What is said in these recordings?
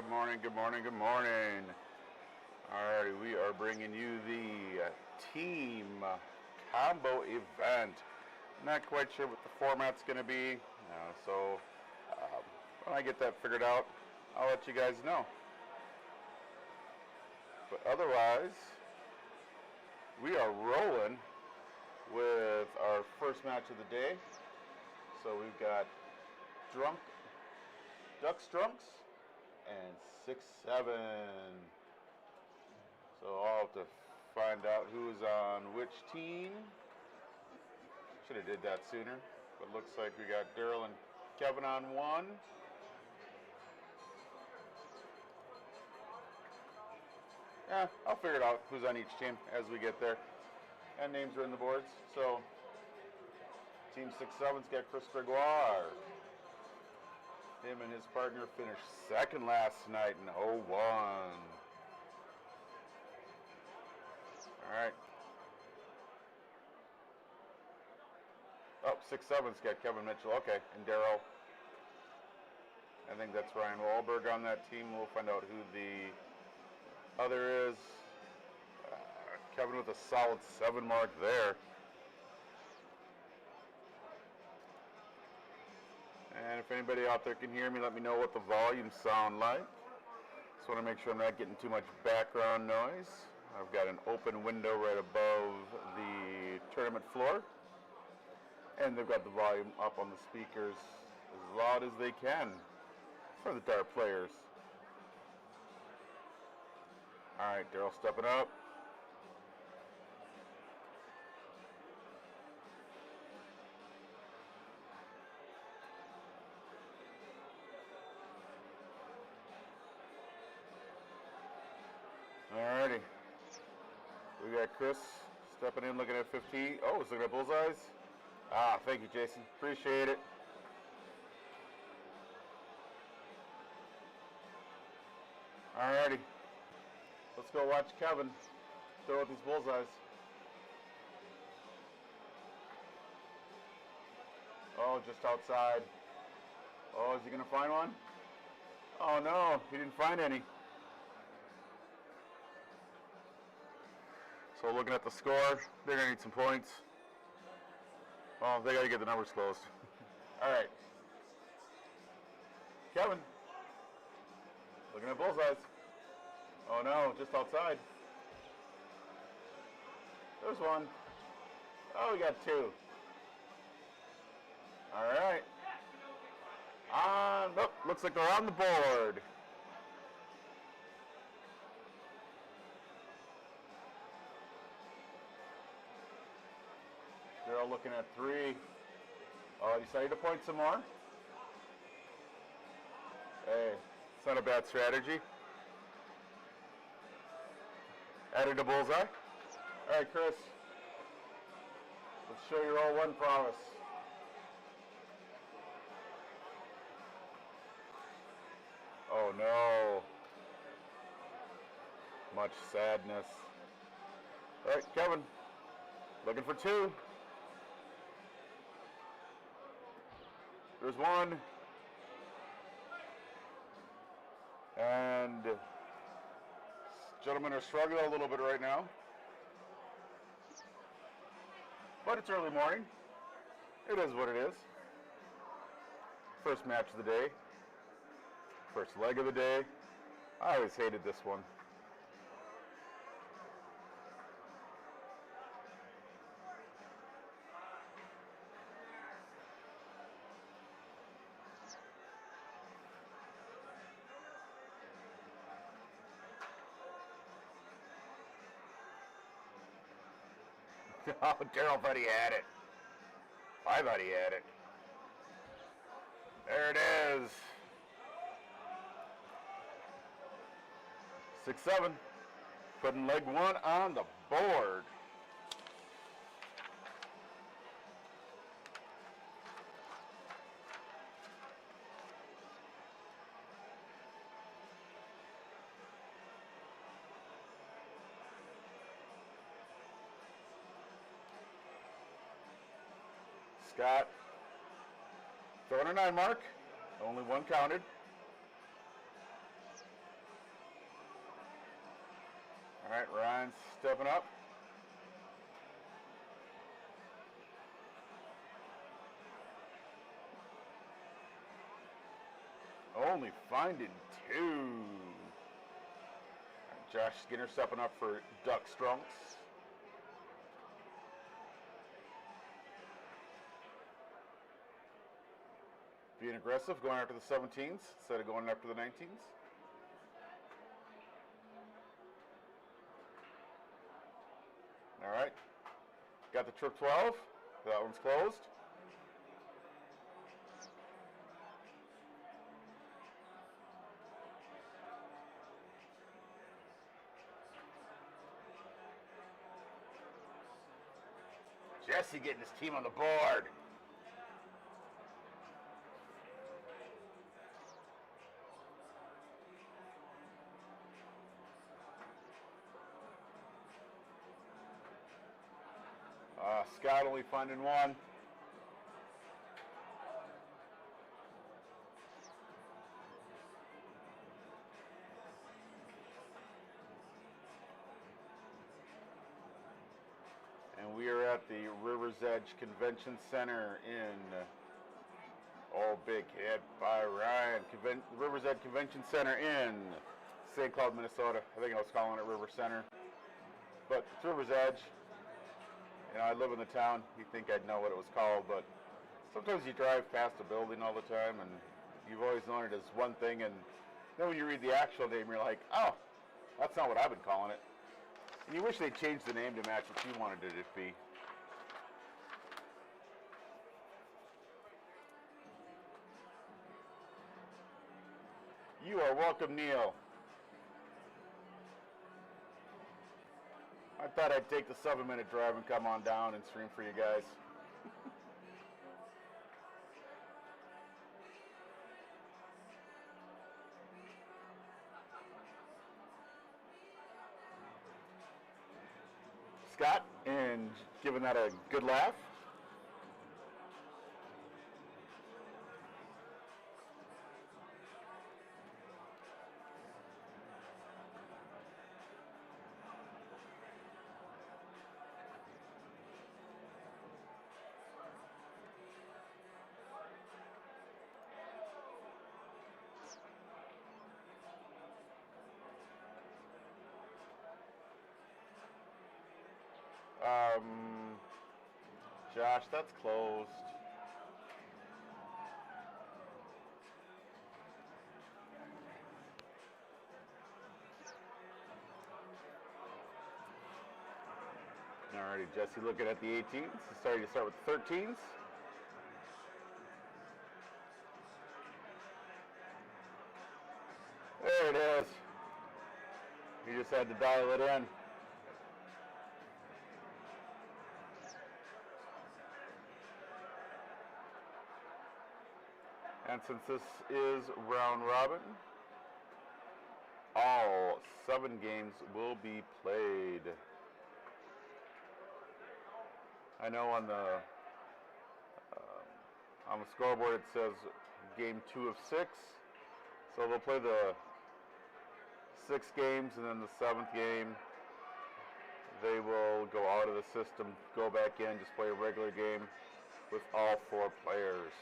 good morning, good morning, good morning. Alrighty, we are bringing you the team combo event. Not quite sure what the format's going to be, so when I get that figured out, I'll let you guys know. But otherwise, we are rolling with our first match of the day. So we've got Ducks Drunks and 6-7. So I'll have to find out who's on which team. Should have did that sooner, but looks like we got Daryl and Kevin on one. Yeah, I'll figure it out who's on each team as we get there. And names are in the boards. So Team 6-7's got Chris Gregoire. Him and his partner finished second last night in 0-1. All right. Oh, 6-7's got Kevin Mitchell. Okay, and Daryl. I think that's Ryan Wahlberg on that team. We'll find out who the other is. Kevin with a solid 7 mark there. And if anybody out there can hear me, let me know what the volumes sound like. Just want to make sure I'm not getting too much background noise. I've got an open window right above the tournament floor. And they've got the volume up on the speakers as loud as they can for the dart players. All right, Daryl stepping up. Alrighty. We got Chris stepping in, looking at 15. Oh, he's looking at bullseyes. Ah, thank you, Jason. Appreciate it. Alrighty. Let's go watch Kevin throw at these bullseyes. Oh, just outside. Oh, is he going to find one? Oh, no, he didn't find any. So looking at the score, they're going to need some points. Oh, they got to get the numbers closed. All right. Kevin. Looking at bullseyes. Oh, no, just outside. There's one. Oh, we got 2. All right. Nope, looks like they're on the board. They're all looking at 3. Oh, decided to point some more. Hey, it's not a bad strategy. Added a bullseye. All right, Chris. Let's show your 0-1 prowess. Oh no. Much sadness. All right, Kevin. Looking for 2. There's 1. And gentlemen are struggling a little bit right now. But it's early morning. It is what it is. First match of the day. First leg of the day. I always hated this one. Oh, Daryl thought he had it. I thought he had it. There it is. 6-7. Putting leg 1 on the board. Scott throwing a 9 mark. Only 1 counted. right, Ryan's stepping up. Only finding 2. Josh Skinner stepping up for Duck Strunks. Being aggressive, going after the 17s instead of going after the 19s. All right. Got the trip 12. That one's closed. Jesse getting his team on the board. Scott only finding 1. And we are at the River's Edge Convention Center in, big hit by Ryan. River's Edge Convention Center in St. Cloud, Minnesota. I think I was calling it River Center. But it's River's Edge. You know, I live in the town. You'd think I'd know what it was called, but sometimes you drive past a building all the time, and you've always known it as one thing, and then when you read the actual name, you're like, oh, that's not what I've been calling it. And you wish they'd change the name to match what you wanted it to be. You are welcome, Neil. I thought I'd take the 7-minute drive and come on down and stream for you guys. Scott, and giving that a good laugh. Josh, that's closed. Alrighty, Jesse looking at the 18s. Sorry to start with the 13s. There it is. You just had to dial it in. And since this is round robin, all 7 games will be played. I know on the scoreboard it says game 2 of 6, so they'll play the 6 games, and then the 7th game they will go out of the system, go back in, just play a regular game with all 4 players.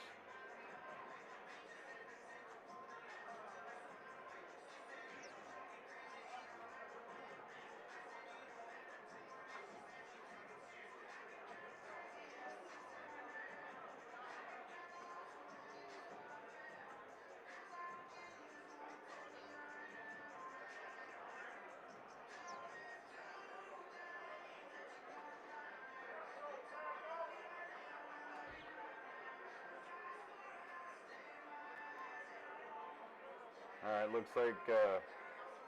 All right, looks like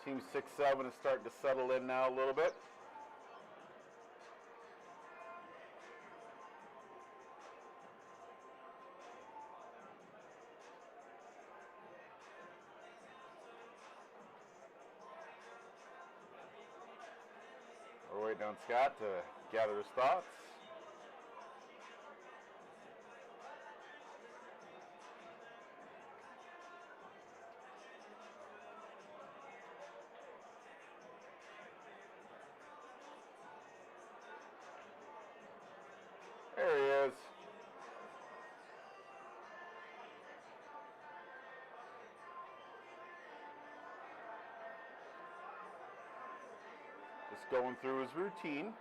Team 6-7 is starting to settle in now a little bit. We're waiting on Scott to gather his thoughts. is. Just going through his routine.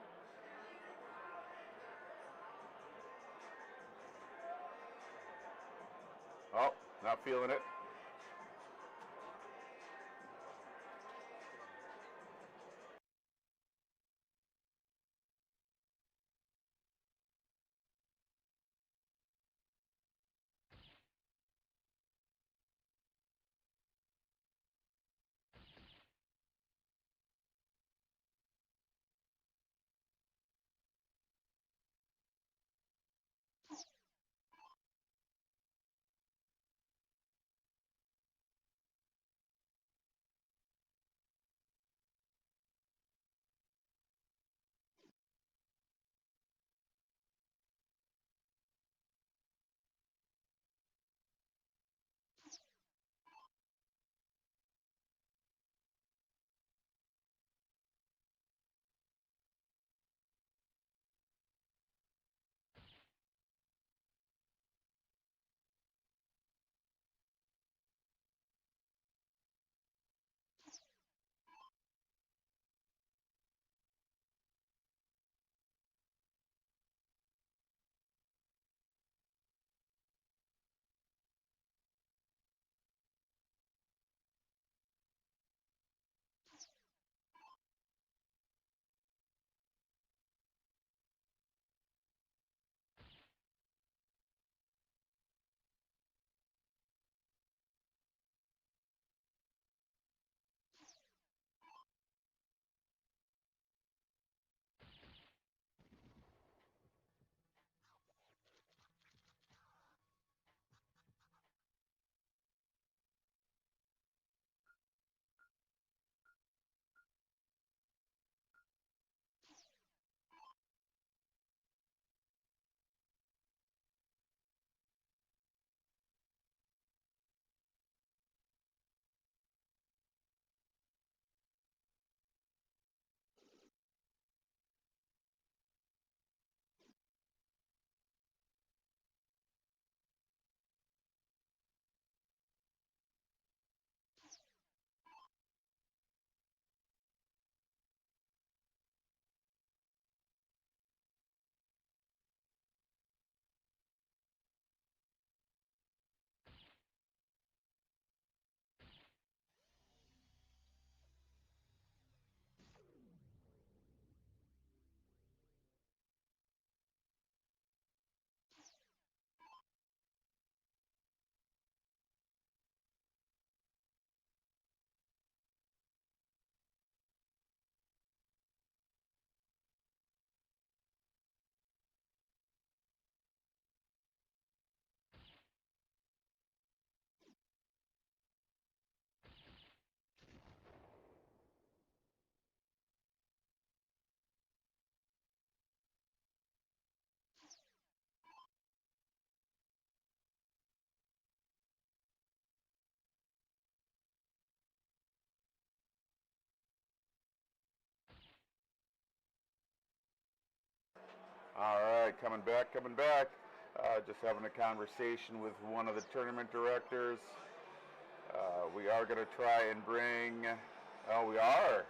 Oh, not feeling it. All right, coming back, coming back. Just having a conversation with one of the tournament directors. We are going to try and bring, oh, we are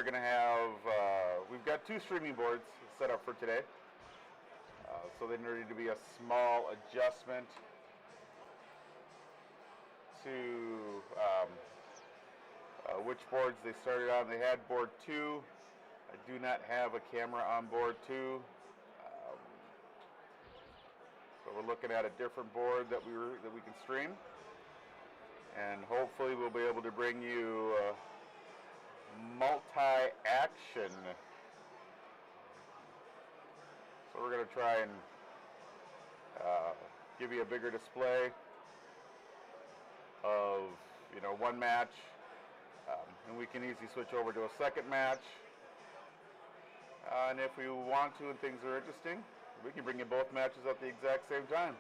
going to have, we've got 2 streaming boards set up for today. So there needed to be a small adjustment to which boards they started on. They had board 2. I do not have a camera on board 2. So we're looking at a different board that we can stream, and hopefully we'll be able to bring you multi-action. So we're going to try and give you a bigger display of one match, and we can easily switch over to a second match. And if we want to and things are interesting, we can bring you both matches at the exact same time.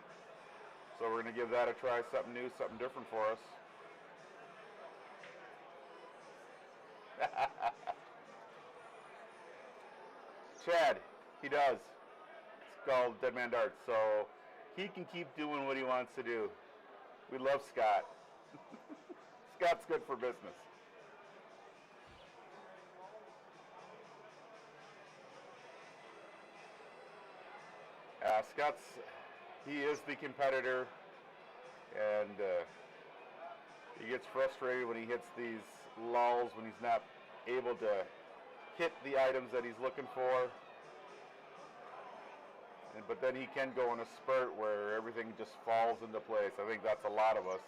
So we're going to give that a try, something new, something different for us. Chad, he does. It's called Dead Man Darts, so he can keep doing what he wants to do. We love Scott. Scott's good for business. He is the competitor, and he gets frustrated when he hits these lulls, when he's not able to hit the items that he's looking for. But then he can go in a spurt where everything just falls into place. I think that's a lot of us.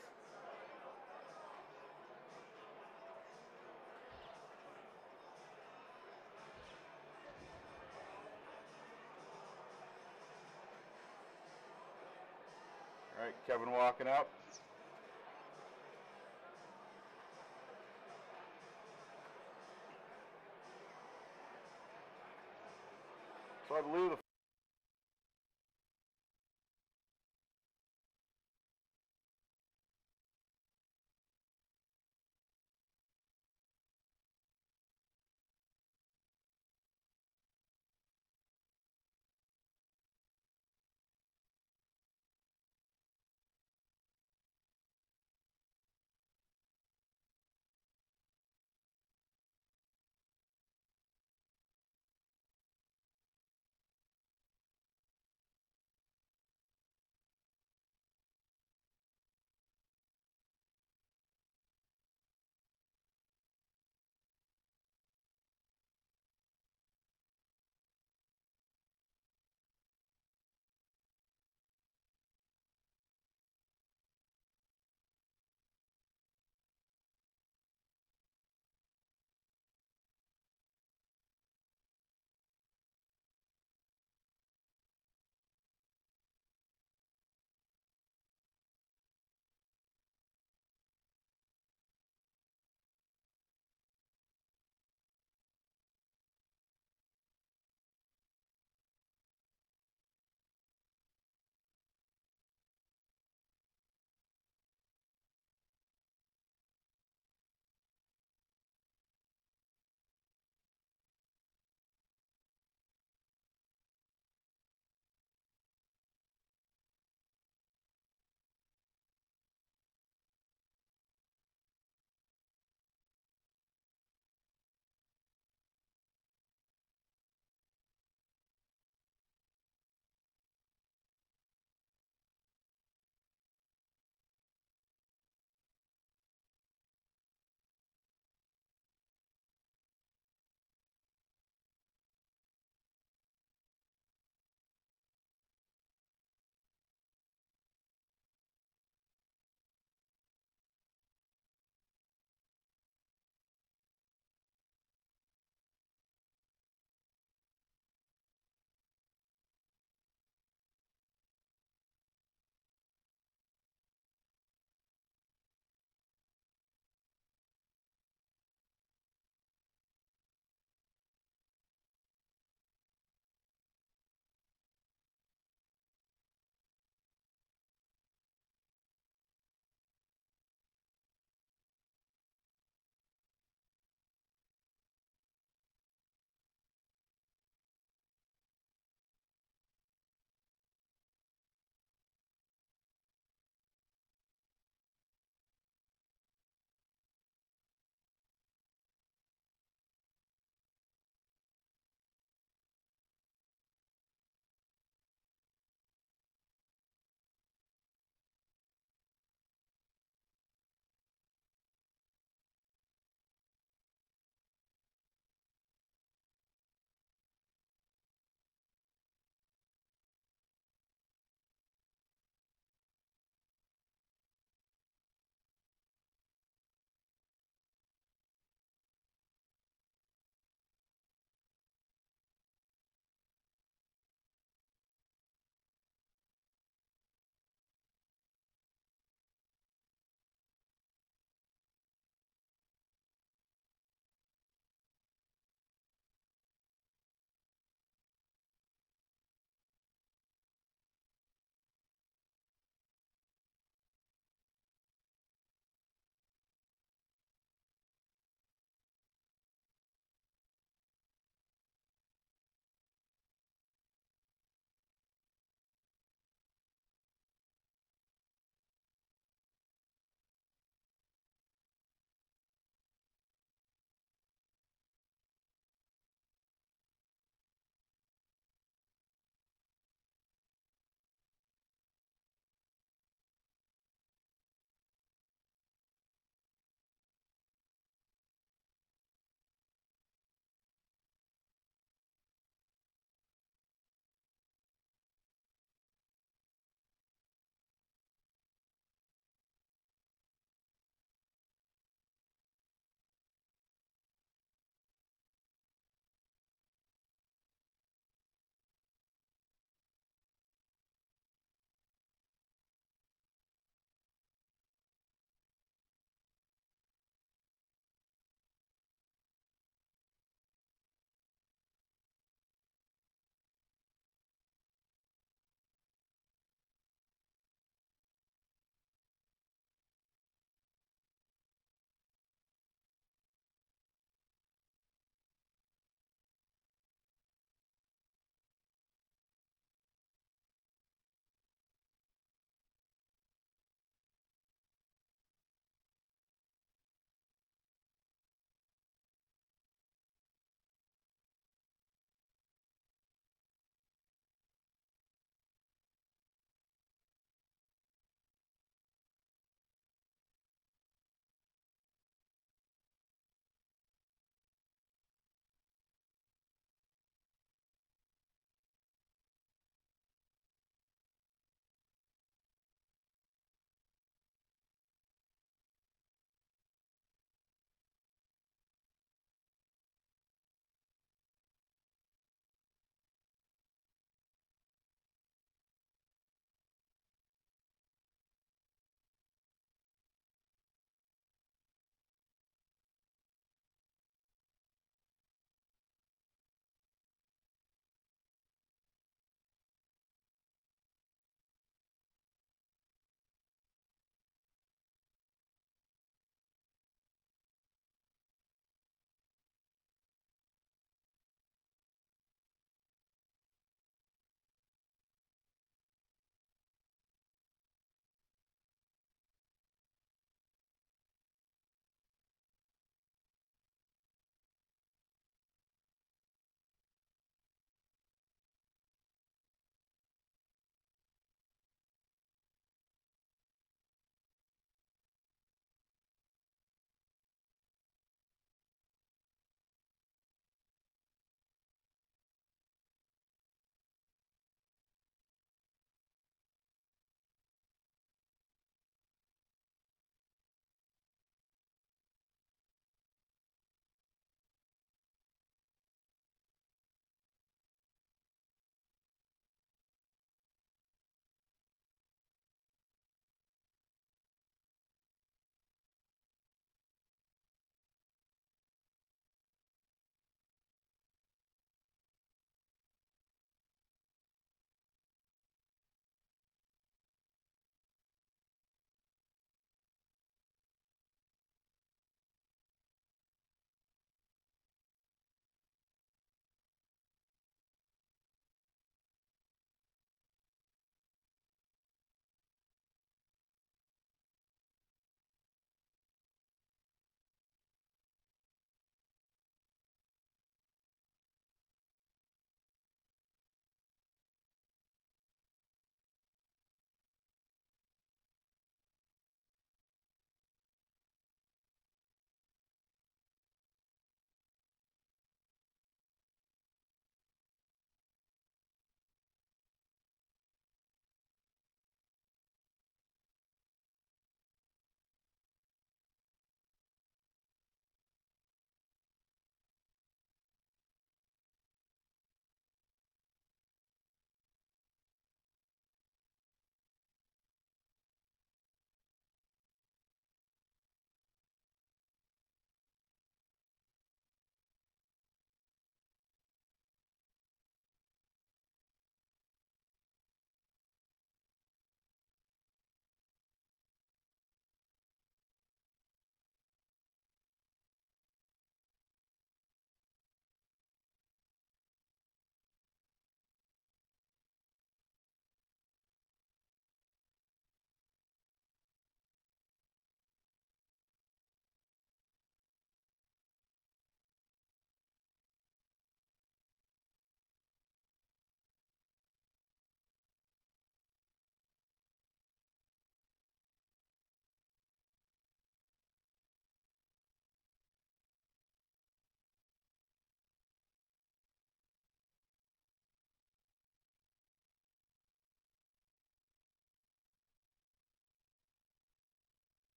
All right, Kevin walking up. So I believe the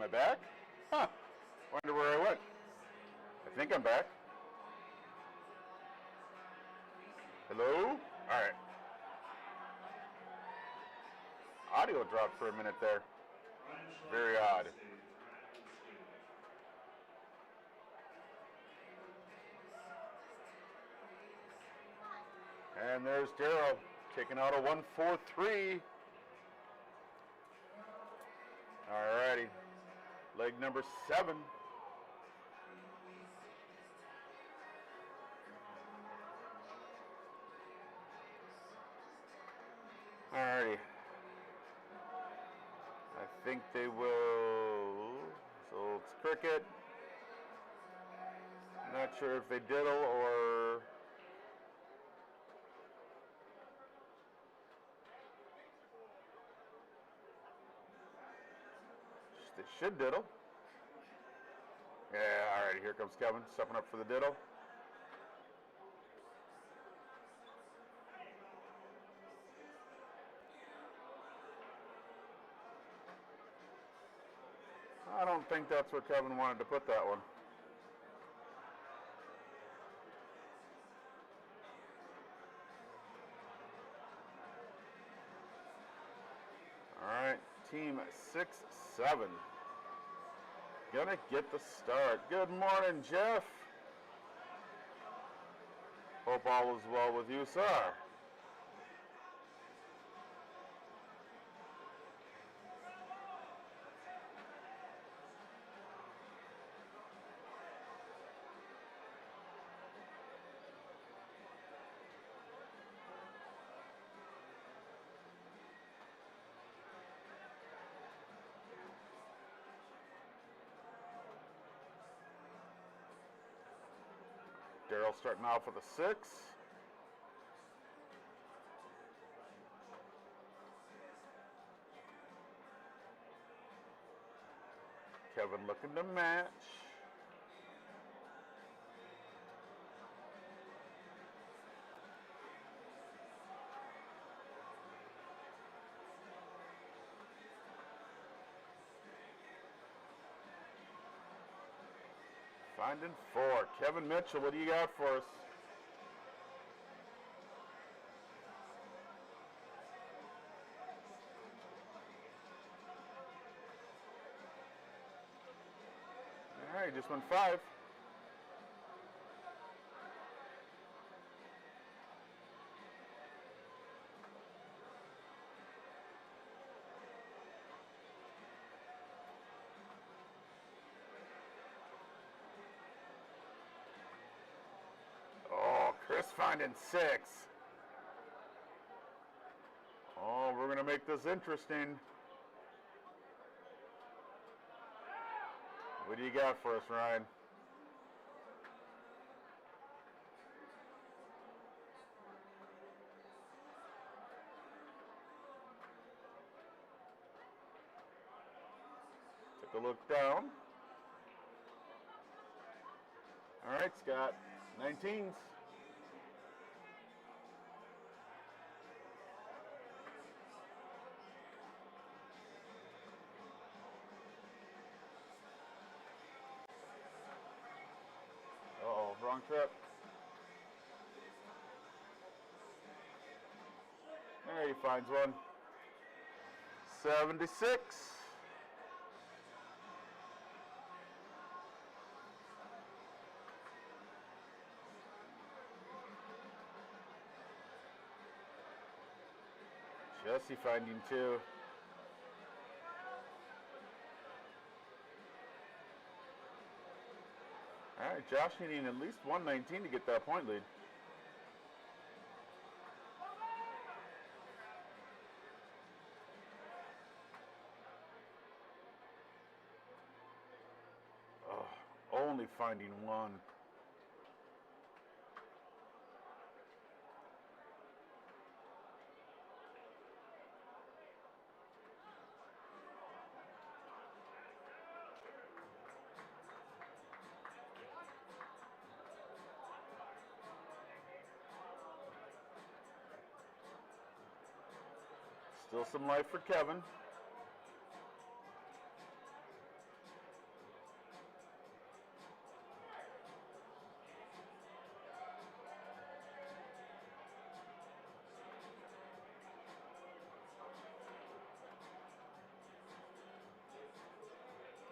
Am I back? Huh. Wonder where I went. I think I'm back. Hello? Alright. Audio dropped for a minute there. Very odd. And there's Darryl taking out a 1-4-3. Alrighty. Leg number 7. Alrighty. I think they will. So it's cricket. Not sure if they diddle or. They should diddle. Yeah, alrighty, here comes Kevin, stepping up for the diddle. I don't think that's where Kevin wanted to put that one. All right, team 6-7. Gonna get the start. Good morning, Jeff. Hope all is well with you, sir. Darryl starting off with a 6. Kevin looking to match. Finding 4. Kevin Mitchell, what do you got for us? All right, just went 5. Chris finding 6. Oh, we're going to make this interesting. What do you got for us, Ryan? Take a look down. All right, Scott. 19s. Uh-oh, wrong trip. There he finds one. 76. Jesse finding 2. All right, Josh needing at least 119 to get that point lead. Oh, only finding 1. Still some life for Kevin.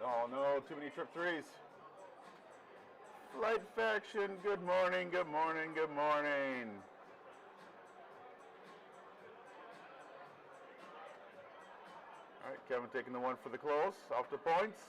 Oh no, too many trip threes. Flight Faction, good morning, good morning, good morning. All right, Kevin taking the one for the close, off the points.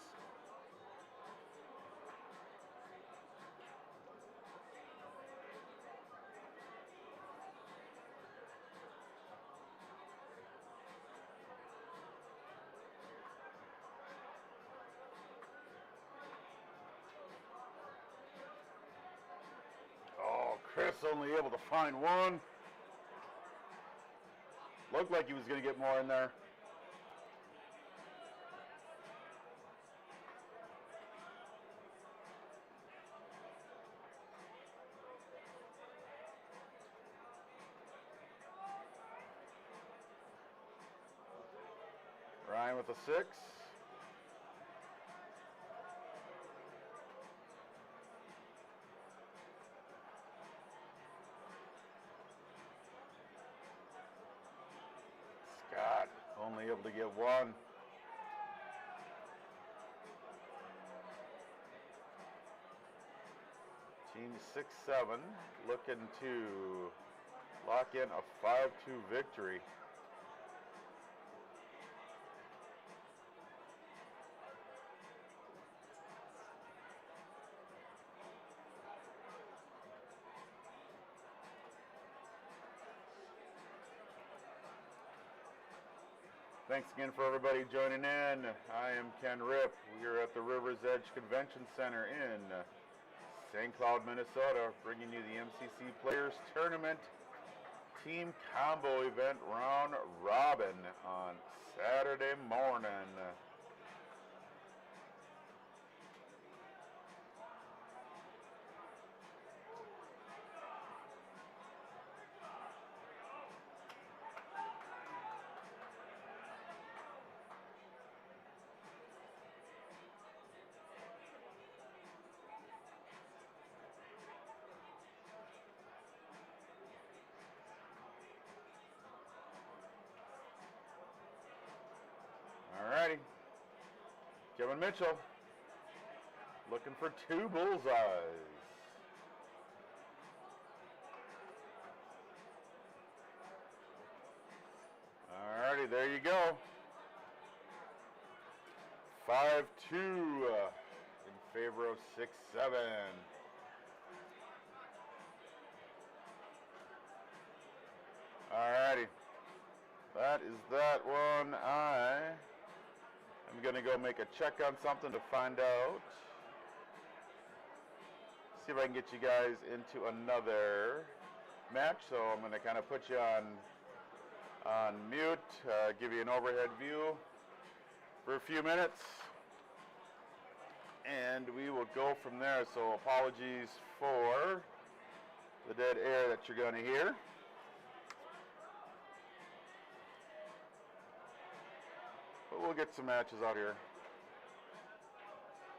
Oh, Chris only able to find one. Looked like he was going to get more in there. Ryan with a 6. Scott only able to get one. Team 6-7 looking to lock in a 5-2 victory. Thanks again for everybody joining in. I am Ken Ripp. We are at the River's Edge Convention Center in St. Cloud, Minnesota, bringing you the MCC Players Tournament Team Combo Event Round Robin on Saturday morning. Alrighty, Kevin Mitchell looking for 2 bullseyes. Alrighty, there you go. 5-2 in favor of 6-7. Alrighty, that is that one. I'm going to go make a check on something to find out. See if I can get you guys into another match. So I'm going to kind of put you on mute, give you an overhead view for a few minutes, and we will go from there. So apologies for the dead air that you're going to hear. But we'll get some matches out here.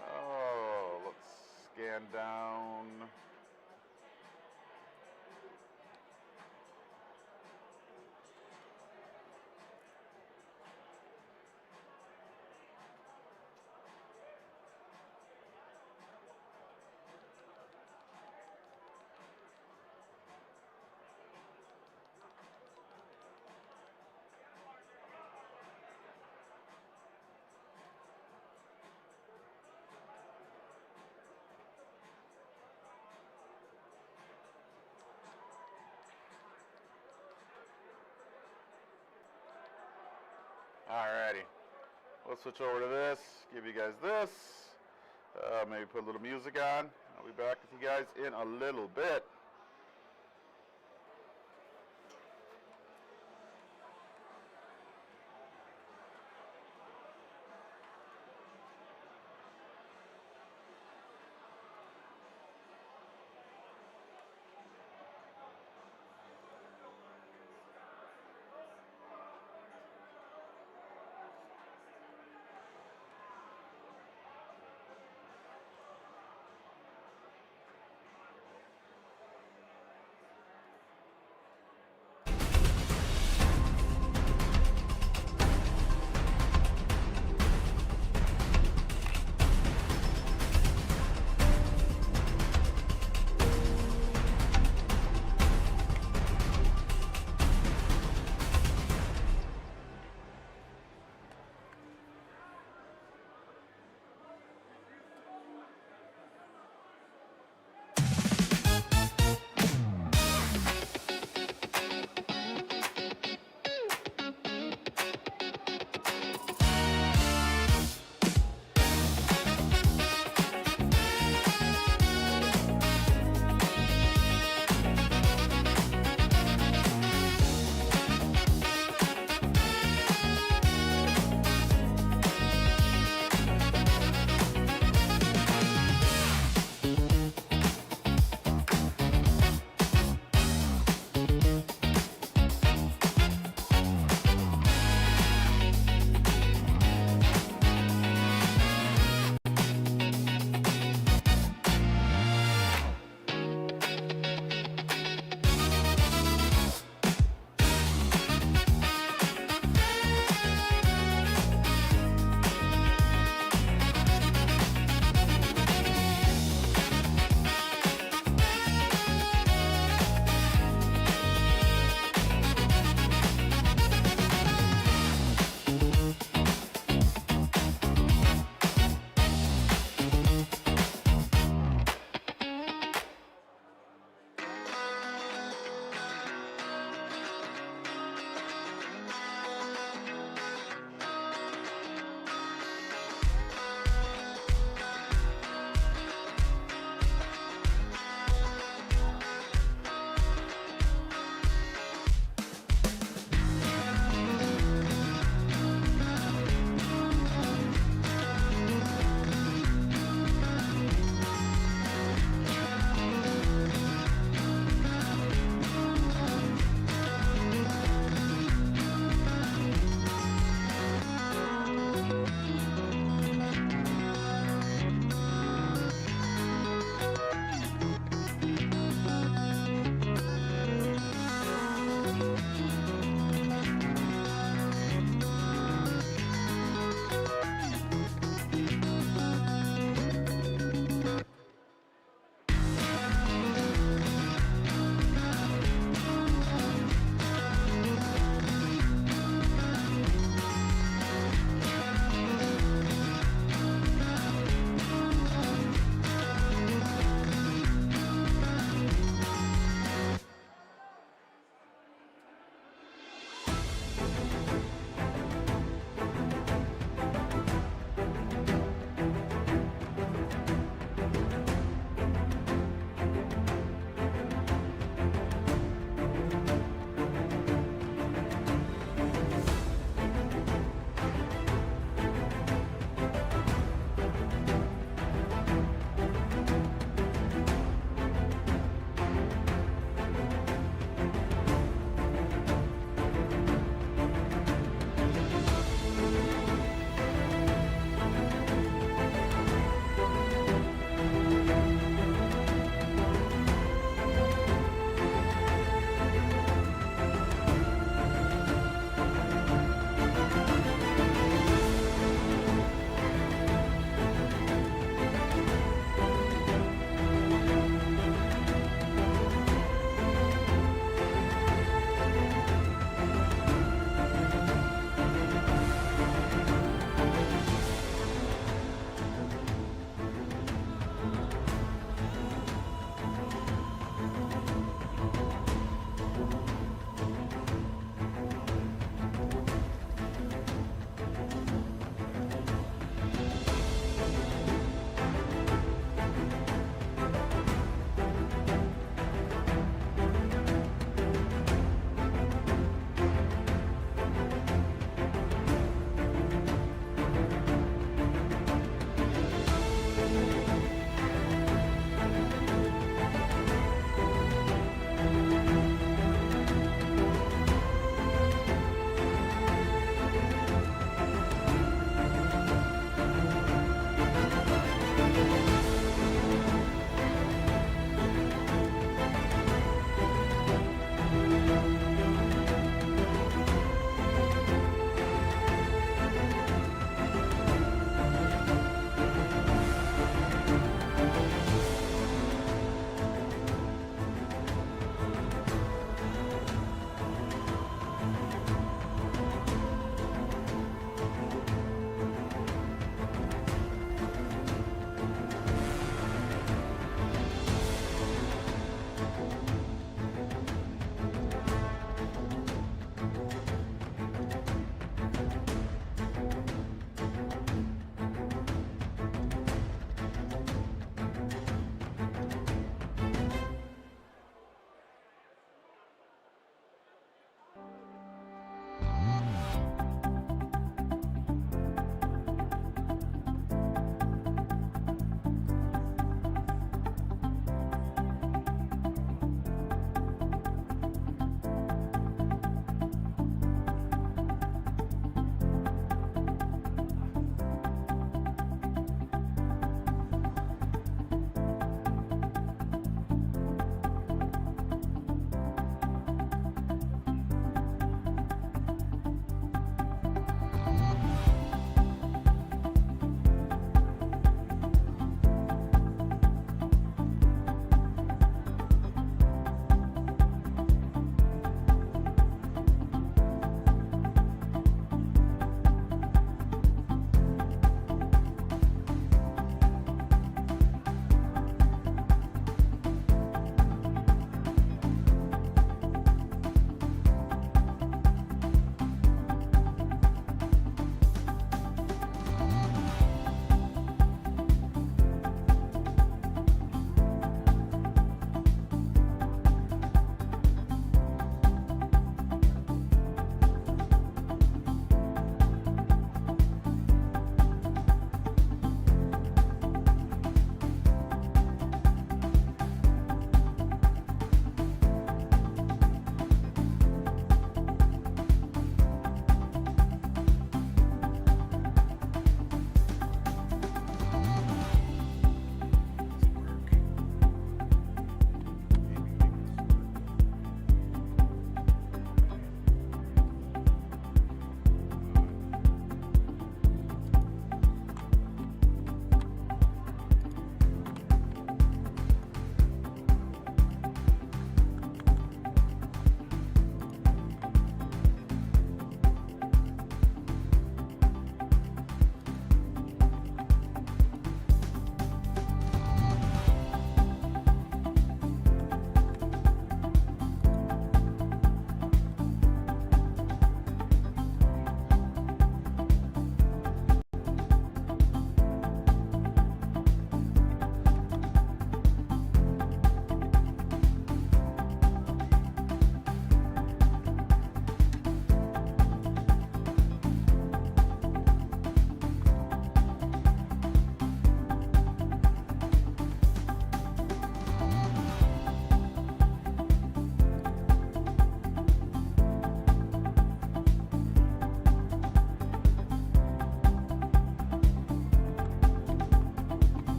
Oh, let's scan down. Alrighty, let's switch over to this, give you guys this, maybe put a little music on. I'll be back with you guys in a little bit.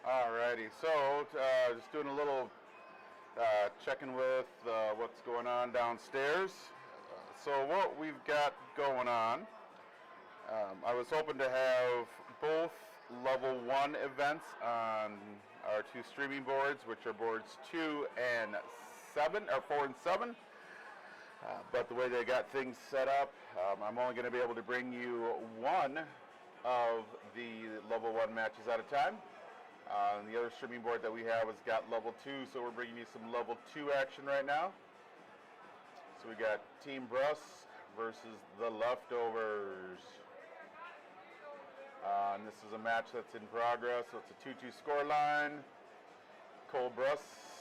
Alrighty, so just doing a little checking with what's going on downstairs. So what we've got going on, I was hoping to have both level 1 events on our 2 streaming boards, which are boards 2 and 7, or 4 and 7. But the way they got things set up, I'm only going to be able to bring you one of the level 1 matches at a time. The other streaming board that we have has got level 2, so we're bringing you some level 2 action right now. So we got Team Bruss versus the Leftovers. And this is a match that's in progress, so it's a 2-2 score line. Cole Bruss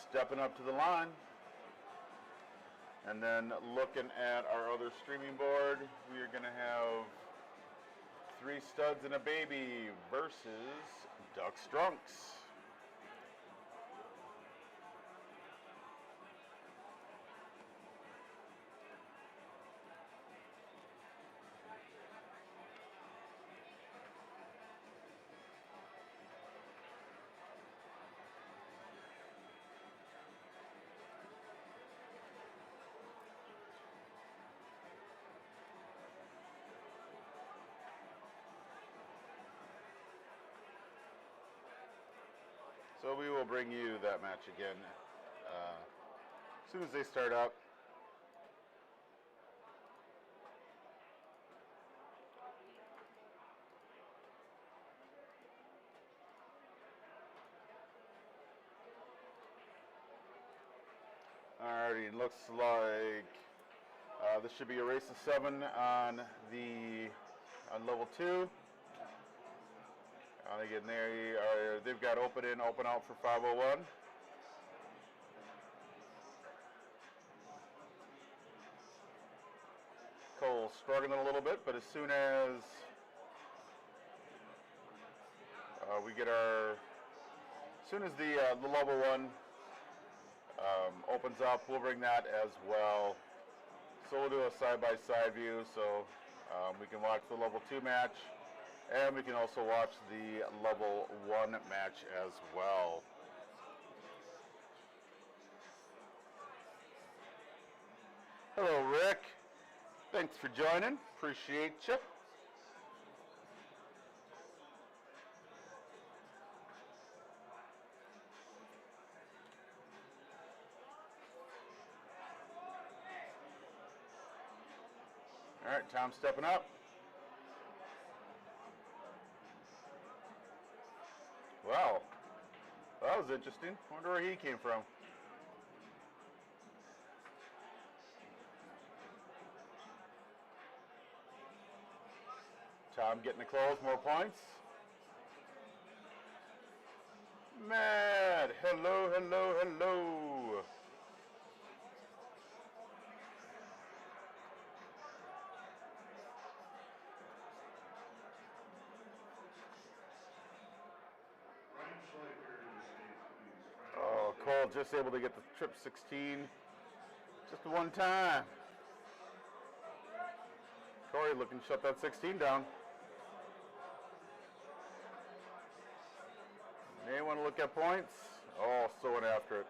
stepping up to the line. And then looking at our other streaming board, we are going to have 3 Studs and a Baby versus Ducks Drunks. So we will bring you that match again as soon as they start up. Alrighty, it looks like this should be a race of 7 on level 2. Again, they've got open in, open out for 501. Cole struggling a little bit, but as soon as the level 1 opens up, we'll bring that as well. So we'll do a side-by-side view, so we can watch the level 2 match. And we can also watch the level 1 match as well. Hello, Rick. Thanks for joining. Appreciate you. All right, Tom's stepping up. Wow, that was interesting. Wonder where he came from. Tom getting it close, more points. Matt, hello, hello, hello. Oh, Cole just able to get the trip 16 just one time. Corey looking to shut that 16 down. May want to look at points. Oh, so went after it.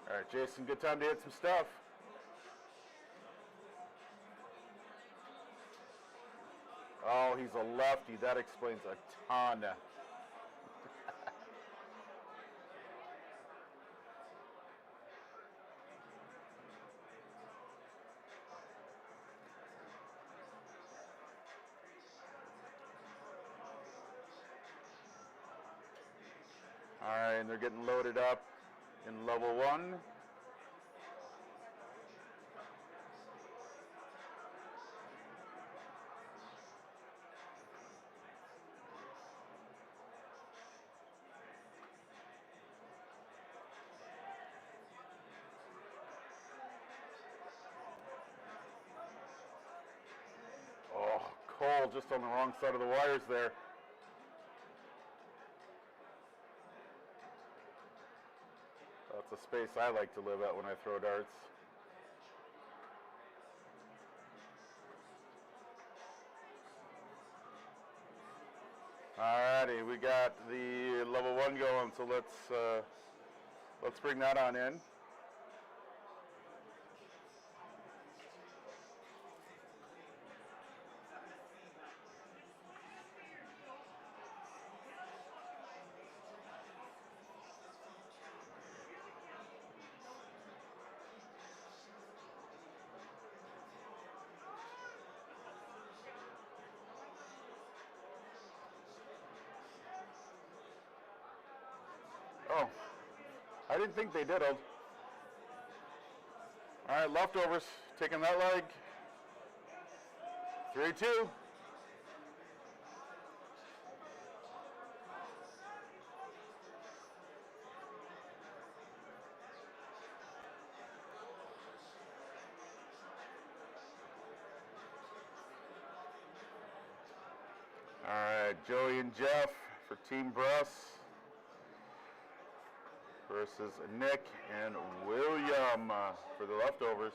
All right, Jason, good time to hit some stuff. Oh, he's a lefty. That explains a ton. All right, and they're getting loaded up in level 1. Oh, Cole just on the wrong side of the wires there. That's a space I like to live at when I throw darts. Alrighty, we got the level 1 going, so let's bring that on in. Oh, I didn't think they did. All right, leftovers, taking that leg. 3-2. All right, Joey and Jeff for Team Bruss versus Nick and William for the leftovers.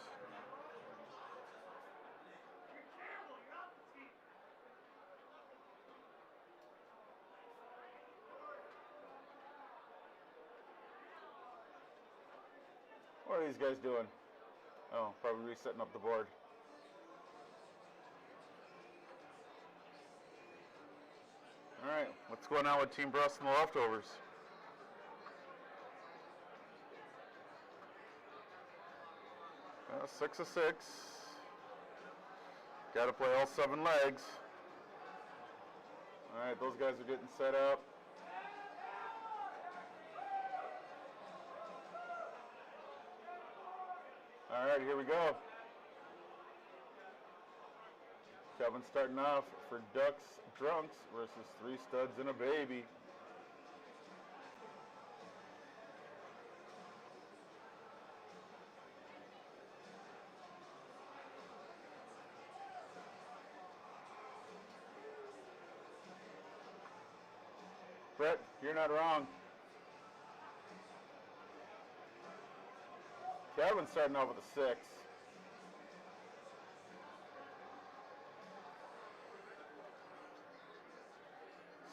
What are these guys doing? Oh, probably resetting up the board. All right, what's going on with Team Bruss and the leftovers? 6 of 6. Got to play all 7 legs. All right, those guys are getting set up. All right, here we go. Kevin starting off for Ducks Drunks versus 3 Studs and a Baby. Brett, you're not wrong. Kevin's starting off with a 6.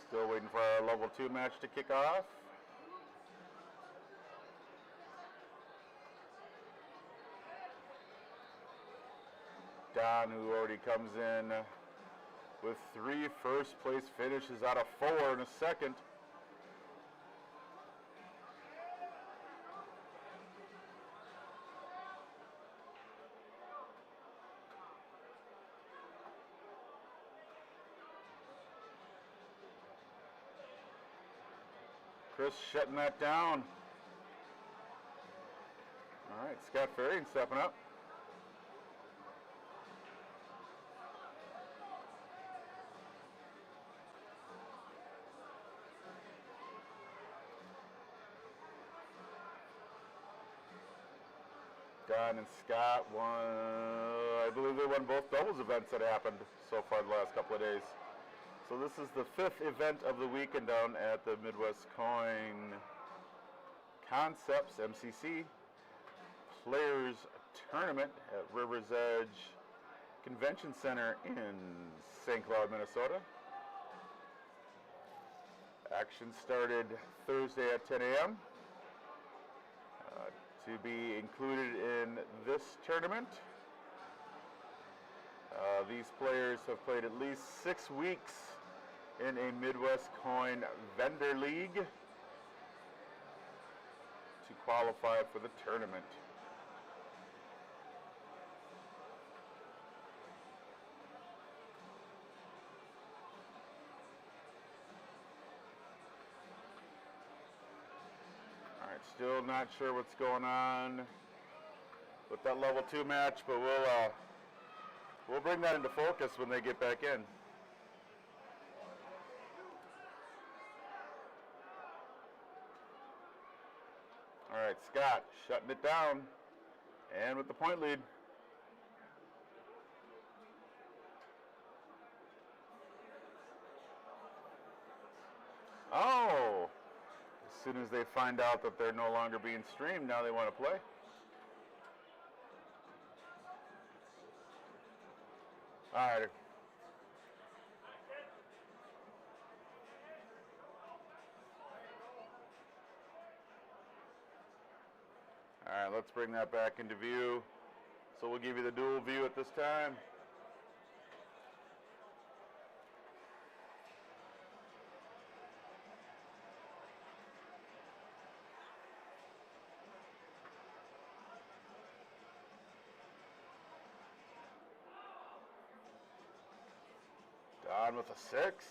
Still waiting for our level 2 match to kick off. Don, who already comes in with 3 first place finishes out of 4 in a second. Chris shutting that down. All right, Scott Farian stepping up. Don and Scott won, I believe they won both doubles events that happened so far the last couple of days. So this is the 5th event of the weekend down at the Midwest Coin Concepts MCC Players Tournament at River's Edge Convention Center in St. Cloud, Minnesota. Action started Thursday at 10 a.m. To be included in this tournament, these players have played at least 6 weeks in a Midwest Coin Vendor League to qualify for the tournament. Still not sure what's going on with that level 2 match, but we'll bring that into focus when they get back in. All right, Scott shutting it down and with the point lead. Oh! As soon as they find out that they're no longer being streamed, now they want to play. All right. All right, let's bring that back into view. So we'll give you the dual view at this time. Don with a 6.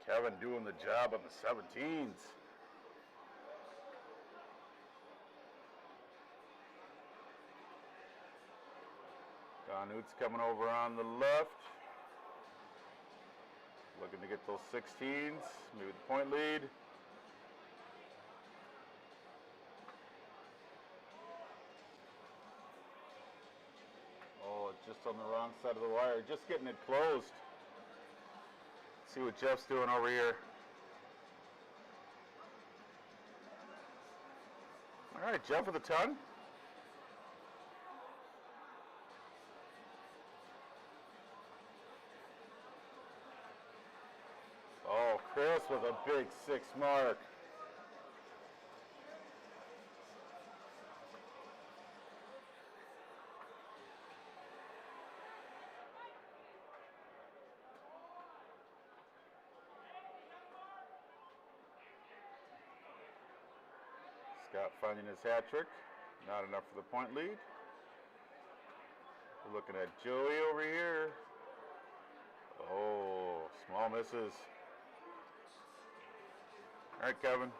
Kevin doing the job on the 17s. Don Oots coming over on the left. Looking to get those 16s, maybe the point lead. Oh, it's just on the wrong side of the wire. Just getting it closed. See what Jeff's doing over here. All right, Jeff with a ton. Oh, Chris with a big 6 mark. Scott finding his hat trick. Not enough for the point lead. We're looking at Joey over here. Oh, small misses. All right, Kevin.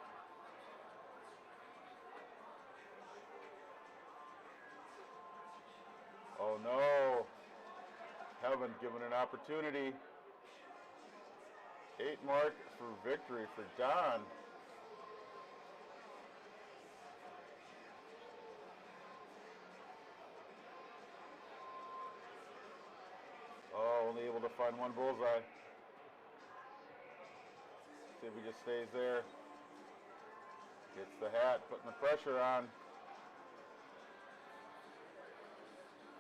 Oh no. Kevin given an opportunity. 8 mark for victory for Don. find one bullseye. See if he just stays there. Gets the hat, putting the pressure on.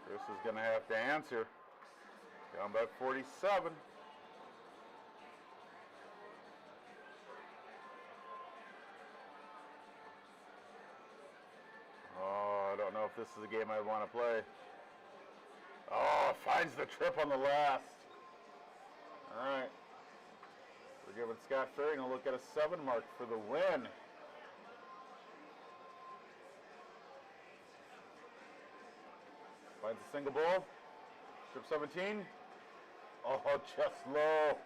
Chris is going to have to answer. Down by 47. Oh, I don't know if this is a game I want to play. Oh, finds the trip on the last. All right. We're giving Scott Ferry a look at a 7 mark for the win. Finds a single ball. Trip 17. Oh, just low.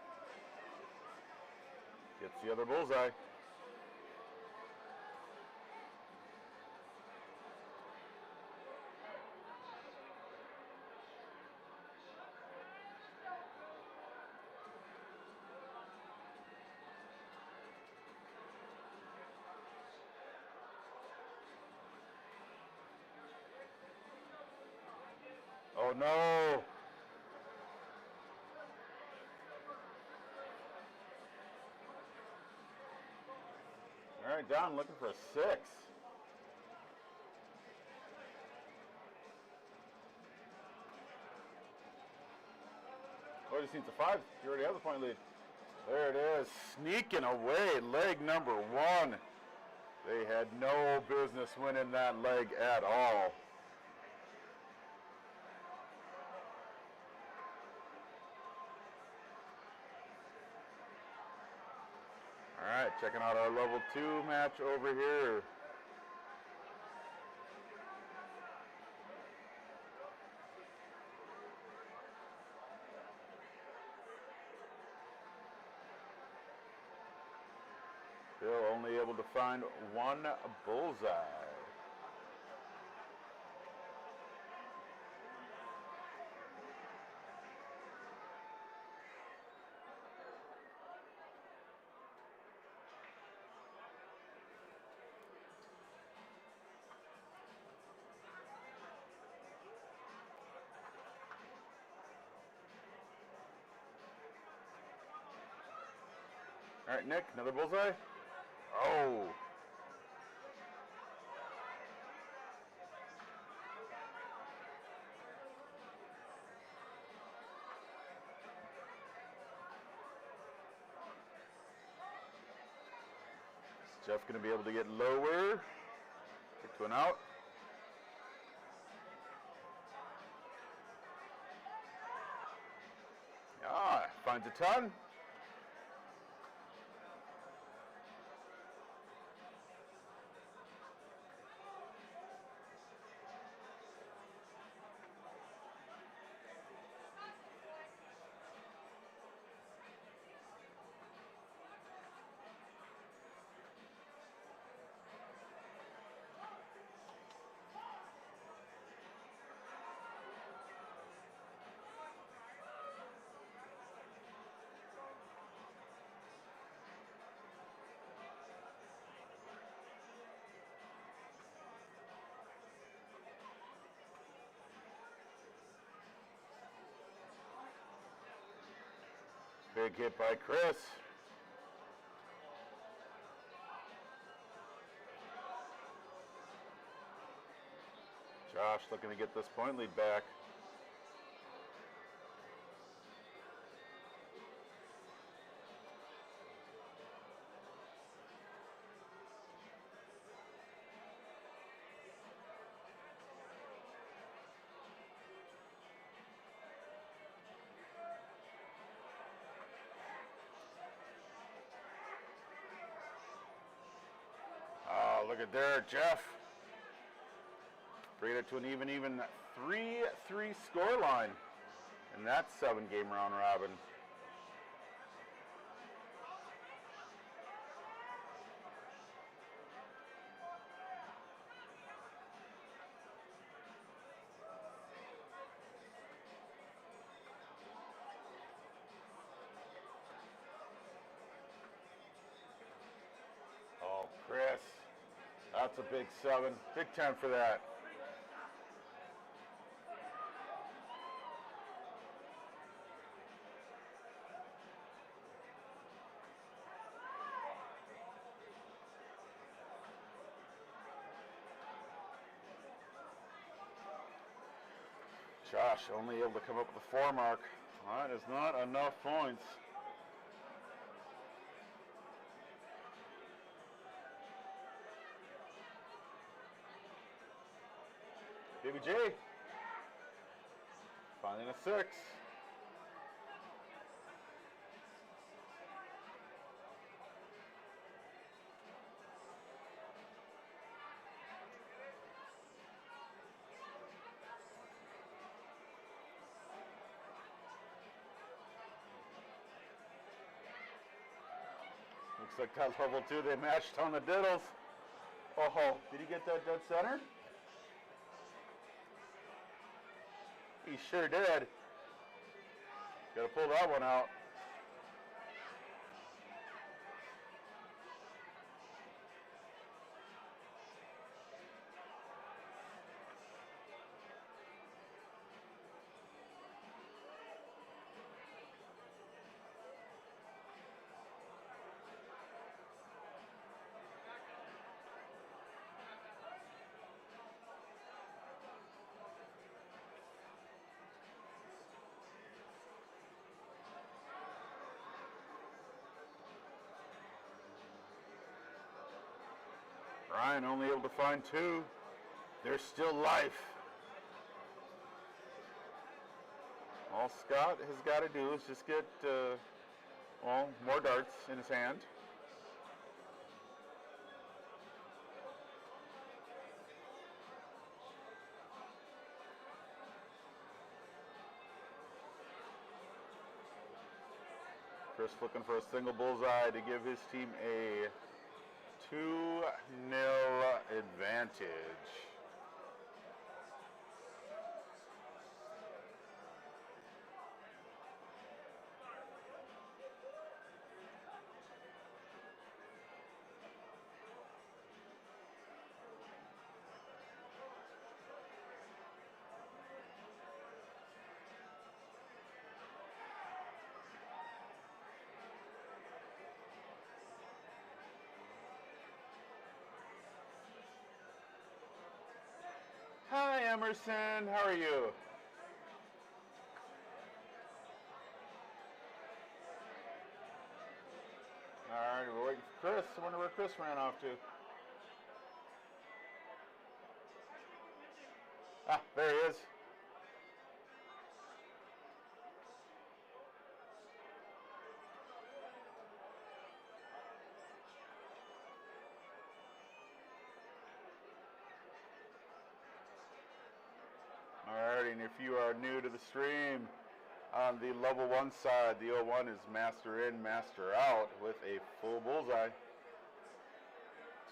Gets the other bullseye. Oh no! All right, Don looking for a 6. Oh, he just needs a 5. He already has a point lead. There it is, sneaking away, leg number 1. They had no business winning that leg at all. All right, checking out our level 2 match over here. Bill only able to find one bullseye. All right, Nick, another bullseye. Oh. Is Jeff going to be able to get lower? Kick to an out. Ah, finds a ton. Big hit by Chris. Josh looking to get this point lead back. Oh, look at there, Jeff. Bring it to an even 3-3 score line in that 7-game round robin. Oh, Chris, that's a big 7. Big 10 for that. Josh only able to come up with a 4 mark. That is not enough points. Baby J finding a 6. Looks like that level 2 they matched on the diddles. Oh, did he get that dead center? He sure did. Gotta pull that one out. Ryan only able to find 2. There's still life. All Scott has got to do is just get, more darts in his hand. Chris looking for a single bullseye to give his team a 2-0 advantage. Hi, Emerson. How are you? All right, we're waiting for Chris. I wonder where Chris ran off to. Ah, there he is. Alright, and if you are new to the stream, on the level 1 side, the 01 is master in, master out with a full bullseye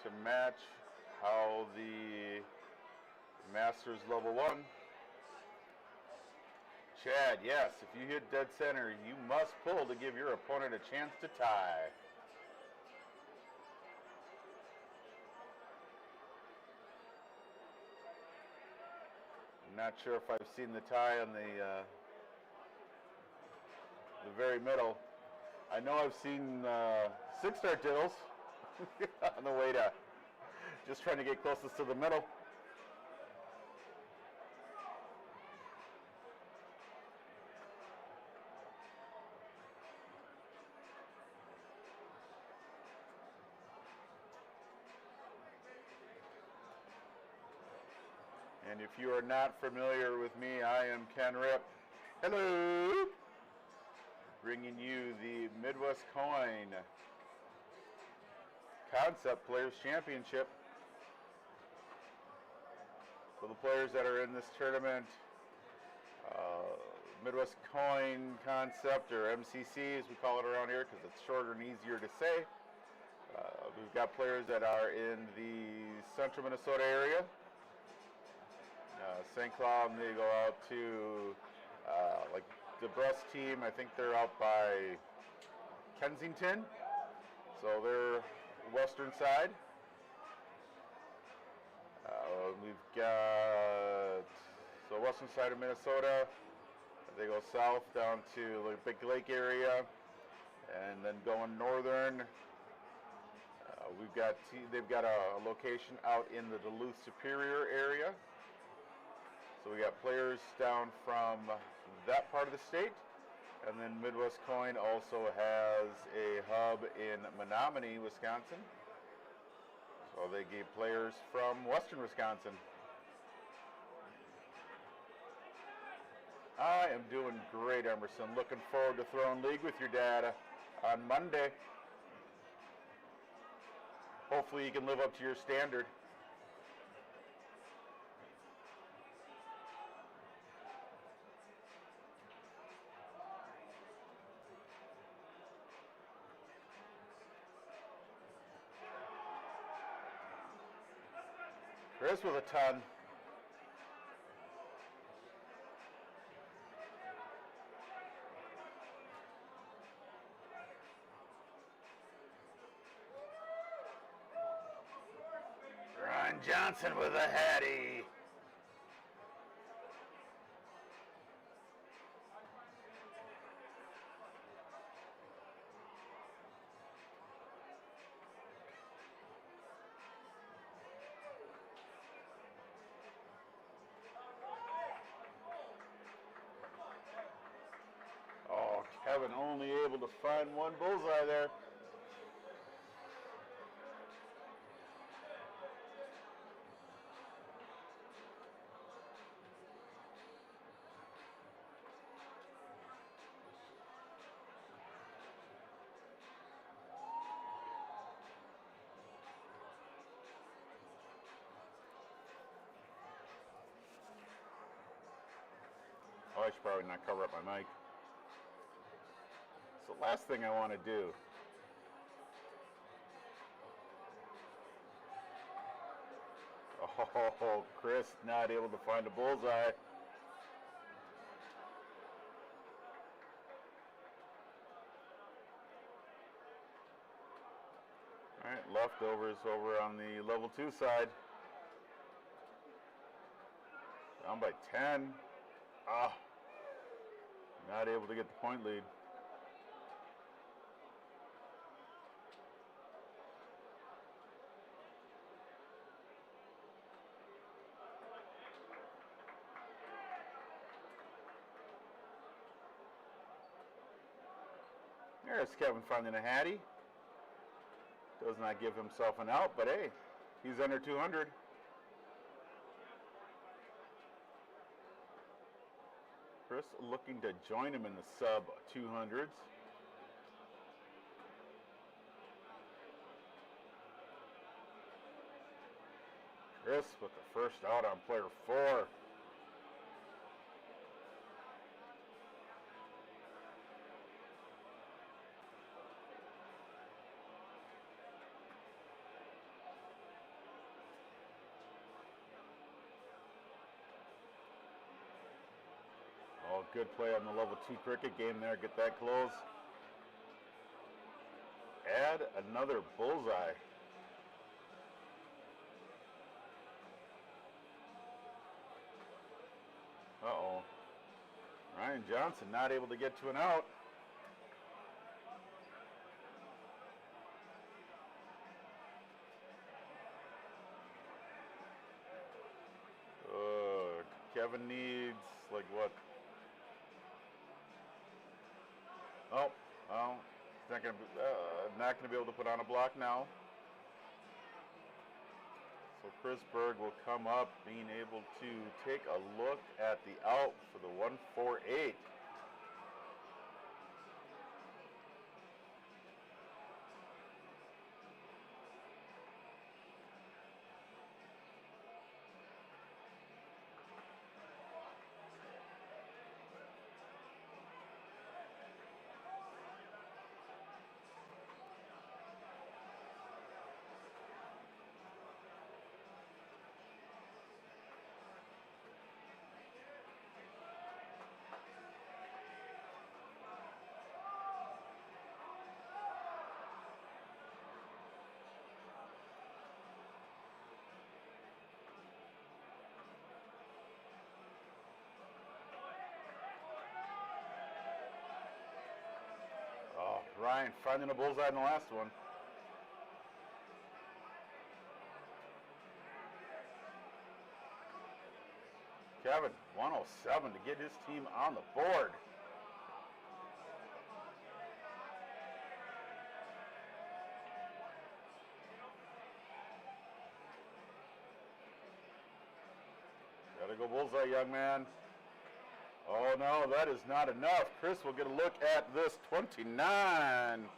to match how the master's level 1. Chad, yes, if you hit dead center, you must pull to give your opponent a chance to tie. Not sure if I've seen the tie on the very middle. I know I've seen 6-star diddles on the way to just trying to get closest to the middle. And if you are not familiar with me, I am Ken Ripp. Hello! Bringing you the Midwest Coin Concept Players Championship. For the players that are in this tournament, Midwest Coin Concept, or MCC as we call it around here because it's shorter and easier to say. We've got players that are in the central Minnesota area. St. Cloud, and they go out to like the Brust team. I think they're out by Kensington, so they're western side. We've got western side of Minnesota. They go south down to the Big Lake area, and then going northern. They've got a location out in the Duluth Superior area. So we got players down from that part of the state. And then Midwest Coin also has a hub in Menominee, Wisconsin. So they gave players from Western Wisconsin. I am doing great, Emerson. Looking forward to throwing league with your dad on Monday. Hopefully you can live up to your standard. Chris with a ton. Ron Johnson with a hattie. Oh, Kevin only able to find one bullseye there. Oh, I should probably not cover up my mic. So last thing I want to do. Oh, Chris not able to find a bullseye. All right, leftovers over on the level 2 side. Down by 10. Ah, not able to get the point lead. There's Kevin finding a hattie. Does not give himself an out, but hey, he's under 200. Chris looking to join him in the sub 200s. Chris with the first out on player 4. Oh, good play on the level 2 cricket game there. Get that close. Add another bullseye. Uh-oh. Ryan Johnson not able to get to an out. Kevin needs, like, what? Oh, he's not gonna be able to put on a block now. So Chris Berg will come up, being able to take a look at the out for the 148. Ryan finding a bullseye in the last one. Kevin, 107 to get his team on the board. Gotta go bullseye, young man. Oh no, that is not enough. Chris will get a look at this 29.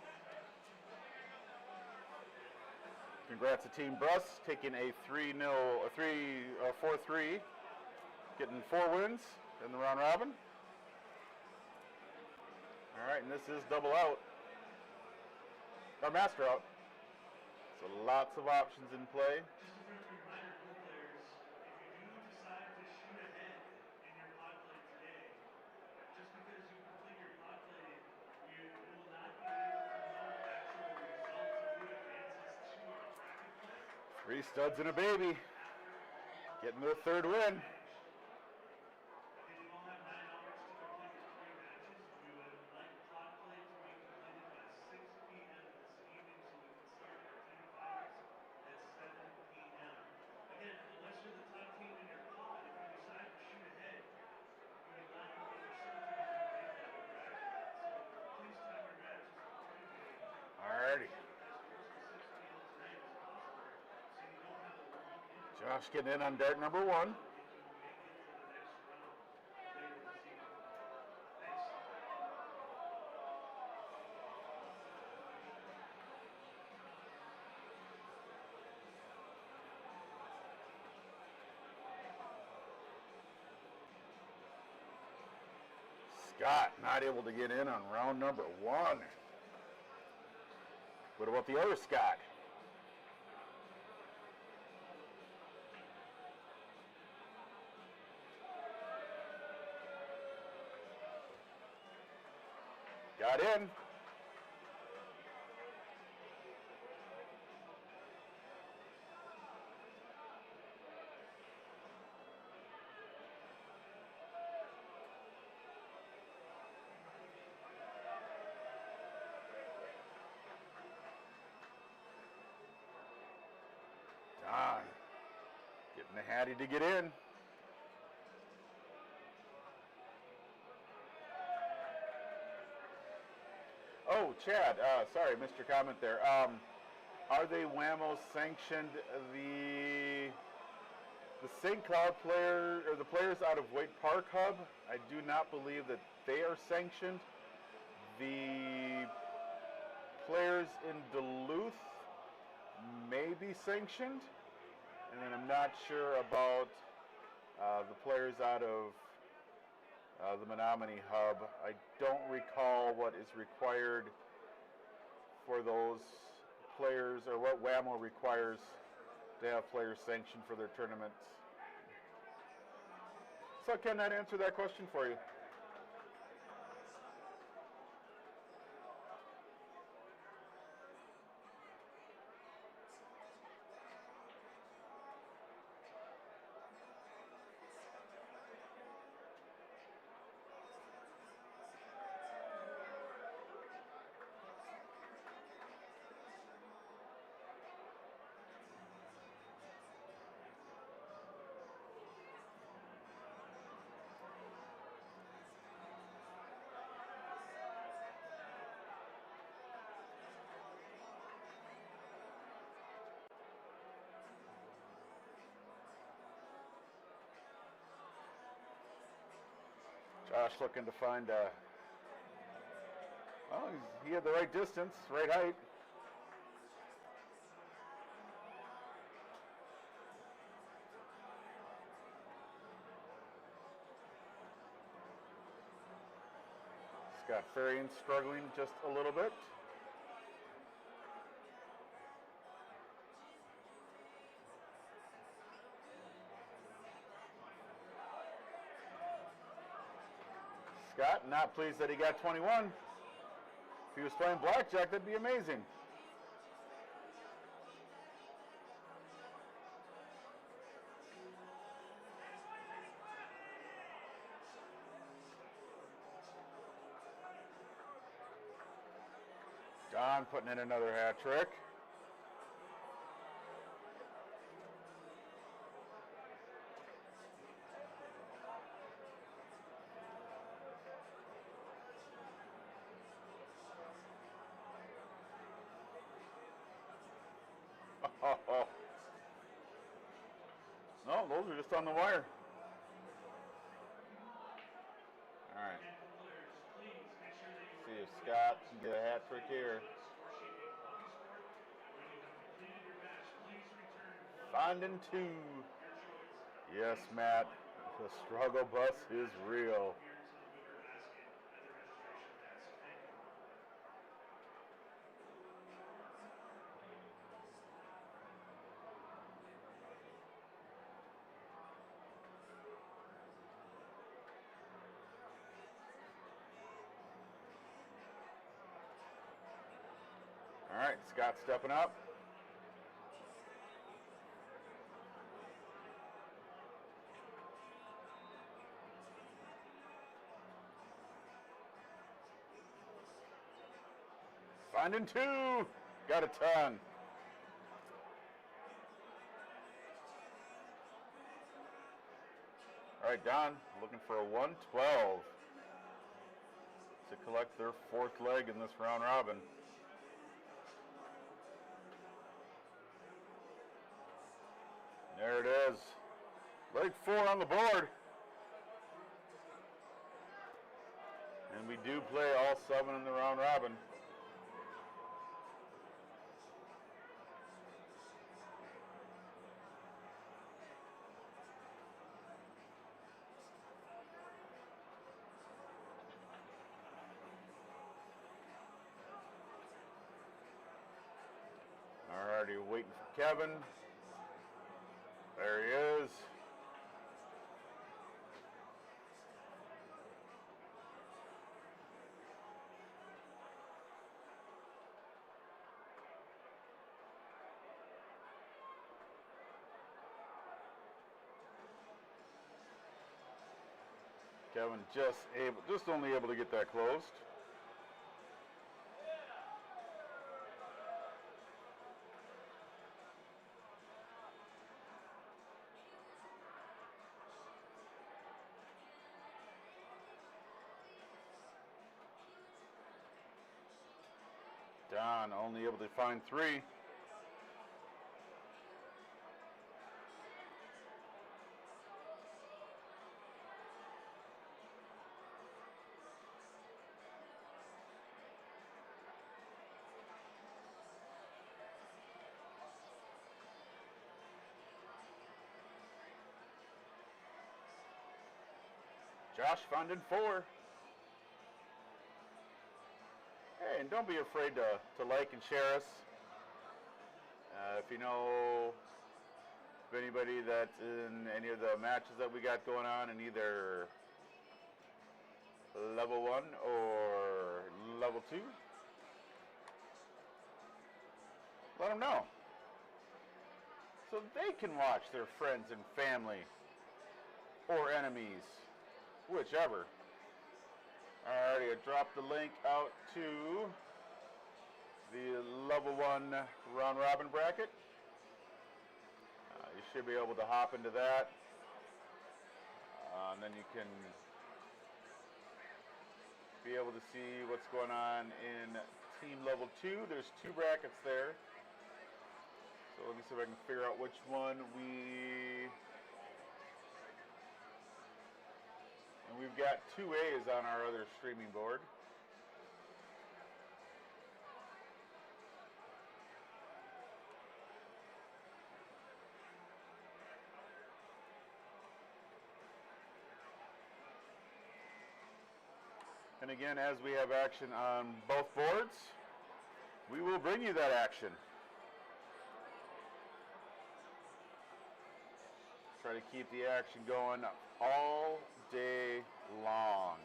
Congrats to Team Bruss, taking a 4-3, getting 4 wins in the round robin. All right, and this is double out, or master out. So lots of options in play. Three studs and a baby, getting their 3rd win. Alrighty. Josh getting in on dart number 1. Scott not able to get in on round number 1. What about the other Scott? Got in. Don getting the Hattie to get in. Oh, Chad, sorry, missed your comment there. Are they Whammo sanctioned the St. Cloud player, or the players out of White Park Hub? I do not believe that they are sanctioned. The players in Duluth may be sanctioned, and then I'm not sure about the players out of the Menominee Hub. I don't recall what is required for those players, or what Whammo requires to have players sanctioned for their tournaments. So I cannot answer that question for you. Josh looking to find well, he had the right distance, right height. Scott Farian struggling just a little bit. Scott not pleased that he got 21. If he was playing blackjack, that'd be amazing. John putting in another hat trick. No, those are just on the wire. All right. See if Scott can get a hat trick here. Finding two. Yes, Matt. The struggle bus is real. All right, Scott stepping up. Finding two. Got a ton. All right, Don, looking for a 112 to collect their fourth leg in this round robin. There it is. Leg 4 on the board. And we do play all 7 in the round robin. Alrighty, waiting for Kevin. There he is. Kevin just only able to get that closed. Don only able to find 3. Josh finding 4. Hey, and don't be afraid to like and share us. If you know of anybody that's in any of the matches that we got going on in either level 1 or level 2, let them know. So they can watch their friends and family or enemies, whichever. Alrighty, I dropped the link out to the level 1 round robin bracket. You should be able to hop into that. And then you can be able to see what's going on in team level 2. There's 2 brackets there. So let me see if I can figure out which one and we've got 2As on our other streaming board. And again, as we have action on both boards, we will bring you that action. Try to keep the action going all day long.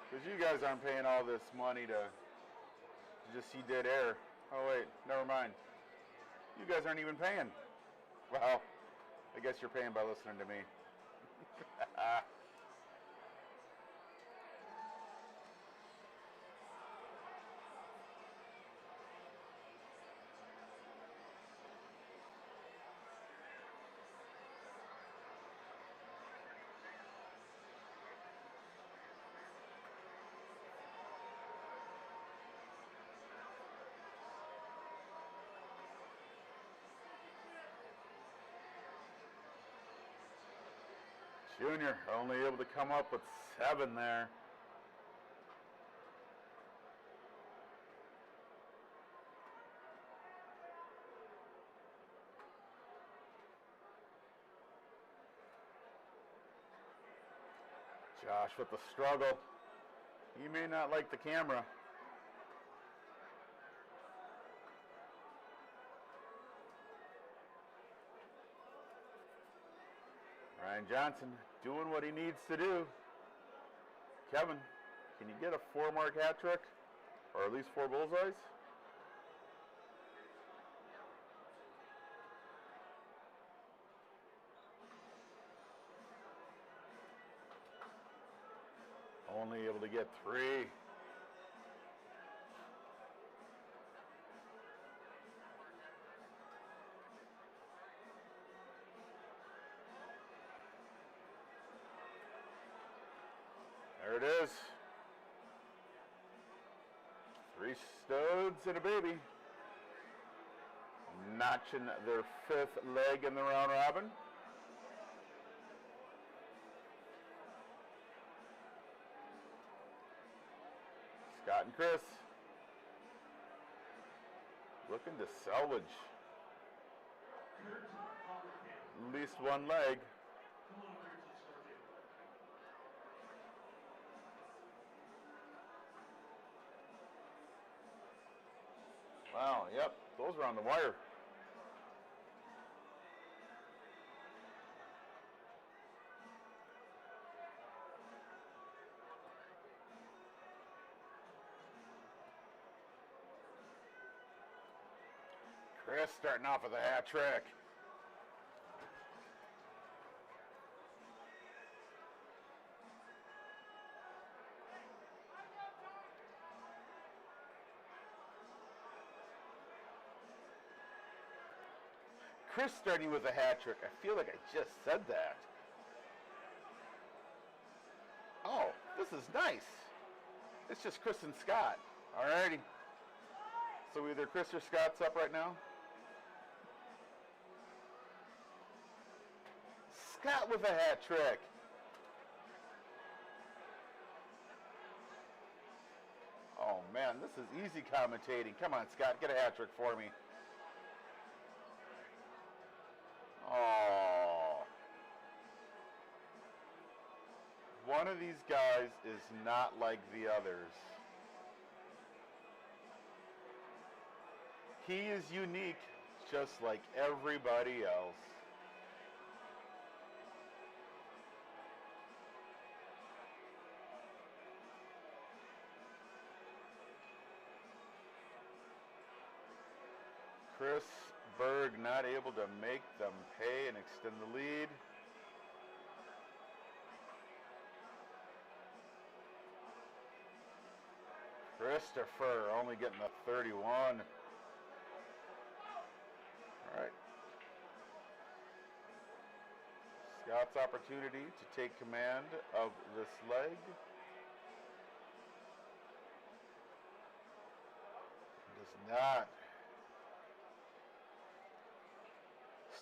Because you guys aren't paying all this money to just see dead air. Oh wait, never mind. You guys aren't even paying. Well, I guess you're paying by listening to me. Junior only able to come up with 7 there. Josh with the struggle. He may not like the camera. Ryan Johnson doing what he needs to do. Kevin, can you get a 4-mark hat trick? Or at least 4 bullseyes? Only able to get 3. There it is. 3 studs and a baby. Notching their 5th leg in the round robin. Scott and Chris looking to salvage at least 1 leg. Wow, yep, those are on the wire. Chris starting off with a hat trick. Chris starting with a hat trick. I feel like I just said that. Oh, this is nice. It's just Chris and Scott. Alrighty. So either Chris or Scott's up right now. Scott with a hat trick. Oh man, this is easy commentating. Come on, Scott, get a hat trick for me. Oh. One of these guys is not like the others. He is unique, just like everybody else. Chris Berg not able to make them pay and extend the lead. Christopher only getting the 31. All right. Scott's opportunity to take command of this leg. Does not.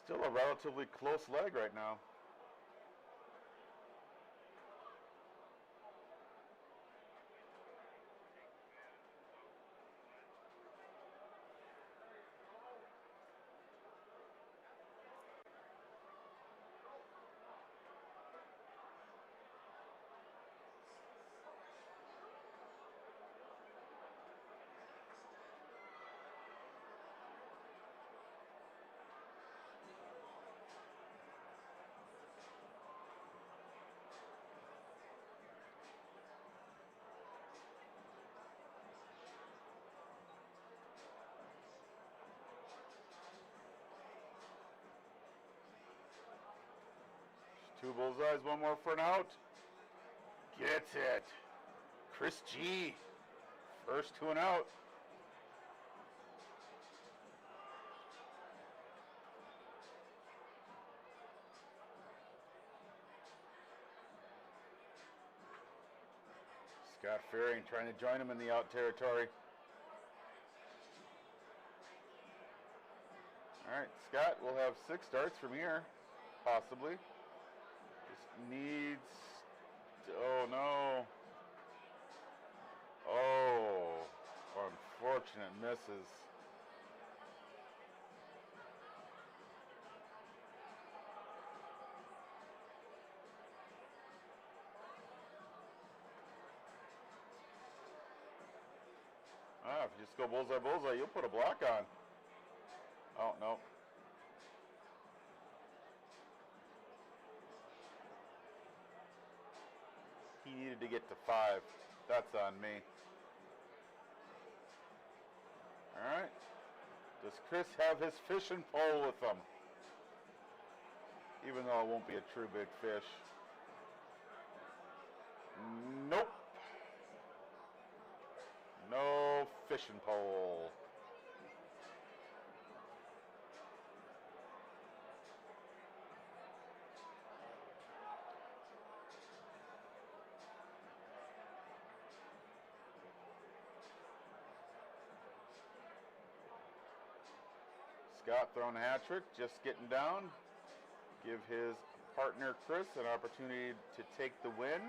Still a relatively close leg right now. Two bullseyes, one more for an out. Gets it. Chris G. First to an out. Scott Fearing trying to join him in the out territory. All right, Scott will have 6 starts from here, possibly. Just needs, oh no. Oh, unfortunate misses. Ah, if you just go bullseye, bullseye, you'll put a block on. Oh, no. He needed to get to 5. That's on me. All right. Does Chris have his fishing pole with him? Even though it won't be a true big fish. Nope. No fishing pole. Scott throwing a hat trick, just getting down. Give his partner Chris an opportunity to take the win.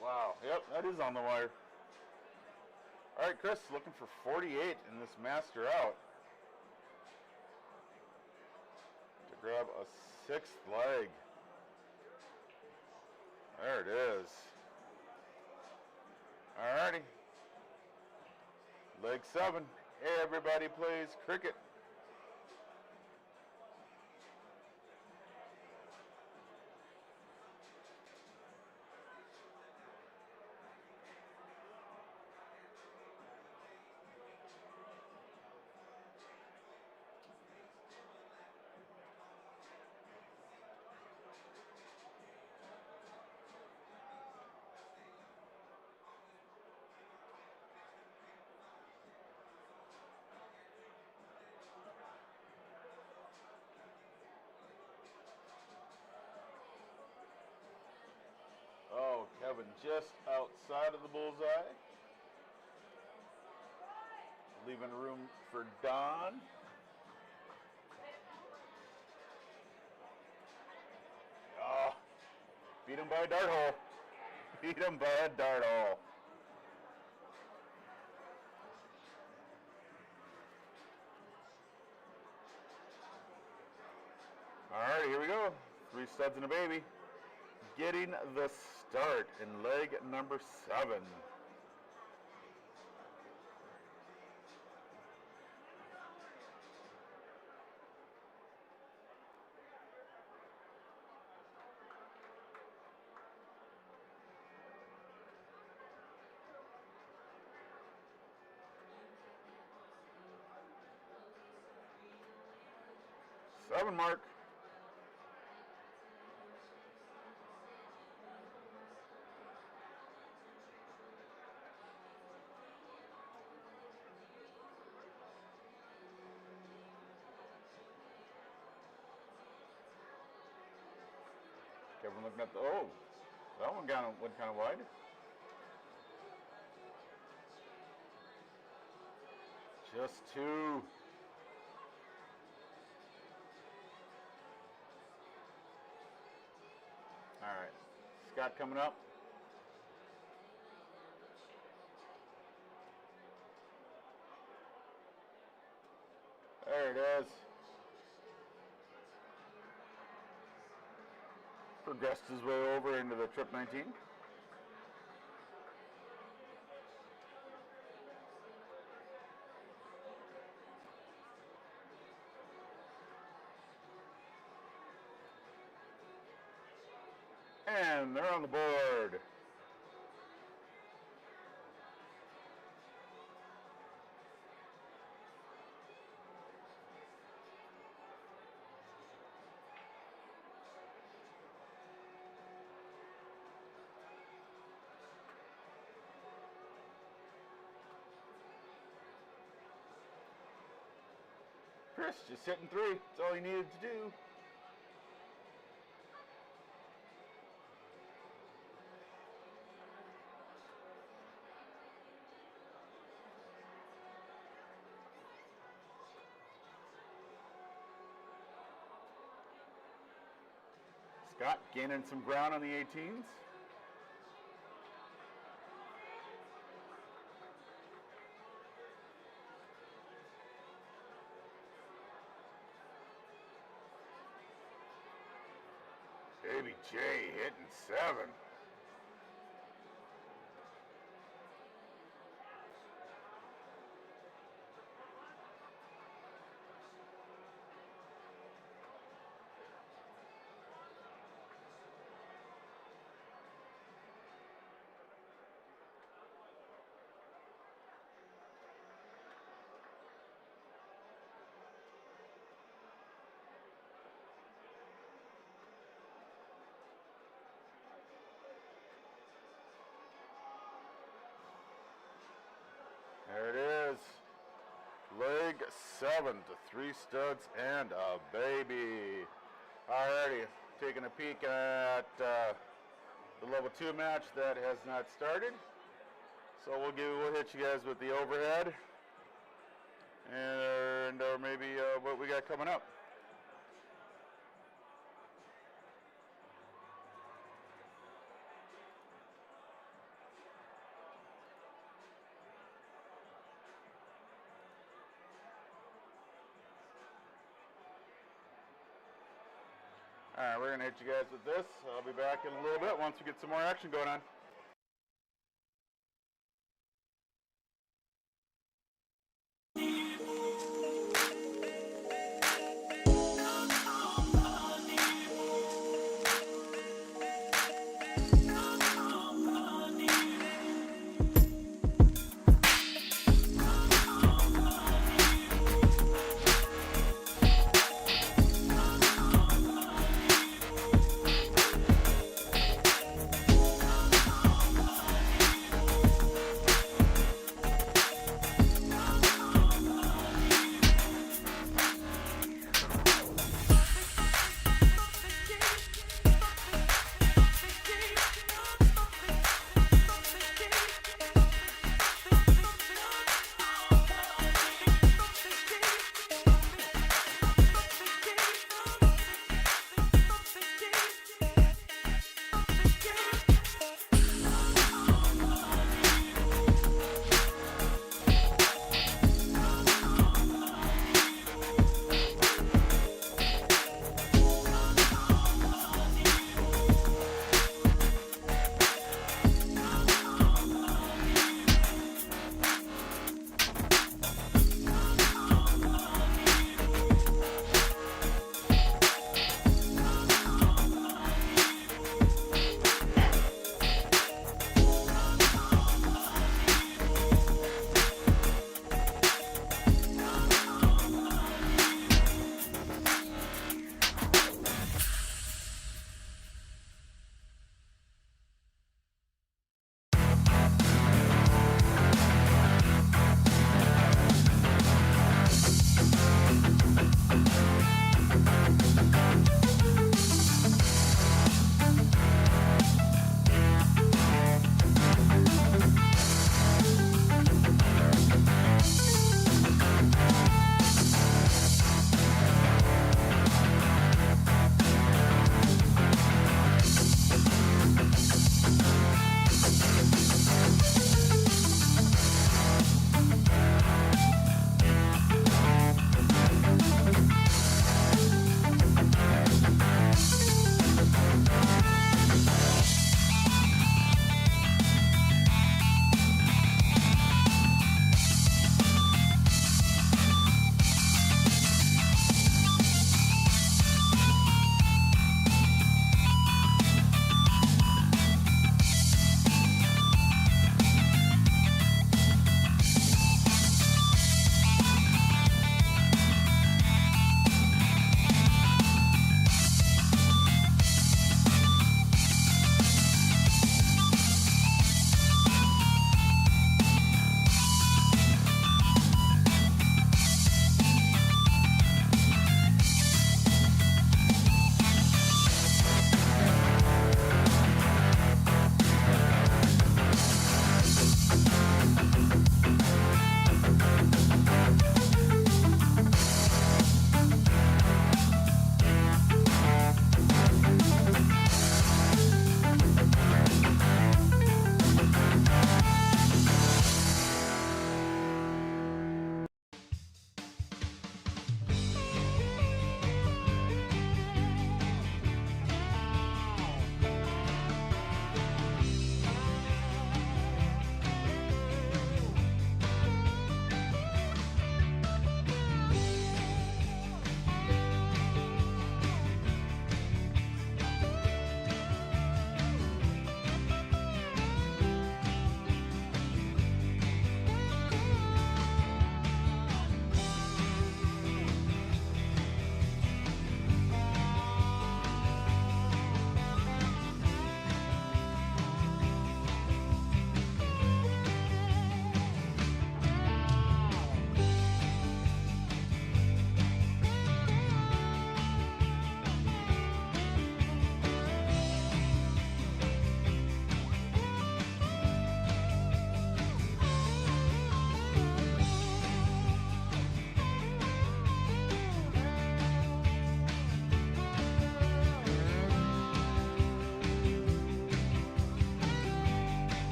Wow, yep, that is on the wire. All right, Chris, looking for 48 in this master out. To grab a 6th leg. There it is. Alrighty. Leg 7. Everybody plays cricket. Oh, Kevin just outside of the bullseye. Leaving room for Don. Oh, beat him by a dart hole. Beat him by a dart hole. All right, here we go. 3 studs and a baby. Getting the start in leg number 7. Seven mark. Kevin looking at the, oh, that one went kind of wide. Just 2. All right, Scott coming up. There it is. Progressed his way over into the trip 19. And they're on the board. Chris just hitting 3. That's all he needed to do. Scott gaining some ground on the 18s. Baby J hitting 7. There it is. Leg 7 to 3 studs and a baby. Alrighty, taking a peek at the level 2 match that has not started. So we'll hit you guys with the overhead and or maybe what we got coming up. Alright, we're going to hit you guys with this. I'll be back in a little bit once we get some more action going on.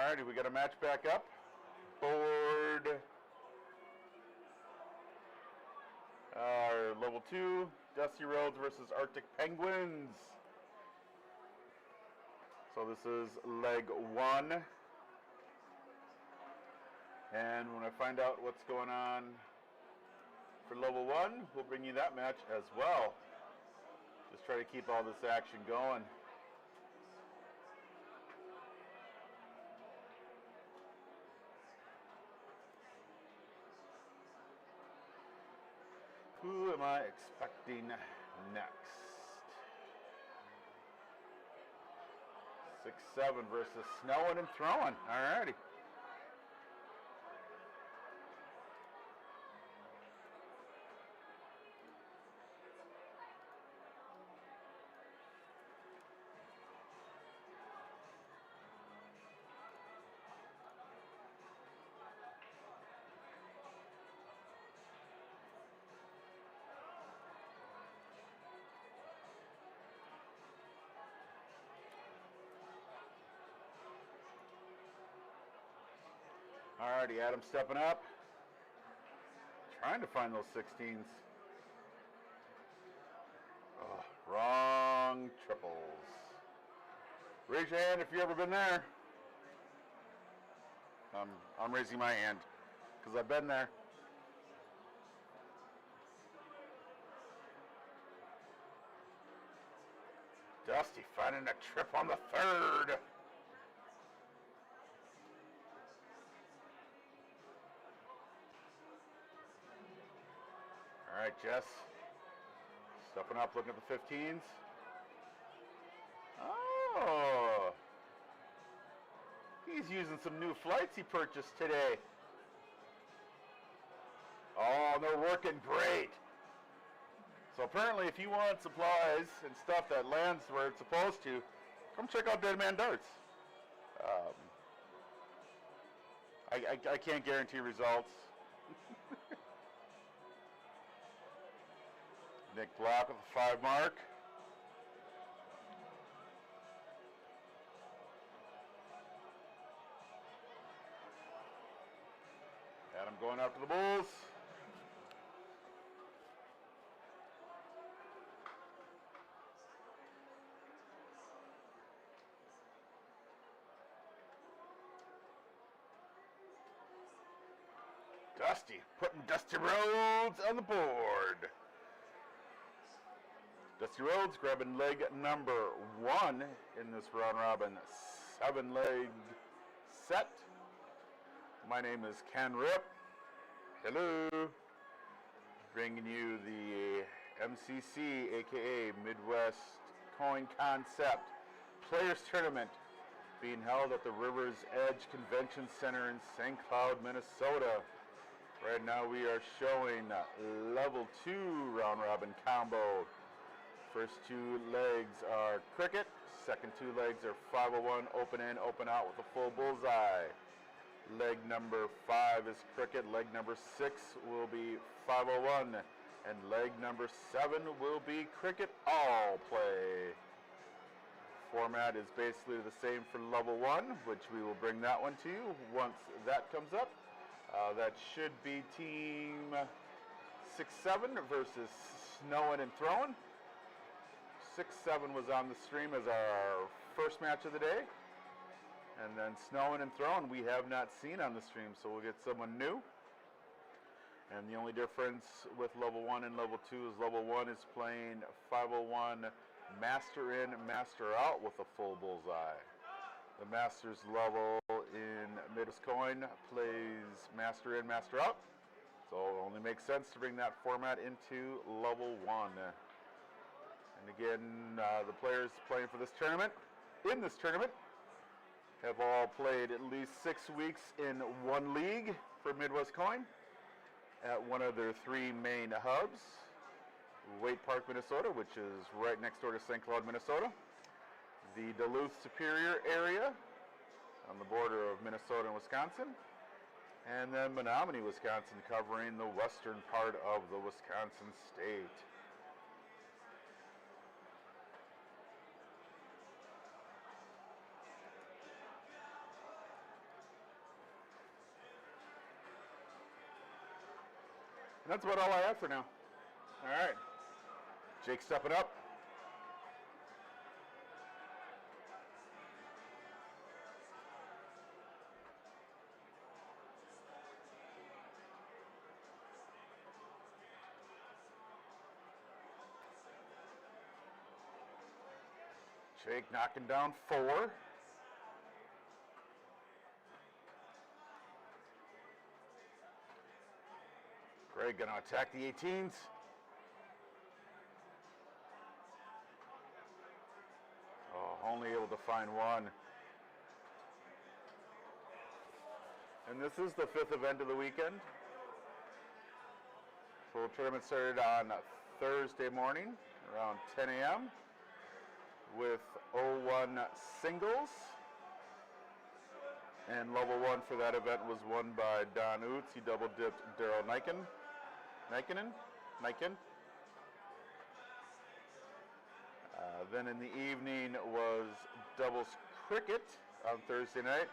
Alrighty, we got a match back up. Board. Level 2, Dusty Roads versus Arctic Penguins. So this is leg 1. And when I find out what's going on for level 1, we'll bring you that match as well. Just try to keep all this action going. Who am I expecting next? 6-7 versus Snowing and Throwing. Alrighty. Alrighty, Adam stepping up. Trying to find those 16s. Oh, wrong triples. Raise your hand if you've ever been there. I'm raising my hand because I've been there. Dusty finding a trip on the third. All right, Jess. Stepping up, looking at the 15s. Oh. He's using some new flights he purchased today. Oh, they're working great. So apparently if you want supplies and stuff that lands where it's supposed to, come check out Dead Man Darts. I can't guarantee results. Nick Block with the 5 mark. Adam going after the Bulls. Dusty putting Dusty Rhodes on the board. Dusty Rhodes grabbing leg number 1 in this round robin 7-leg set. My name is Ken Ripp. Hello. Bringing you the MCC, aka Midwest Coin Concept Players Tournament being held at the River's Edge Convention Center in St. Cloud, Minnesota. Right now we are showing level 2 round robin combo. First 2 legs are cricket. Second 2 legs are 501, open in, open out with a full bullseye. Leg number 5 is cricket. Leg number 6 will be 501. And leg number 7 will be cricket all play. Format is basically the same for level 1, which we will bring that one to you once that comes up. That should be team 6-7 versus Snowing and Throwing. 6-7 was on the stream as our first match of the day. And then Snowing and Throwing we have not seen on the stream, so we'll get someone new. And the only difference with level 1 and level 2 is level 1 is playing 501 Master in, Master out with a full bullseye. The Masters level in Midwest Coin plays Master in, Master out. So it only makes sense to bring that format into level 1. And again, the players playing for this tournament, in this tournament, have all played at least 6 weeks in one league for Midwest Coin at one of their 3 main hubs. Waite Park, Minnesota, which is right next door to St. Cloud, Minnesota. The Duluth Superior area on the border of Minnesota and Wisconsin. And then Menominee, Wisconsin, covering the western part of the Wisconsin state. That's about all I have for now. All right. Jake stepping up. Jake knocking down 4. Greg gonna attack the 18s. Oh, only able to find 1. And this is the 5th event of the weekend. Full tournament started on Thursday morning around 10 a.m. with 01 singles. And level 1 for that event was won by Don Oots. He double dipped Daryl Nikinen. Then in the evening was doubles cricket on Thursday night.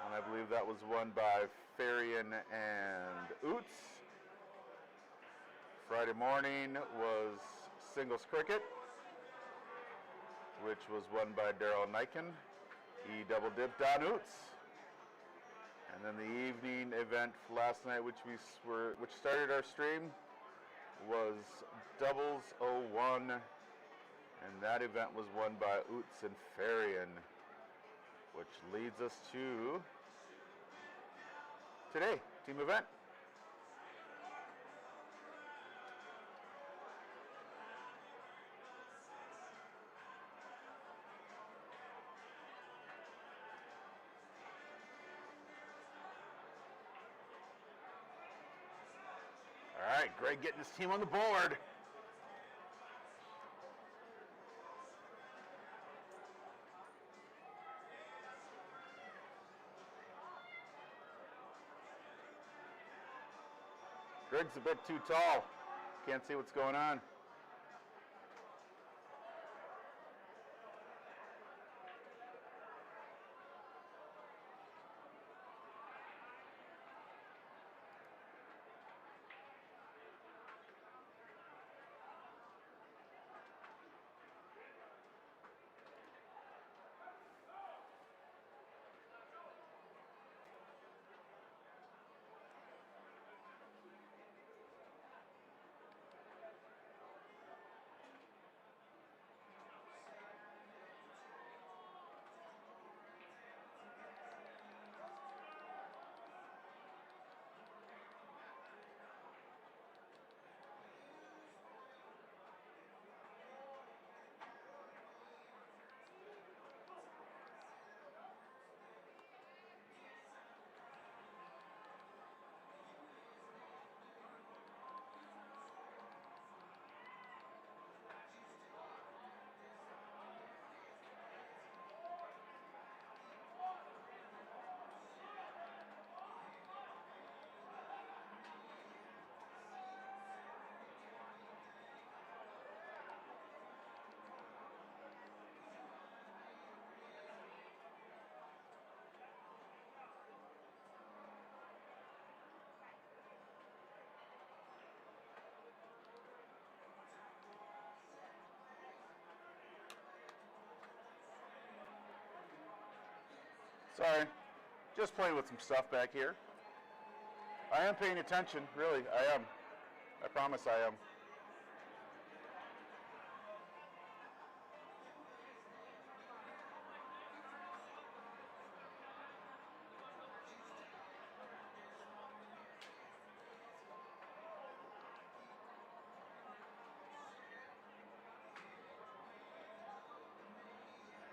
And I believe that was won by Farian and Oots. Friday morning was singles cricket, which was won by Daryl Niken. He double dipped Don Oots. And then the evening event last night, which started our stream, was doubles 01, and that event was won by Oots and Farian, which leads us to today, team event. All right, Greg getting his team on the board. Greg's a bit too tall. Can't see what's going on. Sorry, just playing with some stuff back here. I am paying attention, really, I am. I promise I am.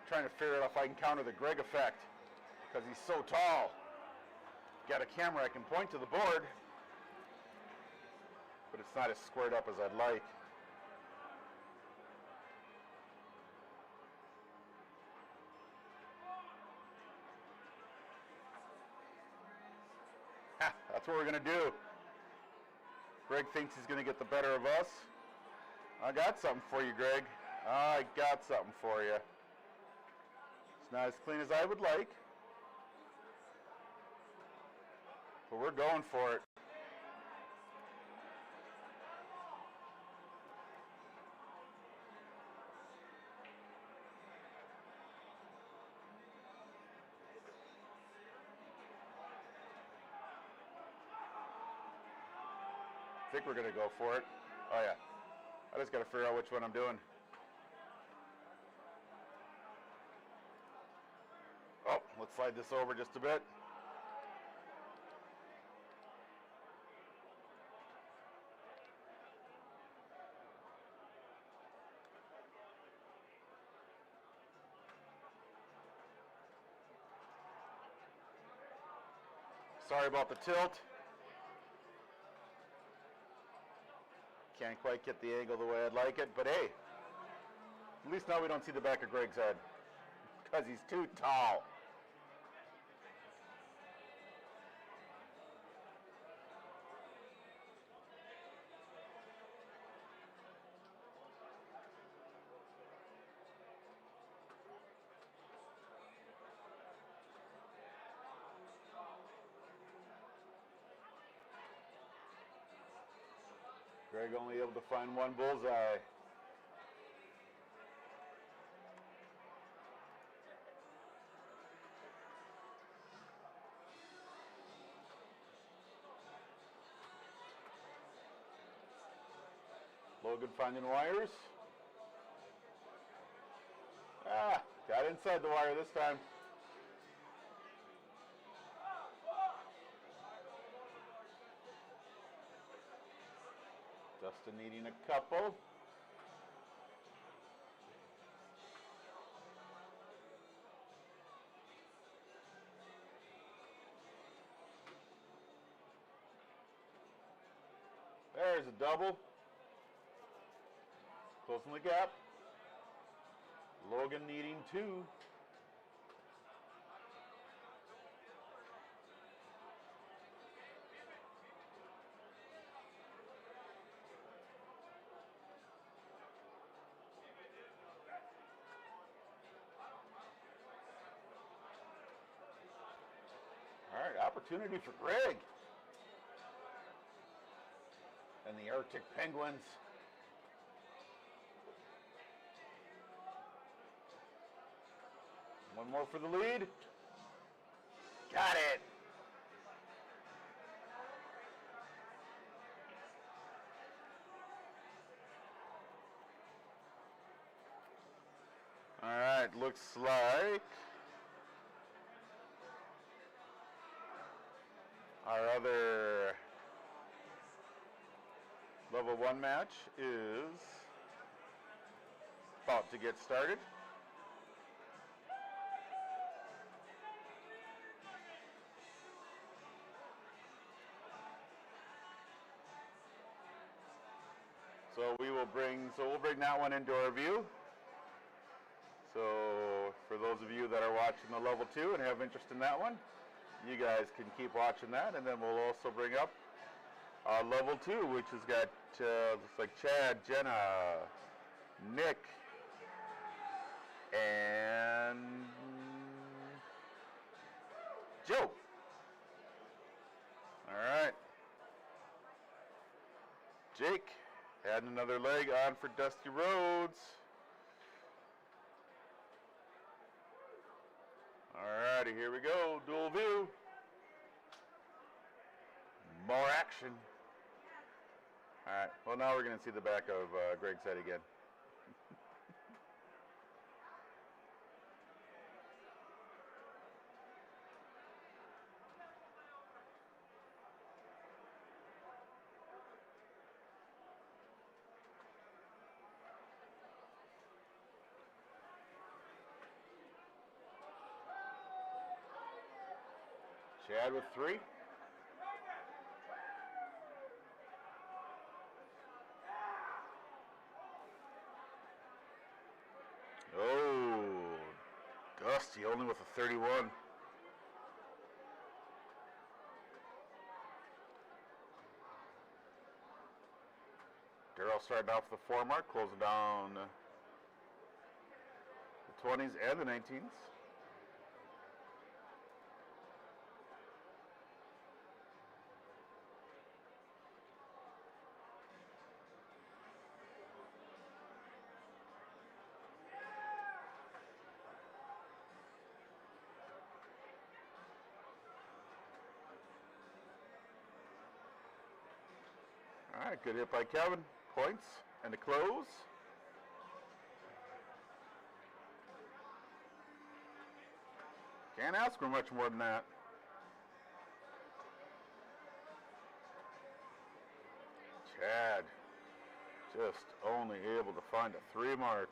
Trying to figure out if I can counter the Greg effect, because he's so tall. Got a camera I can point to the board, but it's not as squared up as I'd like. Ha, that's what we're gonna do. Greg thinks he's gonna get the better of us. I got something for you, Greg. I got something for you. It's not as clean as I would like, but we're going for it. I think we're going to go for it. Oh yeah. I just got to figure out which one I'm doing. Oh, let's slide this over just a bit. Sorry about the tilt. Can't quite get the angle the way I'd like it, but hey, at least now we don't see the back of Greg's head because he's too tall. Greg only able to find one bullseye. Logan finding wires. Ah, got inside the wire this time. Dustin needing a couple. There's a double. Closing the gap. Logan needing two. All right, opportunity for Greg. And the Arctic Penguins. One more for the lead. Got it. All right, looks like our other level 1 match is about to get started. So we'll bring that one into our view. So for those of you that are watching the level 2 and have interest in that one, you guys can keep watching that, and then we'll also bring up level 2, which has got looks like Chad, Jenna, Nick, and Joe. All right. Jake, adding another leg on for Dusty Rhodes. All righty, here we go. Dual view. More action. All right, well, now we're going to see the back of Greg's head again. Chad with 3. Oh, Dusty only with a 31. Darryl starting off with the 4 mark, closing down the 20s and the 19s. All All right, good hit by Kevin. Points and the close. Can't ask for much more than that. Chad just only able to find a 3 mark.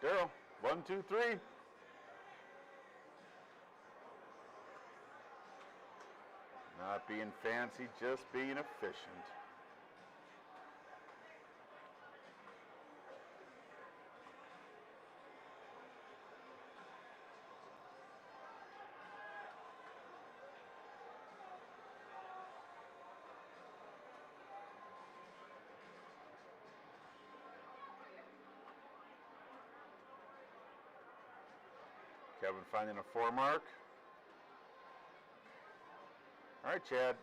Daryl, 1, 2, 3. Not being fancy, just being efficient. Kevin finding a 4 mark. All right, Chad.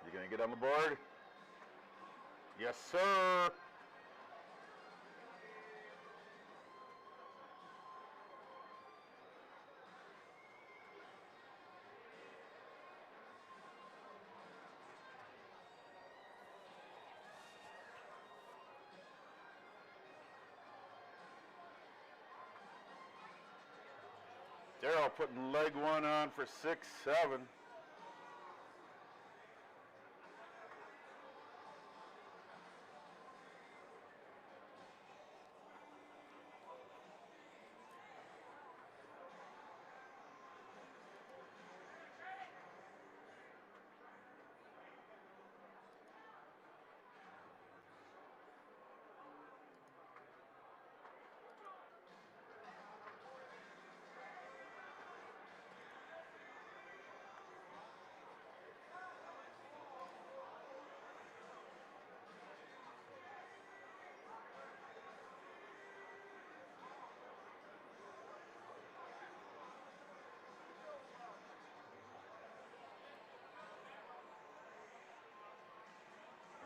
You gonna get on the board? Yes, sir. Daryl putting leg 1 on for 6-7.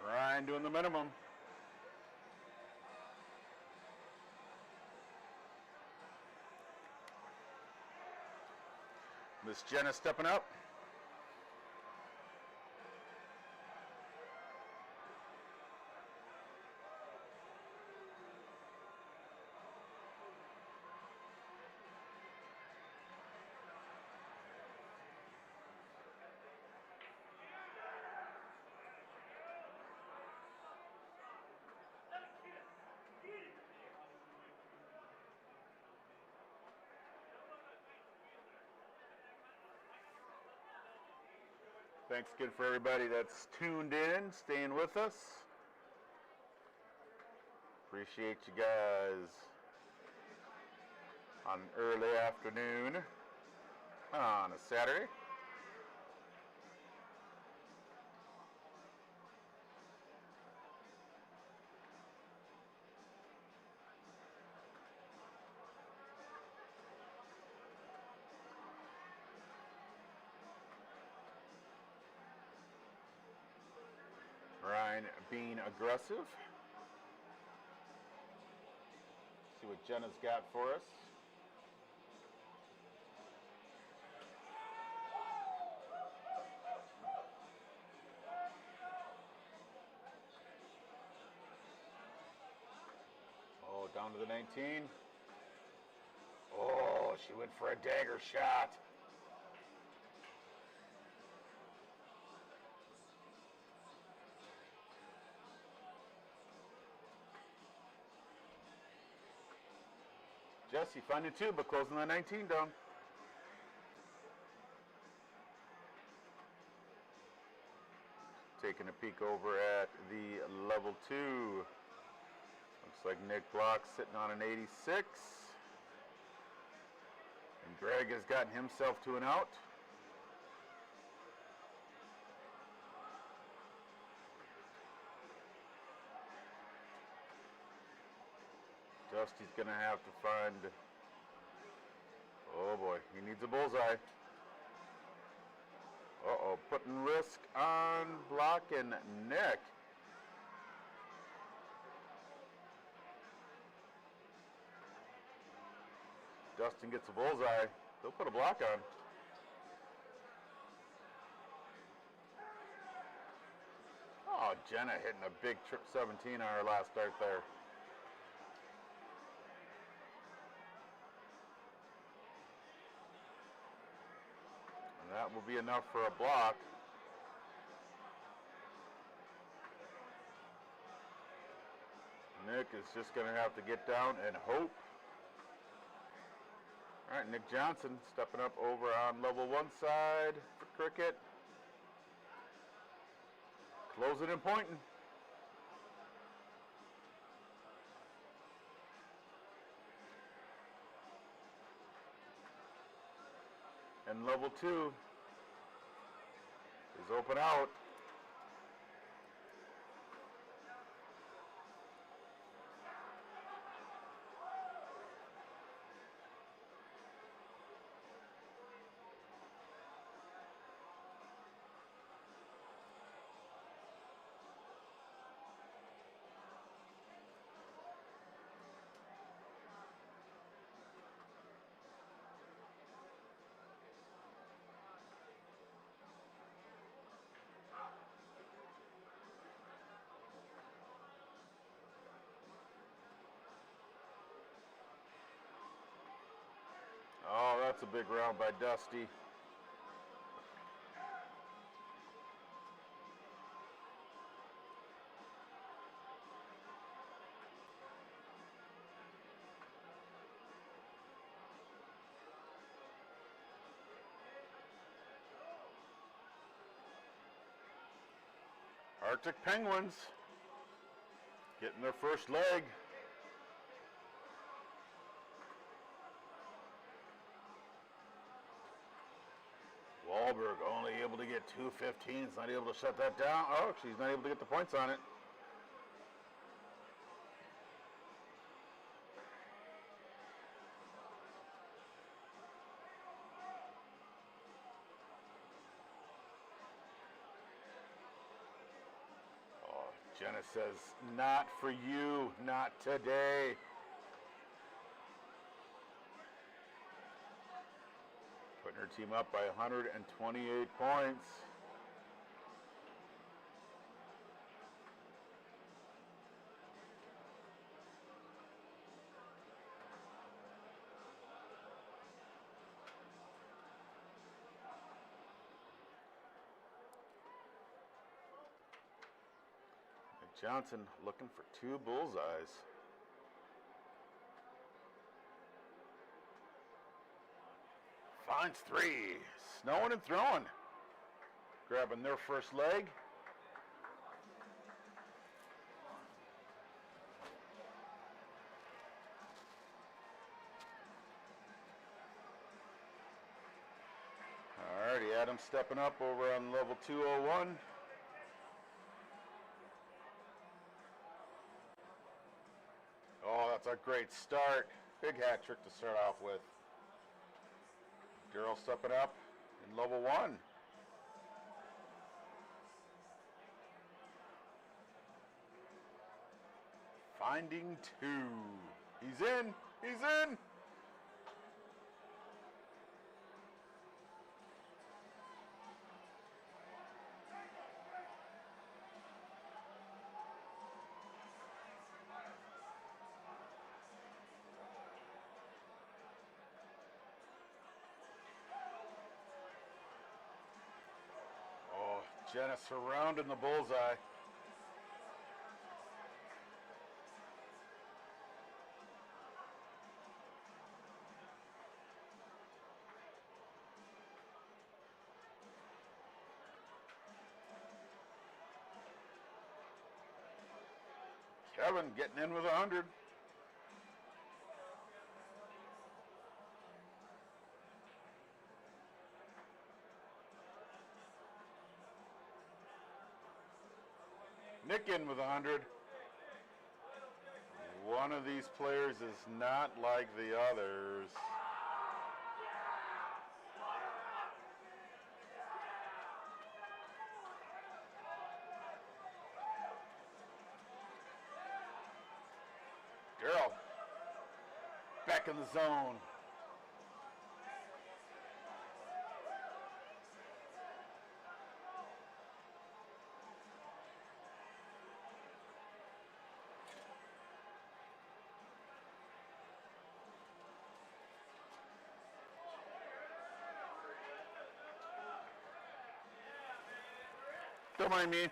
Ryan doing the minimum. Miss Jenna stepping up. Thanks again for everybody that's tuned in, staying with us. Appreciate you guys on an early afternoon on a Saturday. Ryan being aggressive. See what Jenna's got for us. Oh, down to the 19. Oh, she went for a dagger shot. Jesse finding 2, but closing the 19 down. Taking a peek over at the level 2. Looks like Nick Block sitting on an 86. And Greg has gotten himself to an out. Dusty's going to have to find, oh boy, he needs a bullseye. Uh-oh, putting risk on Block and Nick. Dustin gets a bullseye. They'll put a block on. Oh, Jenna hitting a big trip 17 on her last start there. And that will be enough for a block. Nick is just going to have to get down and hope. All right, Nick Johnson stepping up over on level 1 side for cricket. Closing and pointing. And level 2 is open out. Oh, that's a big round by Dusty. Arctic Penguins getting their first leg. Wahlberg only able to get 215. He's not able to shut that down. Oh, she's not able to get the points on it. Oh, Jenna says, not for you, not today. Putting her team up by 128 points. Johnson looking for 2 bullseyes. Finds 3. Snowing and throwing. Grabbing their first leg. Alrighty, Adam stepping up over on level 201. Oh, that's a great start. Big hat trick to start off with. Girl stepping up in level 1. Finding 2. He's in. He's in. Jenna surrounding the bullseye. Kevin getting in with 100. Nick in with 100. One of these players is not like the others. Girl, back in the zone. Don't mind me.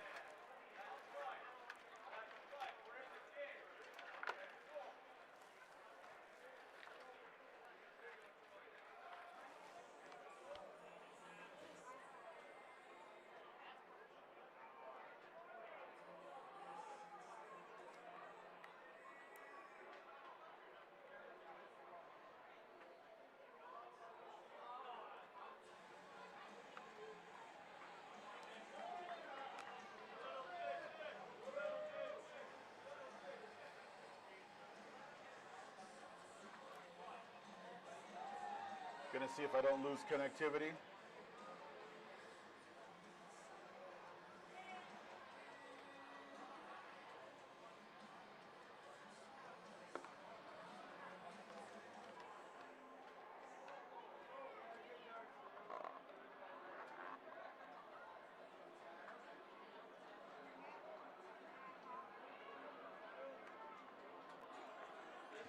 Gonna see if I don't lose connectivity.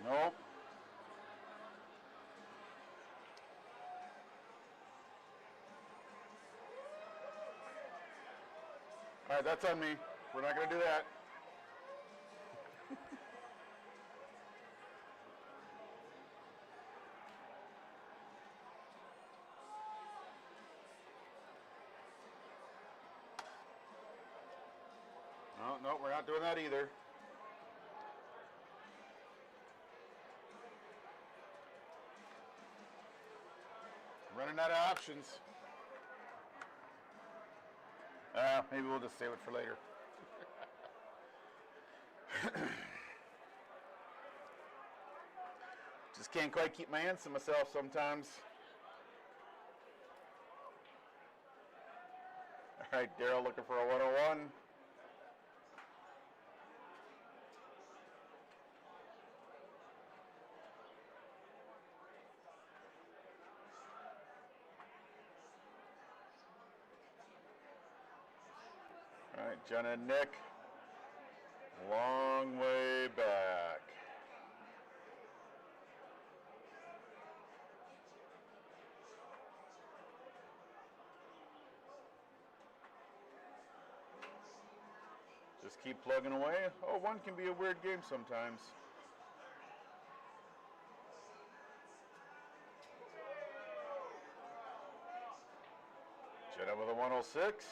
Nope. All right, that's on me. We're not going to do that. No, we're not doing that either. Running out of options. Maybe we'll just save it for later. Just can't quite keep my hands to myself sometimes. All right, Daryl looking for a 101. All right, Jenna and Nick, long way back. Just keep plugging away. Oh, one can be a weird game sometimes. Jenna with a 106.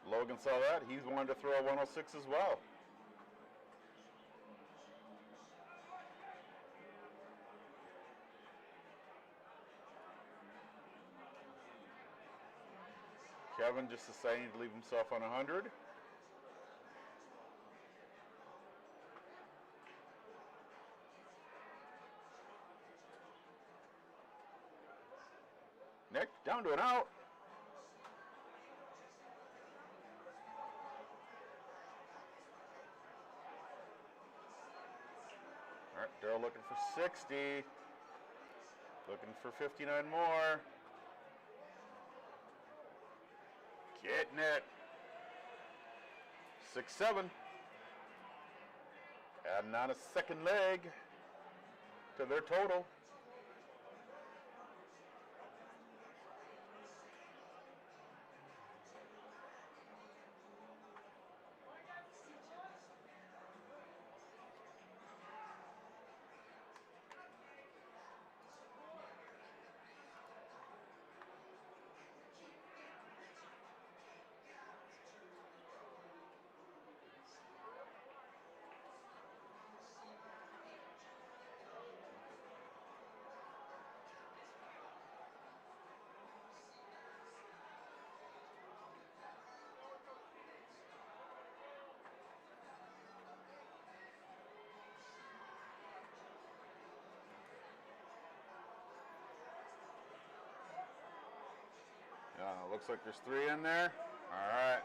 Logan saw that. He wanted to throw a 106 as well. Kevin just deciding to leave himself on 100. Nick, down to an out. All right, Daryl looking for 60. Looking for 59 more. Getting it. 6-7. Adding on a second leg to their total. Looks like there's 3 in there. All right.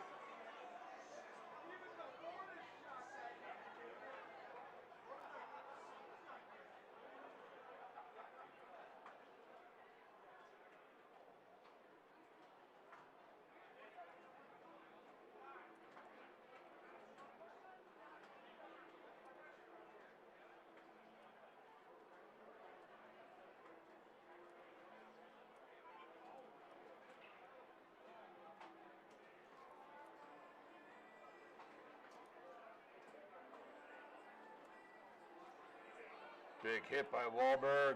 Big hit by Wahlberg.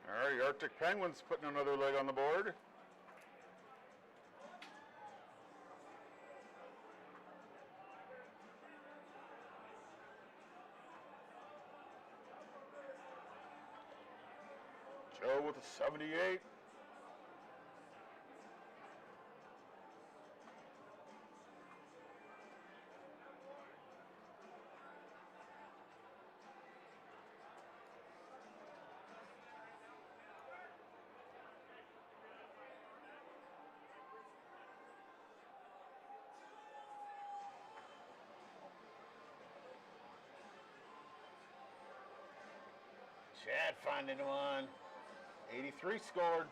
All right, Arctic Penguins putting another leg on the board. Joe with a 78. Chad finding one. 83 scored.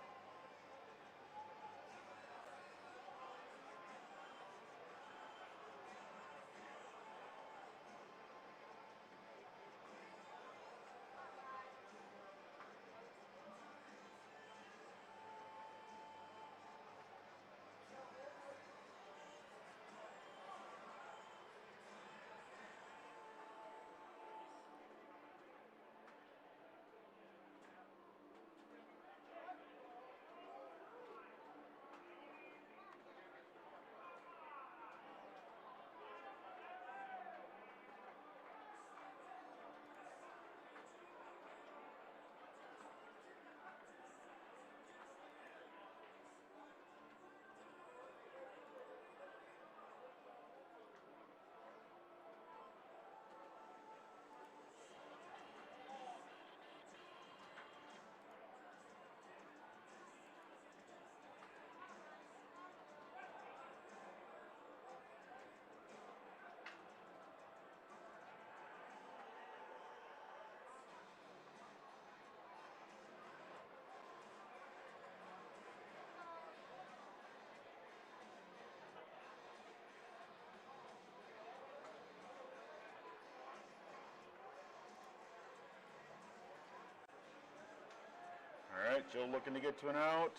All right, Joe looking to get to an out.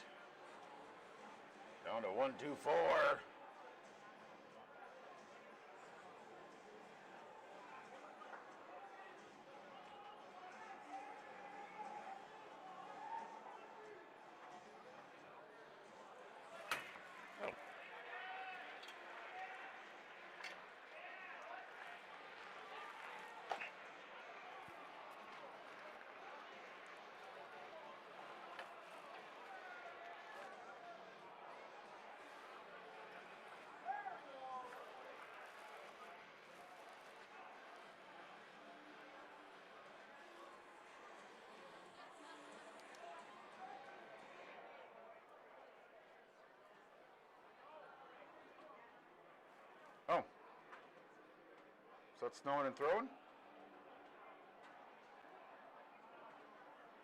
Down to 1, 2, 4. Oh. So it's snowing and throwing?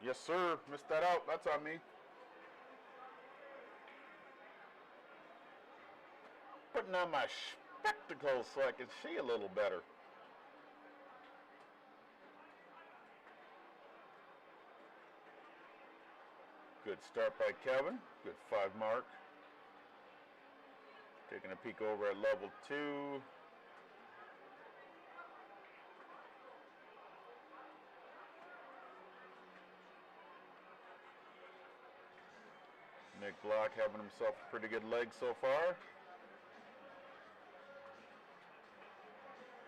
Yes, sir. Missed that out. That's on me. Putting on my spectacles so I can see a little better. Good start by Kevin. Good 5 mark. Taking a peek over at level 2. Nick Block having himself a pretty good leg so far.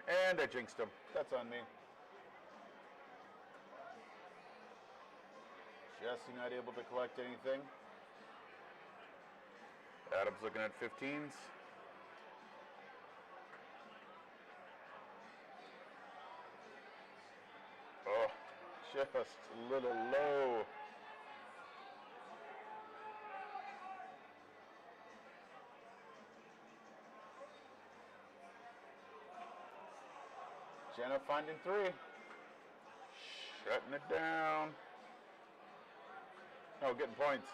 And I jinxed him. That's on me. Jesse not able to collect anything. Adam's looking at 15s. Oh, just a little low. Jenna finding 3. Shutting it down. No, getting points.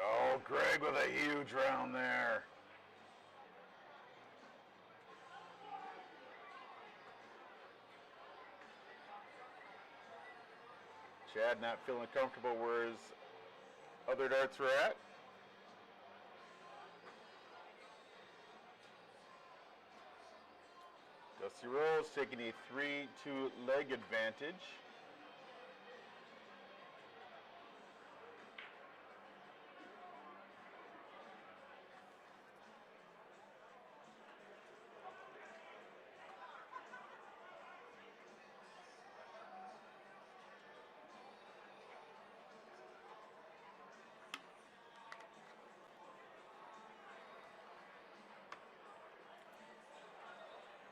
Oh, Greg with a huge round there. Chad not feeling comfortable where his other darts were at. Dusty Rose taking a 3-2 leg advantage.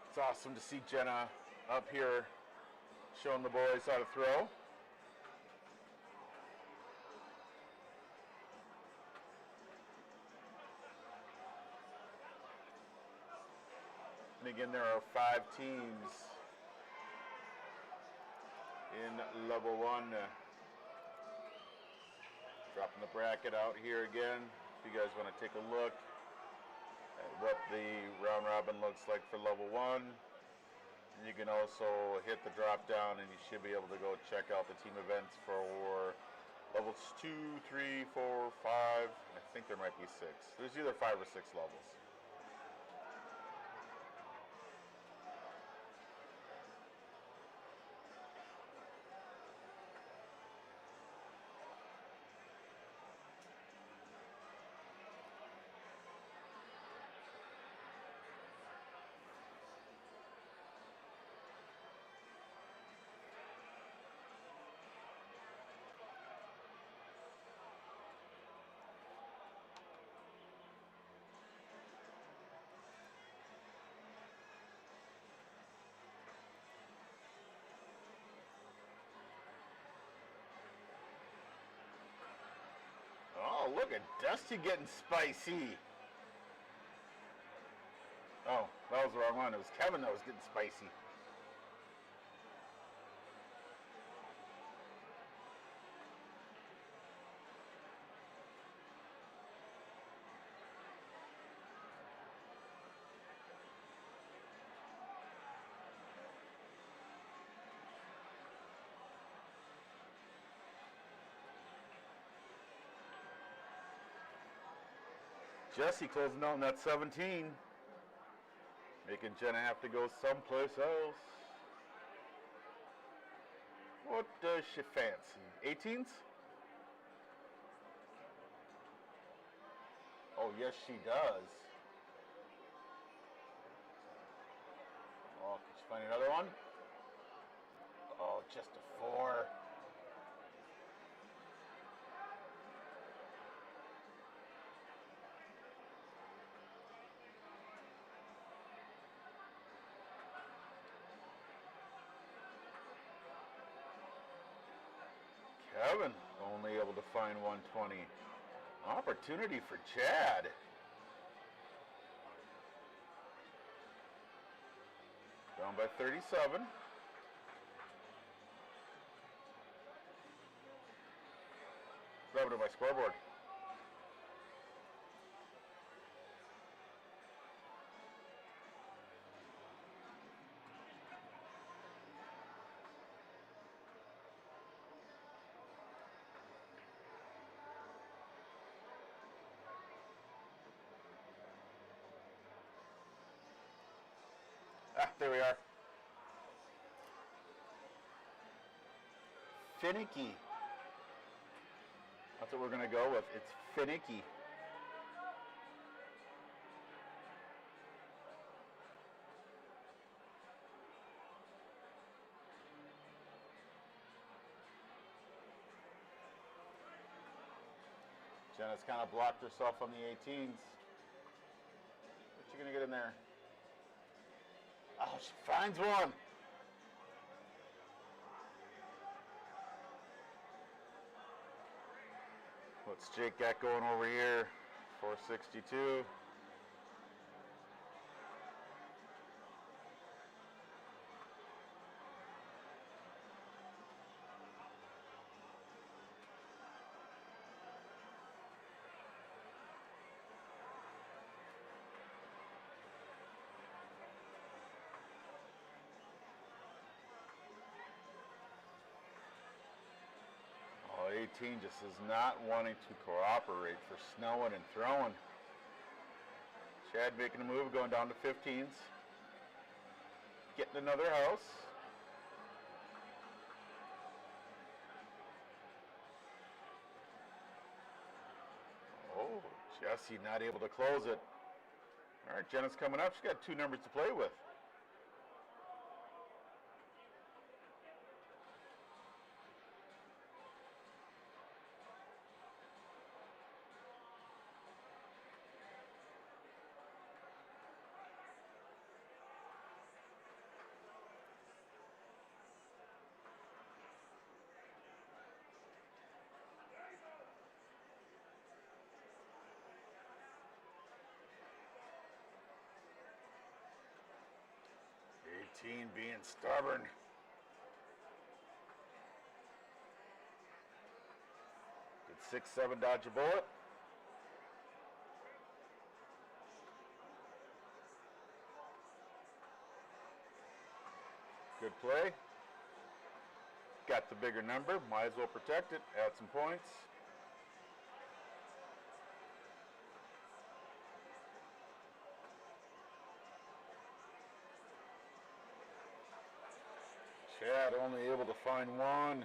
It's awesome to see Jenna up here showing the boys how to throw. And again, there are 5 teams in level 1. Dropping the bracket out here again. If you guys want to take a look at what the round robin looks like for level 1. And you can also hit the drop down and you should be able to go check out the team events for levels 2, 3, 4, 5. I think there might be 6. There's either 5 or 6 levels. Oh, look at Dusty getting spicy. Oh, that was the wrong one. It was Kevin that was getting spicy. Jesse closing down that 17. Making Jenna have to go someplace else. What does she fancy? 18s? Oh, yes, she does. Oh, can she find another one? Oh, just a 4. Kevin only able to find 120. Opportunity for Chad. Down by 37. Grabbing to my scoreboard. there we are. Finicky. That's what we're going to go with. It's finicky. Jenna's kind of blocked herself on the 18s. What you going to get in there? Oh, she finds one. What's Jake got going over here? 462. Oh, 18 just is not wanting to cooperate for snowing and throwing. Chad making a move, going down to 15s. Getting another house. Oh, Jesse not able to close it. All right, Jenna's coming up. She's got 2 numbers to play with. Being stubborn. Did 6-7 dodge a bullet? Good play. Got the bigger number. Might as well protect it. Add some points. Chad only able to find one.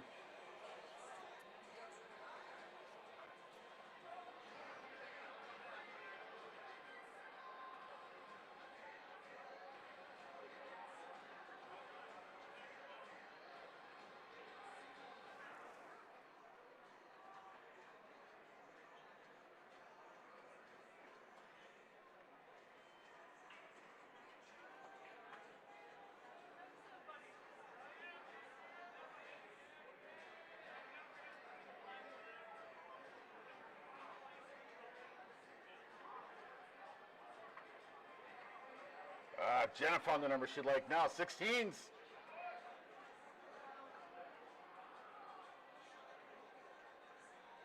Jenna found the number she'd like now, 16s.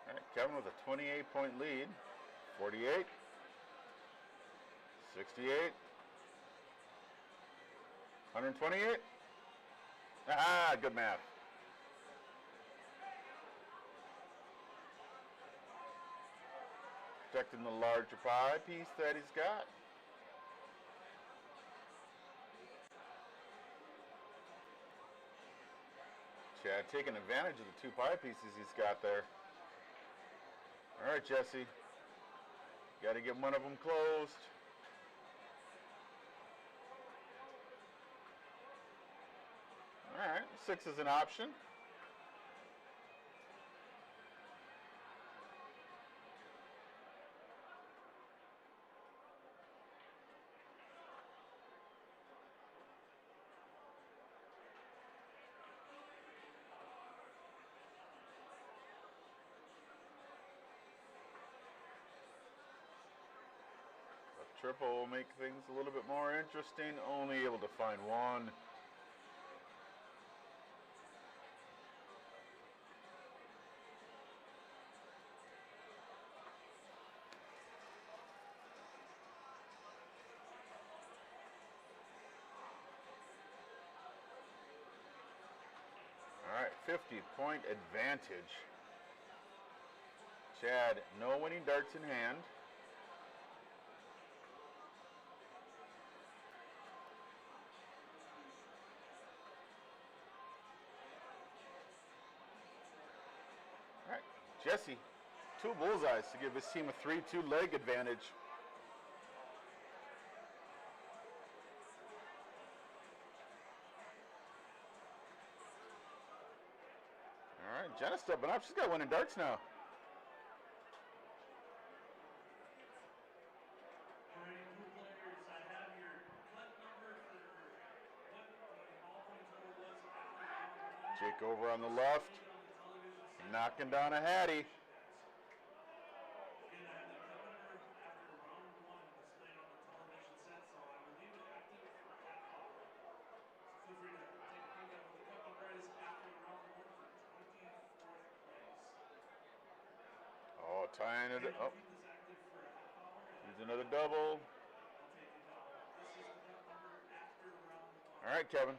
All right, Kevin with a 28-point lead. 48, 68, 128. Ah, good math. Protecting the larger pie piece that he's got. Chad taking advantage of the 2 pie pieces he's got there. All right, Jesse. Got to get one of them closed. All right, 6 is an option. Triple will make things a little bit more interesting. Only able to find one. All right, 50-point advantage. Chad, no winning darts in hand. Jesse, 2 bullseyes to give his team a 3-2 leg advantage. All right, Jenna's stepping up. She's got winning darts now. Jake over on the left, knocking down a Hattie. Oh, tying it up. Here's another double. All right, Kevin.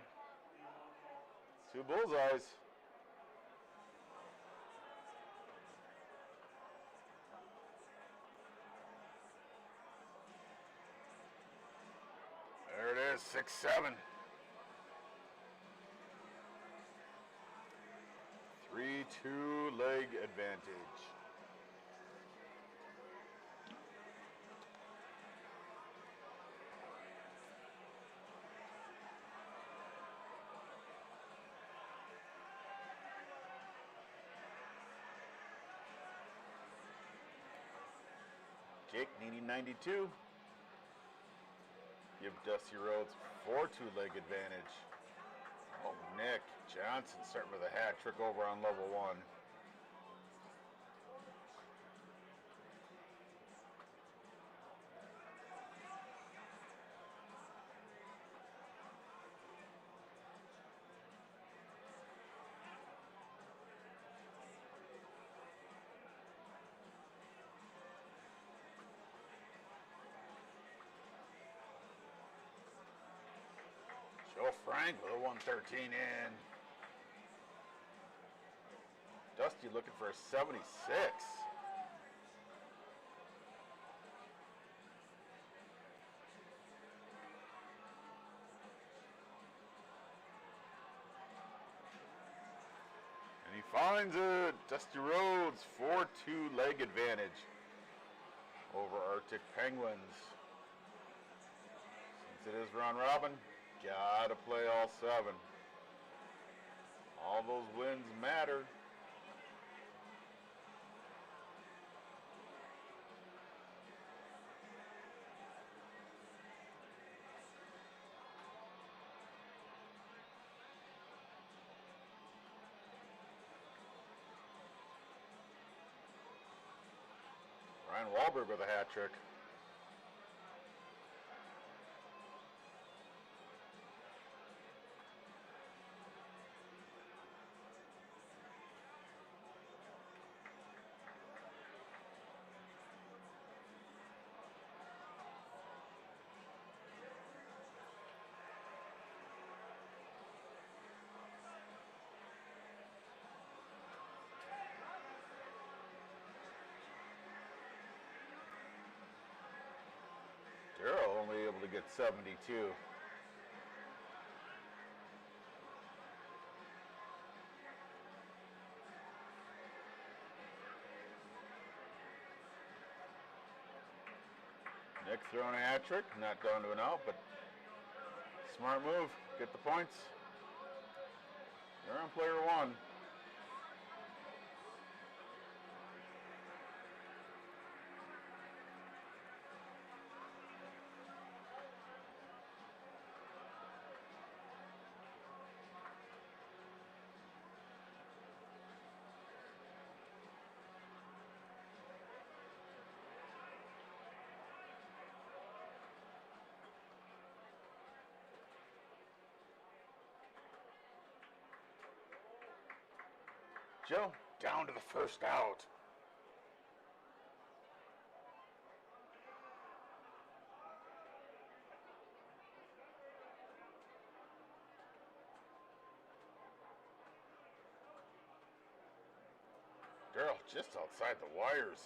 2 bullseyes. There it is, 6-7. 3-2 leg advantage. Jake needing 92. Give Dusty Rhodes 4-2 leg advantage. Oh, Nick Johnson starting with a hat trick over on level 1. Joe Frank with a 113 in. Dusty looking for a 76. And he finds it. Dusty Rhodes, 4-2 leg advantage over Arctic Penguins. Since it is round robin, gotta play all 7. All those wins matter. Ryan Wahlberg with a hat trick. Darryl only able to get 72. Nick throwing a hat trick, not down to an out, but smart move, get the points. You're on player 1. Joe, down to the first out. Darryl just outside the wires.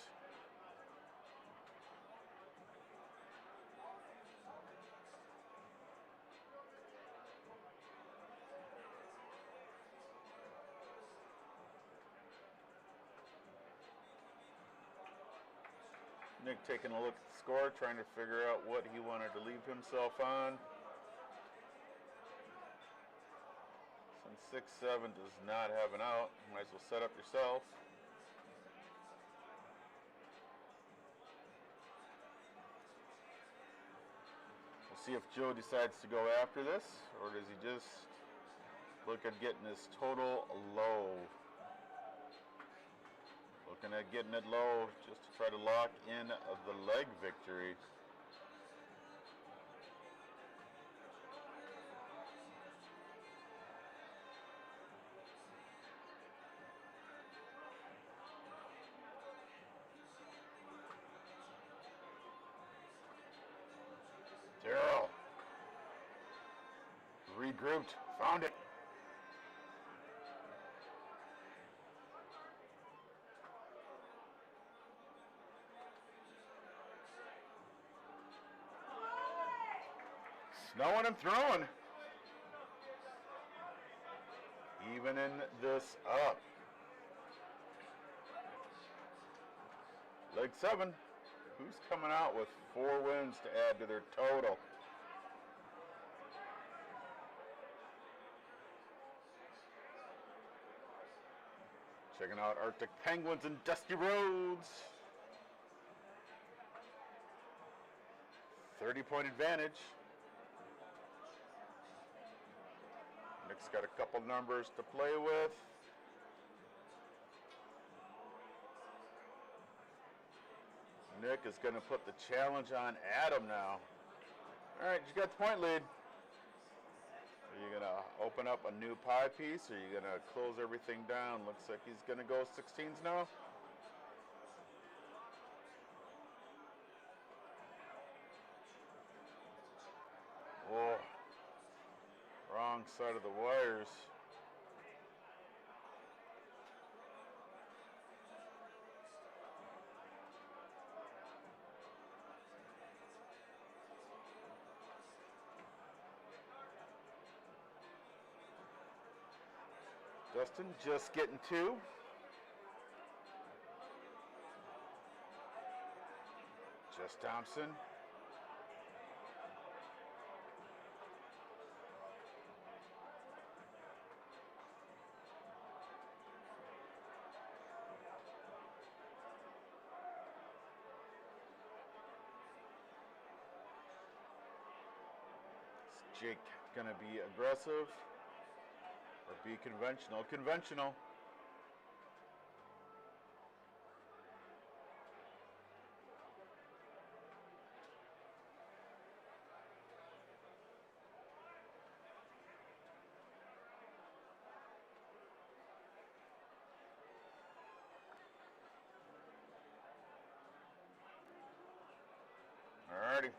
Nick taking a look at the score, trying to figure out what he wanted to leave himself on. Since 6-7 does not have an out, might as well set up yourself. We'll see if Joe decides to go after this, or does he just look at getting his total low. Looking at getting it low just to try to lock in the leg victory. Daryl. Regrouped. Found it. Snowing and throwing. Evening this up. Leg 7. Who's coming out with 4 wins to add to their total? Checking out Arctic Penguins and Dusty Roads. 30-point advantage. Nick's got a couple numbers to play with. Nick is going to put the challenge on Adam now. All right, you got the point lead. Are you going to open up a new pie piece, or are you going to close everything down? Looks like he's going to go 16s now. Whoa. Wrong side of the wires. Dustin just getting 2. Jess Thompson. Is Jake gonna be aggressive? Or be conventional? Conventional. Alrighty.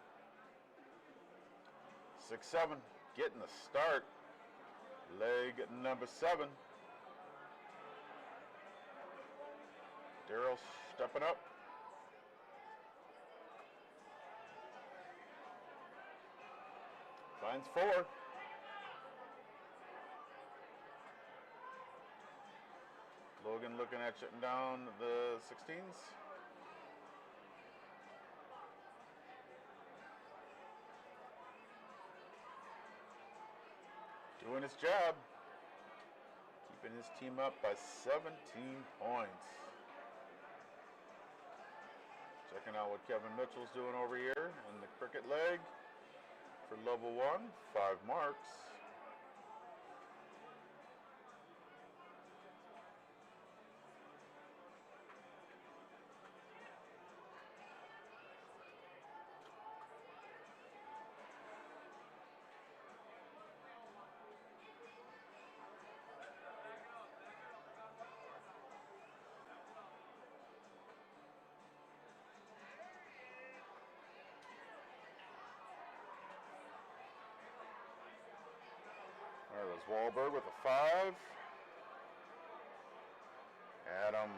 6-7. Getting the start. Leg number 7. Daryl stepping up. Finds 4. Logan looking at shutting down the 16s. Doing his job. Keeping his team up by 17 points. Checking out what Kevin Mitchell's doing over here in the cricket leg. For level 1, 5 marks. There was Wahlberg with a 5. Adam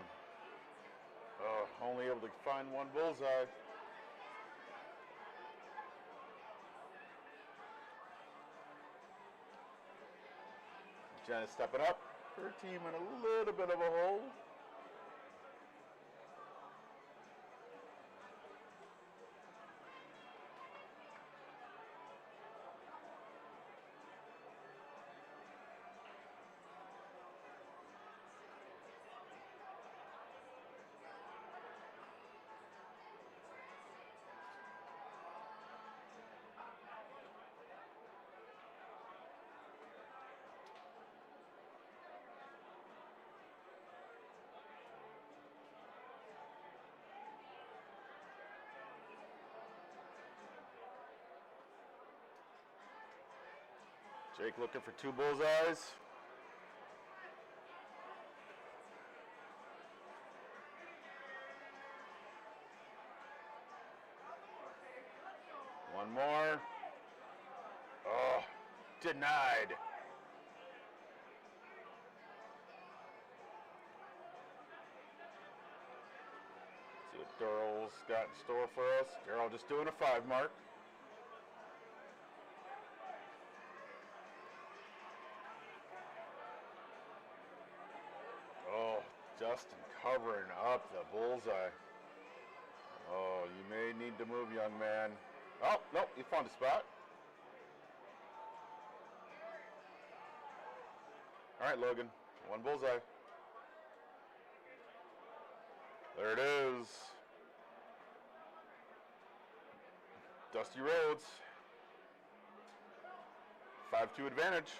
only able to find 1 bullseye. Jenna stepping up. Her team in a little bit of a hole. Jake looking for 2 bullseyes. One more. Oh, denied. See what Daryl's got in store for us. Daryl just doing a 5 mark. Oh, Justin covering up the bullseye. Oh, you may need to move, young man. Oh, nope, you found a spot. All right, Logan, 1 bullseye. There it is. Dusty Roads. 5-2 advantage.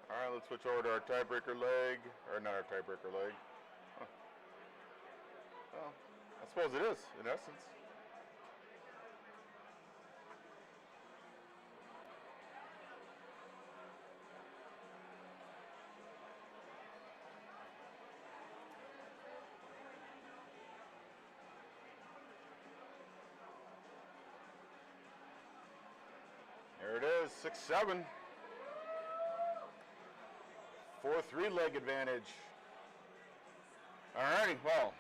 All right, let's switch over to our tiebreaker leg. Or not our tiebreaker leg. Huh. Well, I suppose it is, in essence. There it is, 6-7. 4-3 leg advantage. Alrighty, well.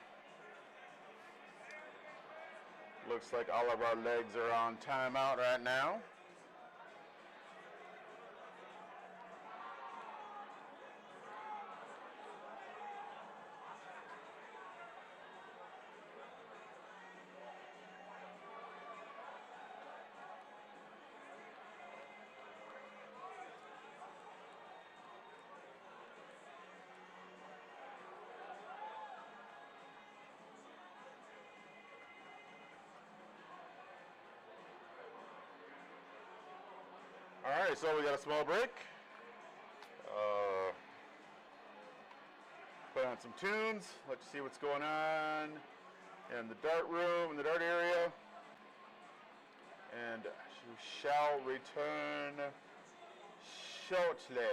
Looks like all of our legs are on timeout right now. All right, so we got a small break. Put on some tunes, let you see what's going on in the dart room, in the dart area. And you shall return shortly.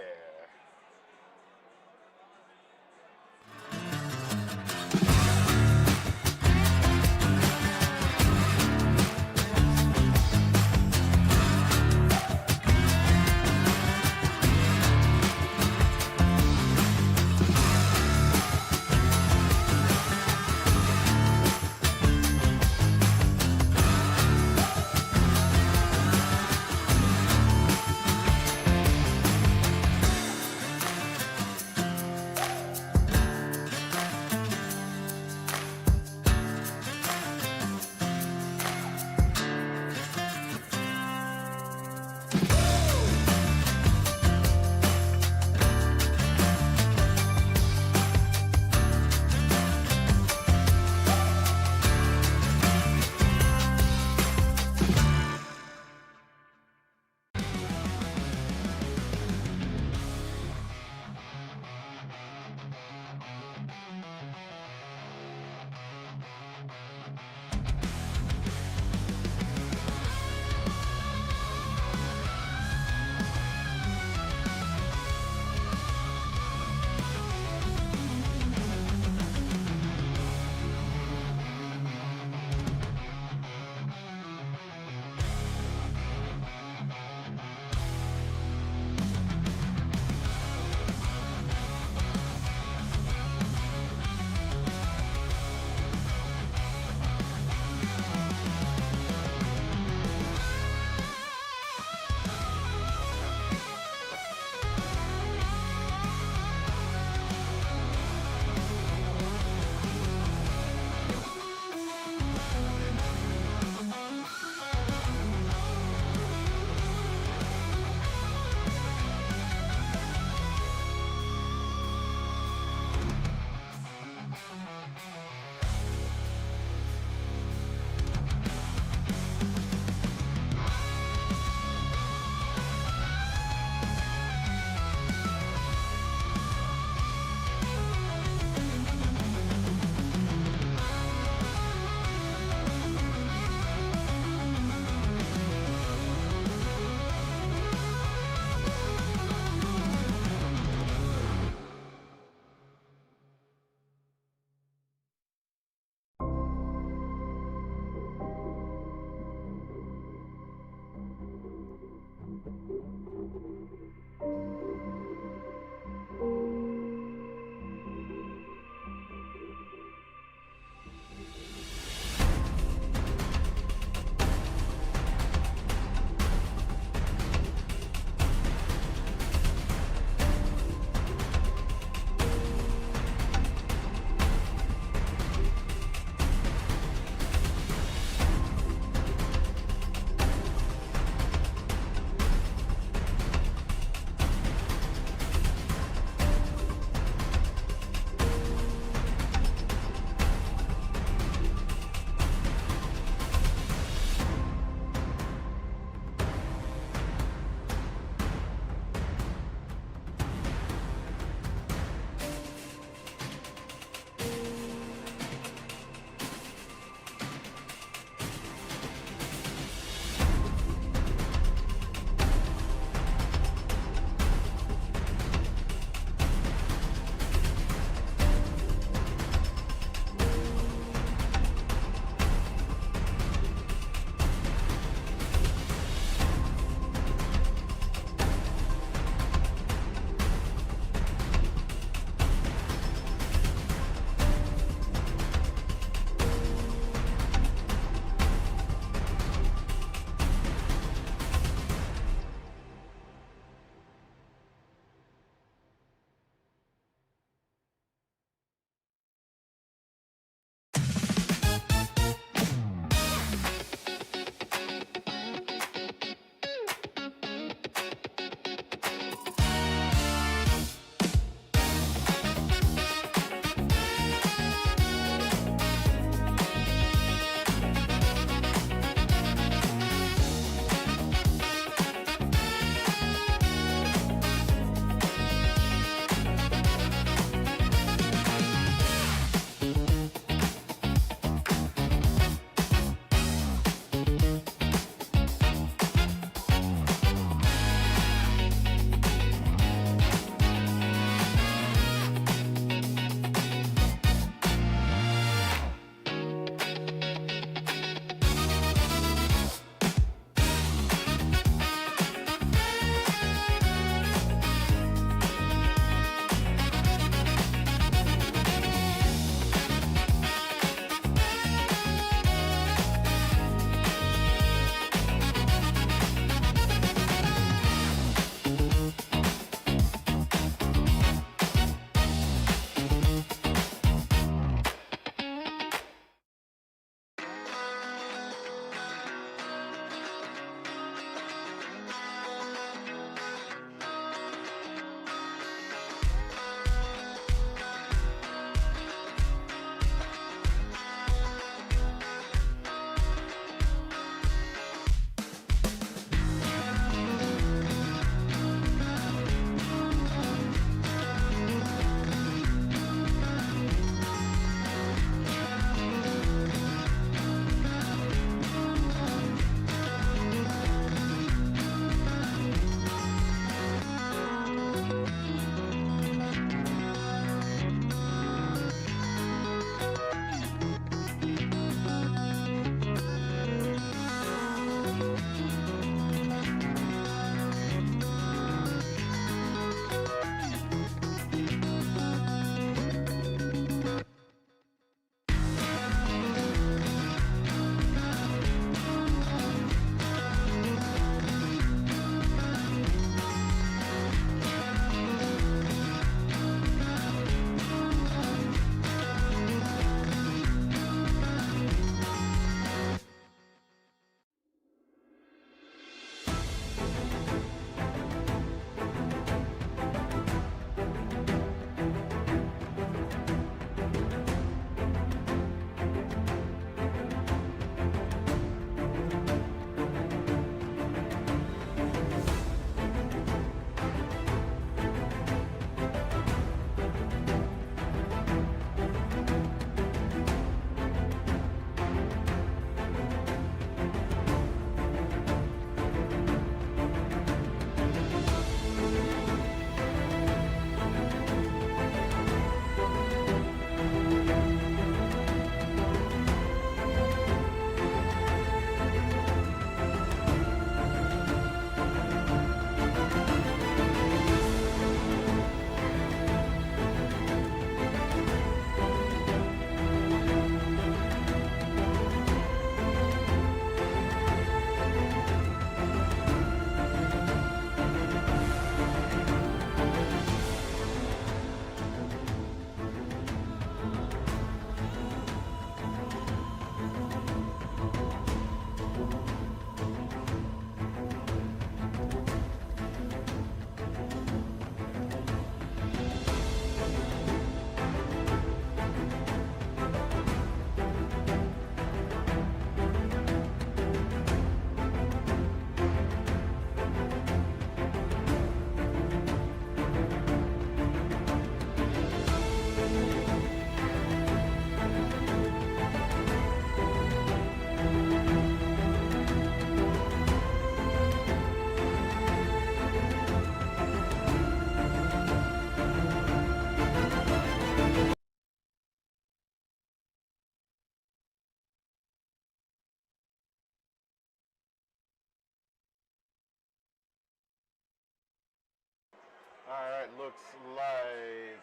right, looks like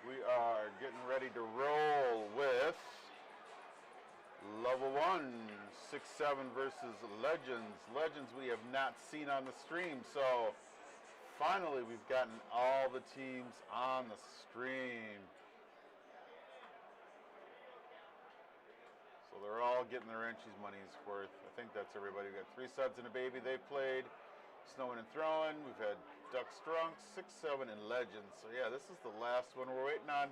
we are getting ready to roll with level 1, 6-7 versus Legends. Legends we have not seen on the stream, so finally we've gotten all the teams on the stream. So they're all getting their inches money's worth. I think that's everybody. We got 3 Suds and a Baby they played. Snowing and Throwing. We've had Ducks Drunk, 6-7, and Legends. So yeah, this is the last one we're waiting on.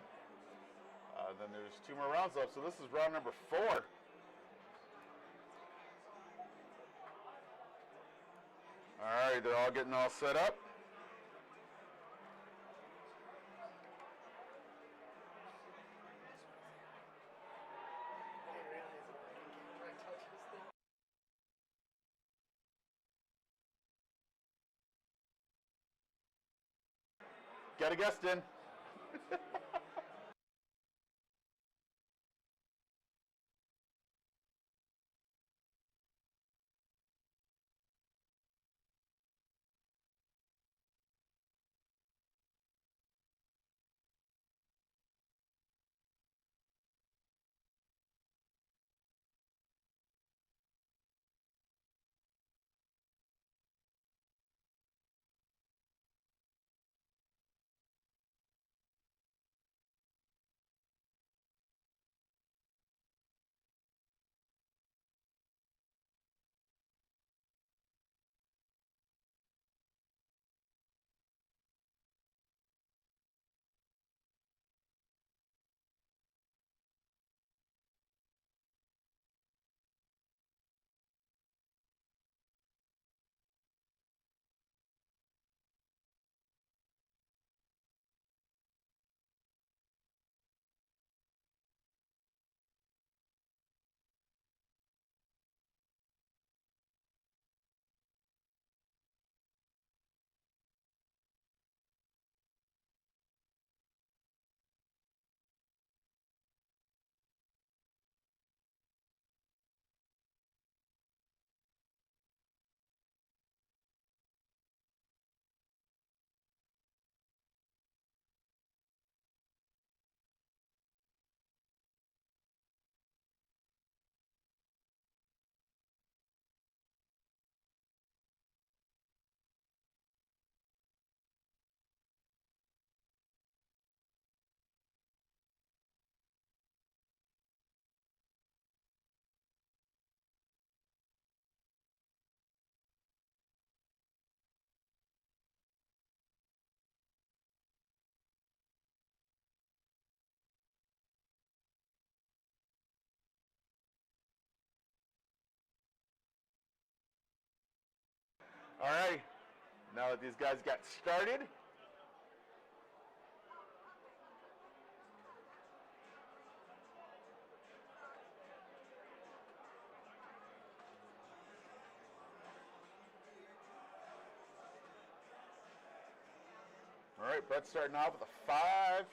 Then there's 2 more rounds left. So this is round number 4. All right, they're all getting all set up. Got a guest in. All right, now that these guys got started, all right, Brett's starting off with a 5.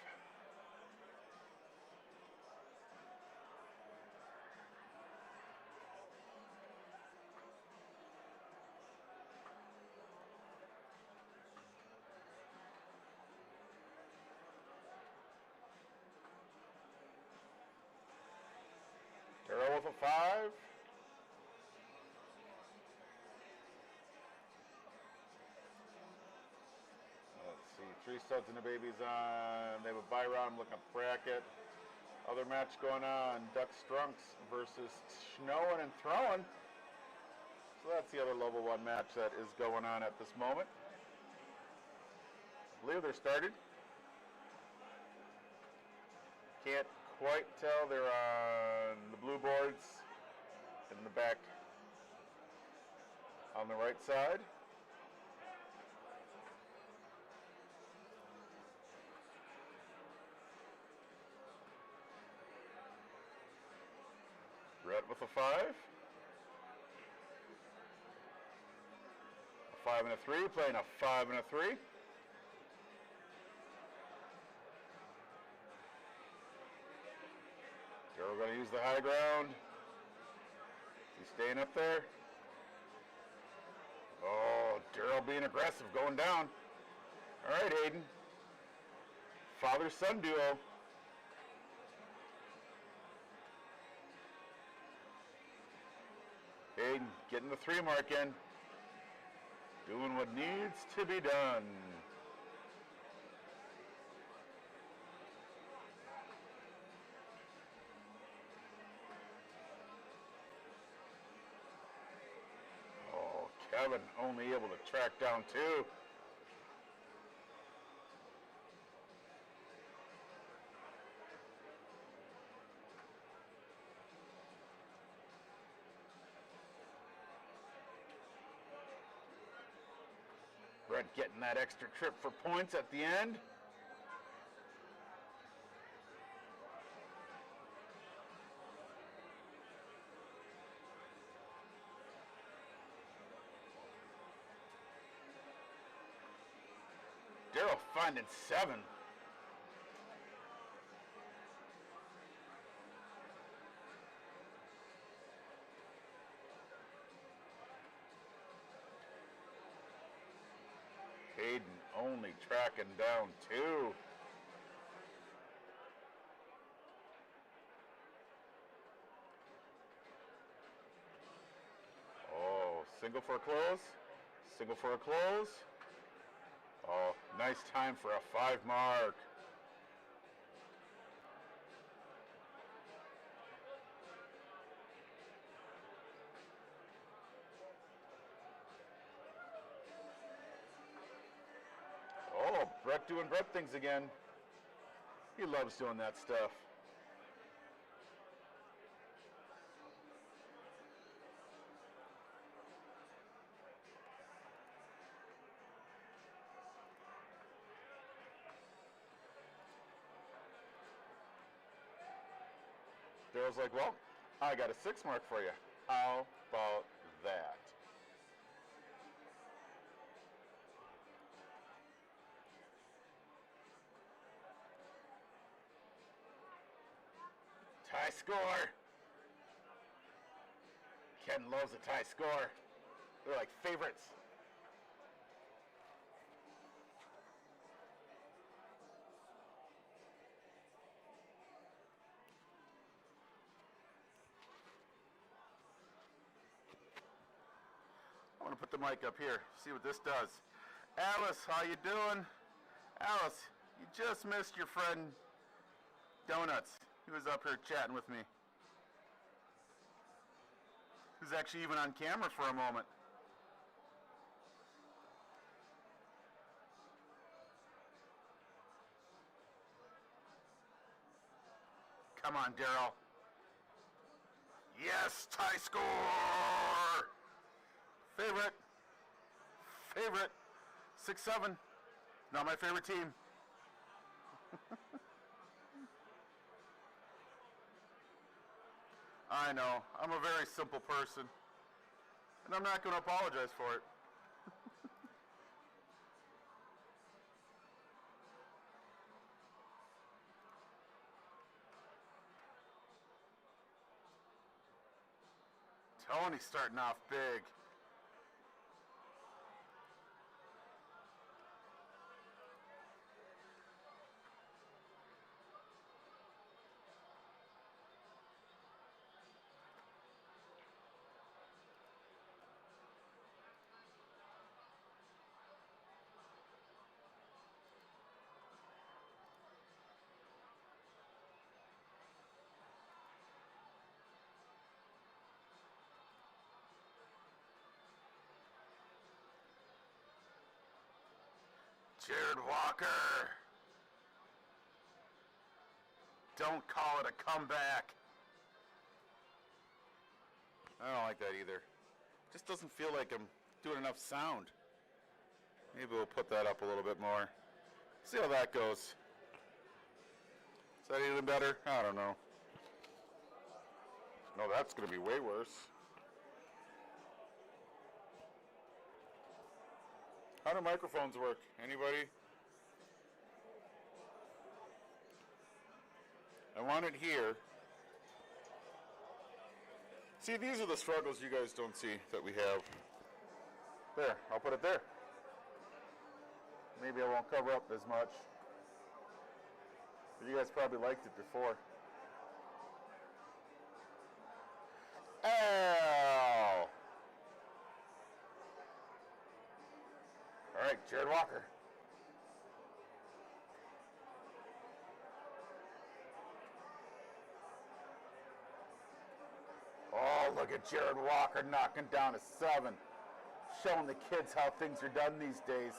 Daryl with a 5. Let's see, 3 Suds and a Baby's on. They have a bye round, looking up bracket. Other match going on, Ducks Drunks versus Snowing and Throwing. So that's the other level 1 match that is going on at this moment. I believe they're started. Can't quite tell. They're on the blue boards in the back on the right side. Red with a 5. A 5 and a 3, playing a 5 and a 3. We're going to use the high ground. He's staying up there. Oh, Daryl being aggressive, going down. All right, Hayden. Father-son duo. Hayden getting the 3 mark in. Doing what needs to be done. Oh, Kevin only able to track down 2. Brett getting that extra trip for points at the end. Daryl finding 7. Hayden only tracking down 2. Oh, single for a close. Single for a close. Oh, nice time for a 5 mark. Oh, Brett doing Brett things again. He loves doing that stuff. Daryl's like, well, I got a 6 mark for you. How about that? Tie score. Ken loves a tie score. They're like favorites. I want to put the mic up here, see what this does. Alice, how you doing? Alice, you just missed your friend Donuts. He was up here chatting with me. He was actually even on camera for a moment. Come on, Daryl. Yes, tie score! Favorite. Favorite. 6-7. Not my favorite team. I know. I'm a very simple person. And I'm not going to apologize for it. Tony's starting off big. Jared Walker. Don't call it a comeback. I don't like that either. Just doesn't feel like I'm doing enough sound. Maybe we'll put that up a little bit more. See how that goes. Is that even better? I don't know. No, that's going to be way worse. How do microphones work? Anybody? I want it here. See, these are the struggles you guys don't see that we have. There, I'll put it there. maybe I won't cover up as much. But you guys probably liked it before. Ow! All right, Jared Walker. Oh, look at Jared Walker knocking down a 7. Showing the kids how things are done these days.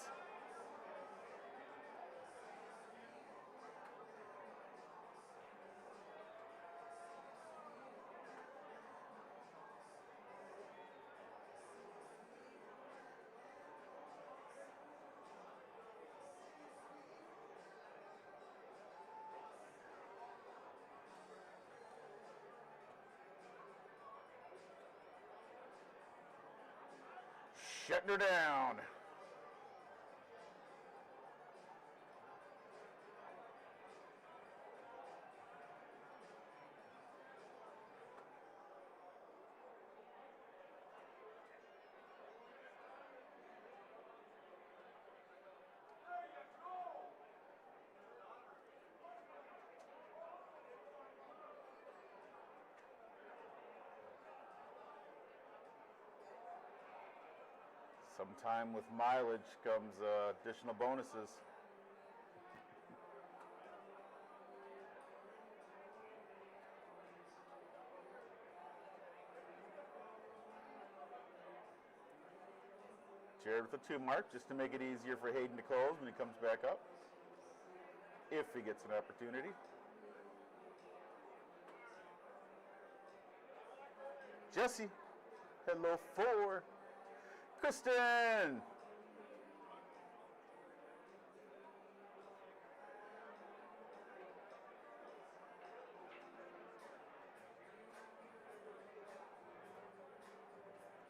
Shutting her down. Sometime with mileage comes additional bonuses. Jared with a 2 mark just to make it easier for Hayden to close when he comes back up, if he gets an opportunity. Jesse, hello 4. Kristen!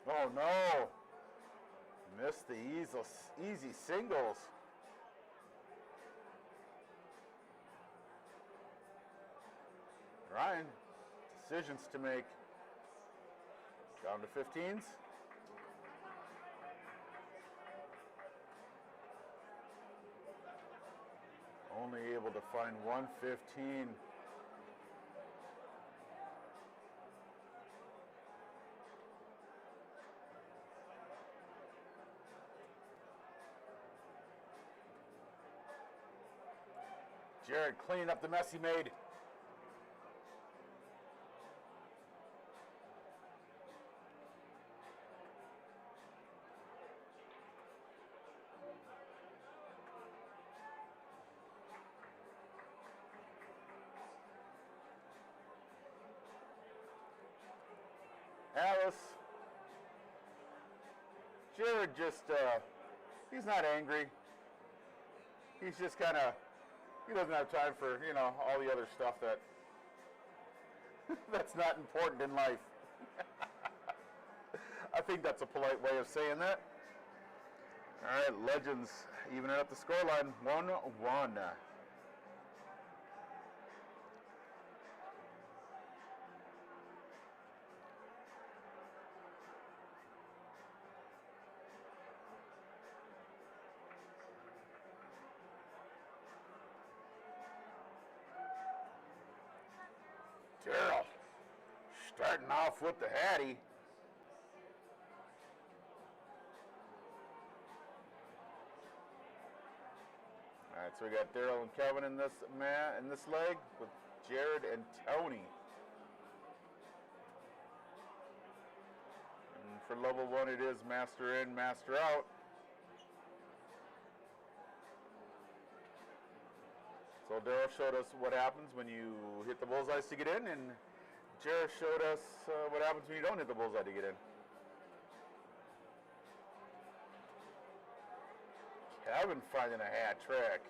Oh no! Missed the easy singles. Ryan, decisions to make. Down to 15s. Only able to find 115. Jared cleaning up the mess he made. Alice. Jared just, he's not angry. He's just kind of, he doesn't have time for, you know, all the other stuff that, that's not important in life. I think that's a polite way of saying that. All right, Legends evening up the scoreline, 1-1. Daryl starting off with the Hattie. All right, so we got Daryl and Kevin in this leg with Jared and Tony. And for level 1, it is master in, master out. So Daryl showed us what happens when you hit the bullseyes to get in, and Jared showed us what happens when you don't hit the bullseye to get in. Kevin finding a hat trick.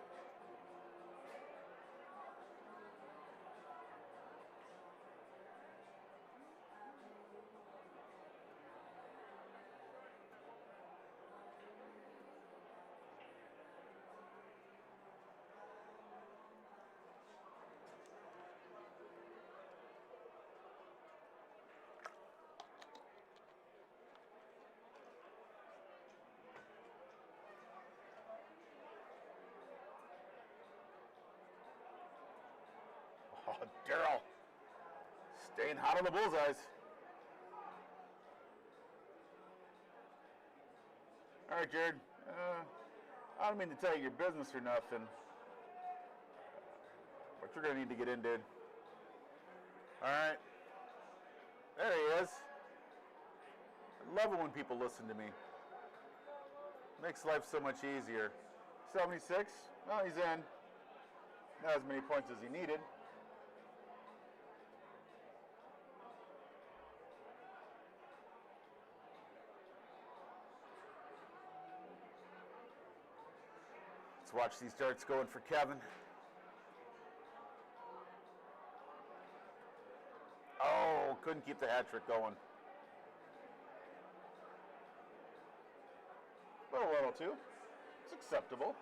Daryl. Staying hot on the bullseyes. All right, Jared. I don't mean to tell you your business or nothing, but you're going to need to get in, dude. All right. There he is. I love it when people listen to me. Makes life so much easier. 76. Well, he's in. Not as many points as he needed. Let's watch these darts going for Kevin. Oh, couldn't keep the hat trick going. Little too. It's acceptable.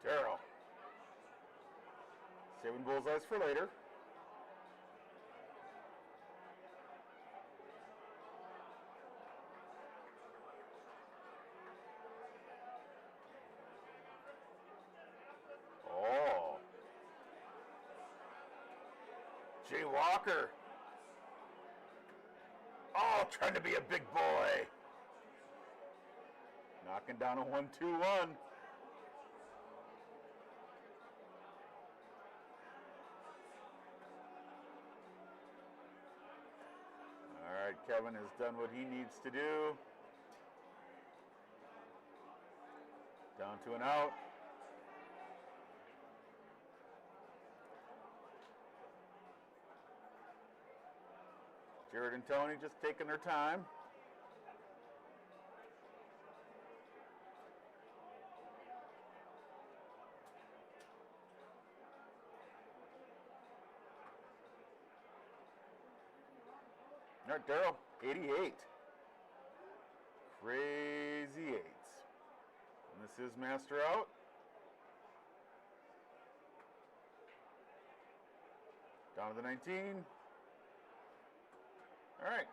Daryl. Saving bullseyes for later. Oh. Jay Walker. Oh, trying to be a big boy. Knocking down a 1-2-1. Kevin has done what he needs to do. Down to an out. Jared and Tony just taking their time. All right, Daryl, 88. Crazy eights. And this is master out. Down to the 19. All right.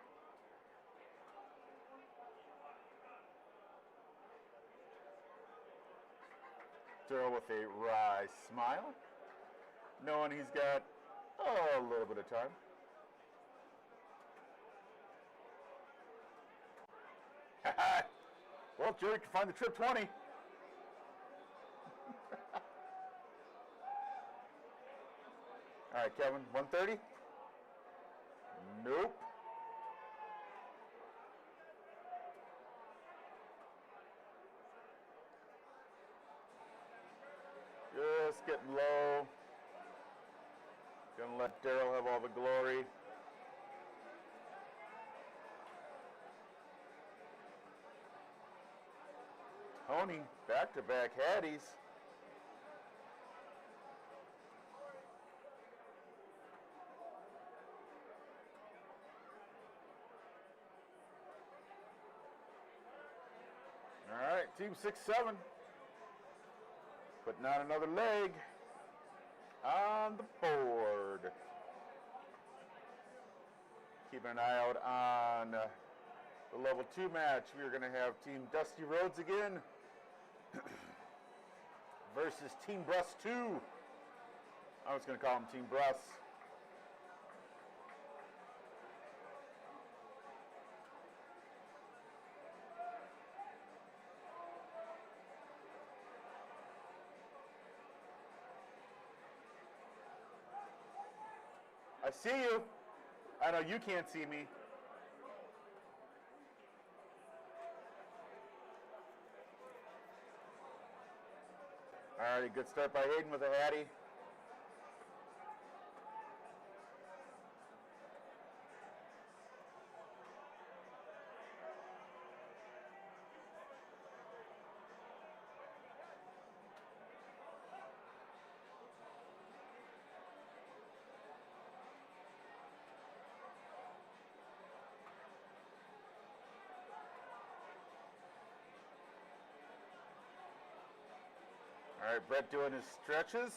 Daryl with a wry smile, knowing he's got a little bit of time. Well, Jerry can find the trip 20. All right, Kevin, 130? Nope. Just getting low. Gonna let Daryl have all the glory. Tony, back-to-back Hatties. All right, team 6-7. But not another leg on the board. Keeping an eye out on the level 2 match. We're going to have Team Dusty Rhodes again versus Team Bruss 2. I was going to call them Team Bruss. I see you. I know you can't see me. All right, good start by Hayden with a Hattie. All right, Brett doing his stretches.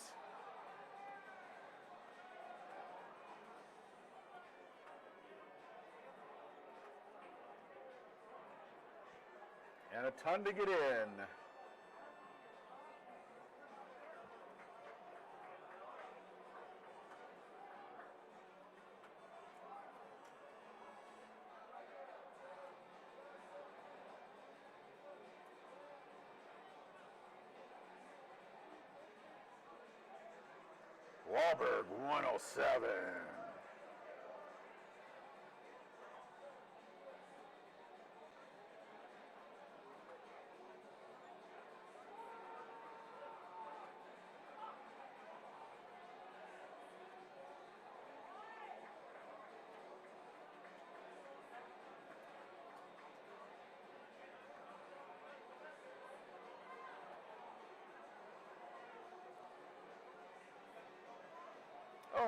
And a ton to get in. Wahlberg 107.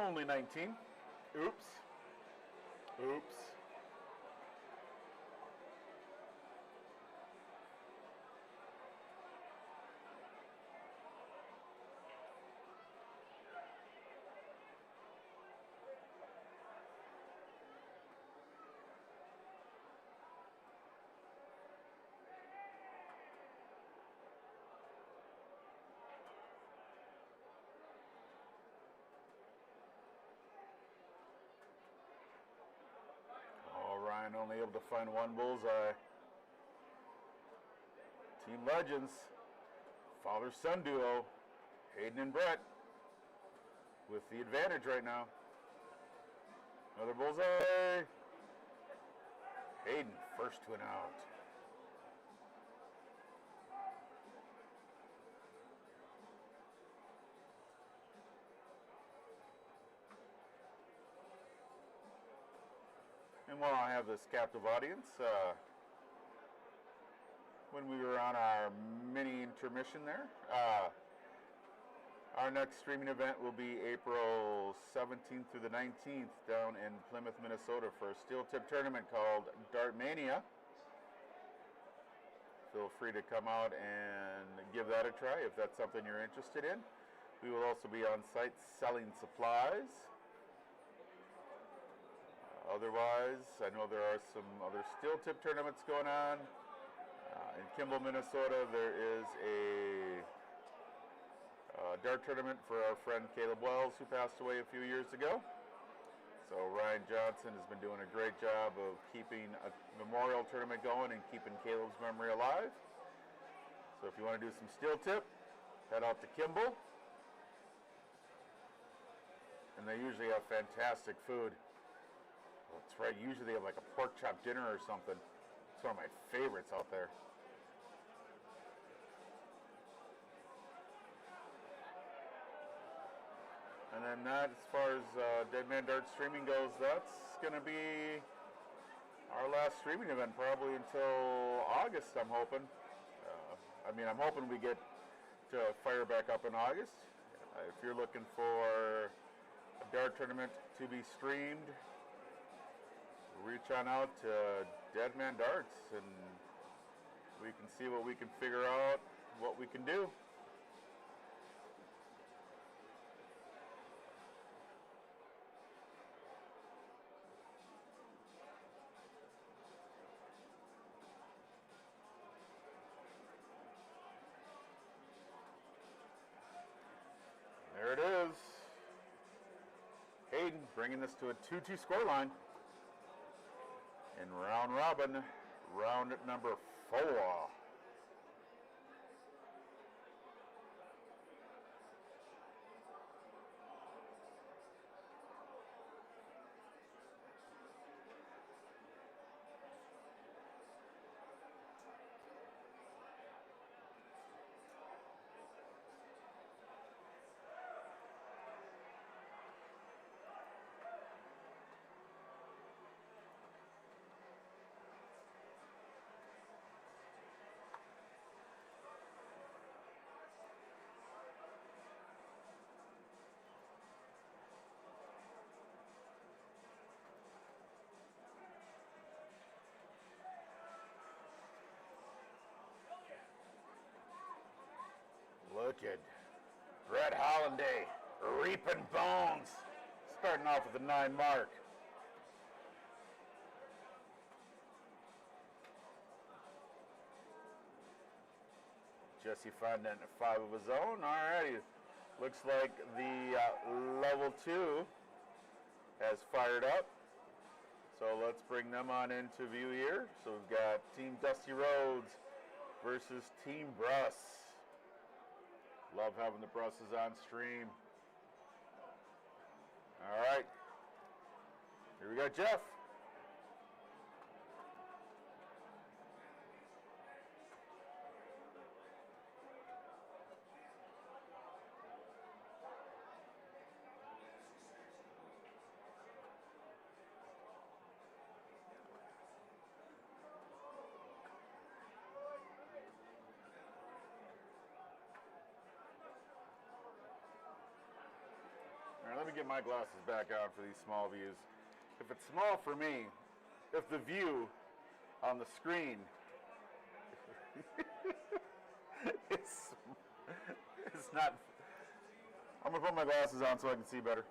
Only 19. Oops. Oops. Ryan only able to find one bullseye. Team Legends, father-son duo, Hayden and Brett, with the advantage right now. Another bullseye. Hayden, first to an out. And while I have this captive audience, when we were on our mini intermission there, our next streaming event will be April 17th through the 19th down in Plymouth, Minnesota for a steel tip tournament called Dart Mania. Feel free to come out and give that a try if that's something you're interested in. We will also be on site selling supplies. Otherwise, I know there are some other steel tip tournaments going on. In Kimball, Minnesota, there is a dart tournament for our friend Caleb Wells, who passed away a few years ago. So Ryan Johnson has been doing a great job of keeping a memorial tournament going and keeping Caleb's memory alive. So if you want to do some steel tip, head out to Kimball. And they usually have fantastic food. That's right, usually they have like a pork chop dinner or something. It's one of my favorites out there. And then that, as far as Dead Man Dart streaming goes, that's going to be our last streaming event probably until August, I'm hoping. I'm hoping we get to fire back up in August. If you're looking for a dart tournament to be streamed, reach on out to Dead Man Darts and we can see what we can figure out, what we can do. There it is. Hayden bringing this to a 2-2 scoreline. In round robin, round number 4. Look at Red Holiday, reaping bones. Starting off with a 9 mark. Jesse finding a 5 of his own. Alrighty. Looks like the level 2 has fired up. So let's bring them on into view here. So we've got Team Dusty Roads versus Team Bruss. Love having the Brusses on stream. Alright. Here we go, Jeff. Let me get my glasses back out for these small views. If it's small for me, if the view on the screen it's not. I'm gonna put my glasses on so I can see better.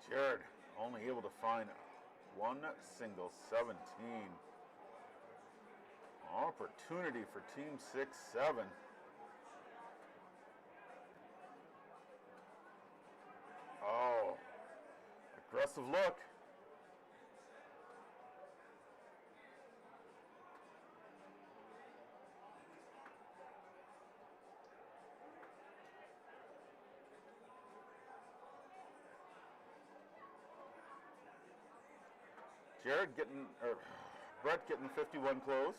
Jared, only able to find one single 17. Opportunity for Team 6-7. Oh, aggressive look. Jared getting, or Brett getting 51 closed.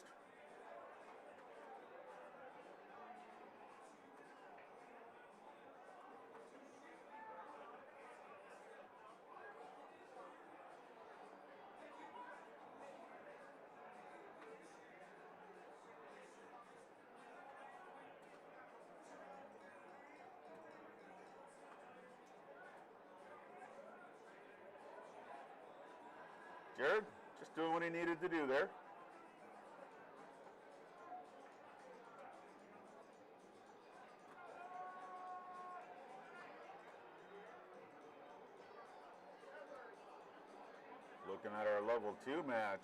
Jared, just doing what he needed to do there. Looking at our level 2 match.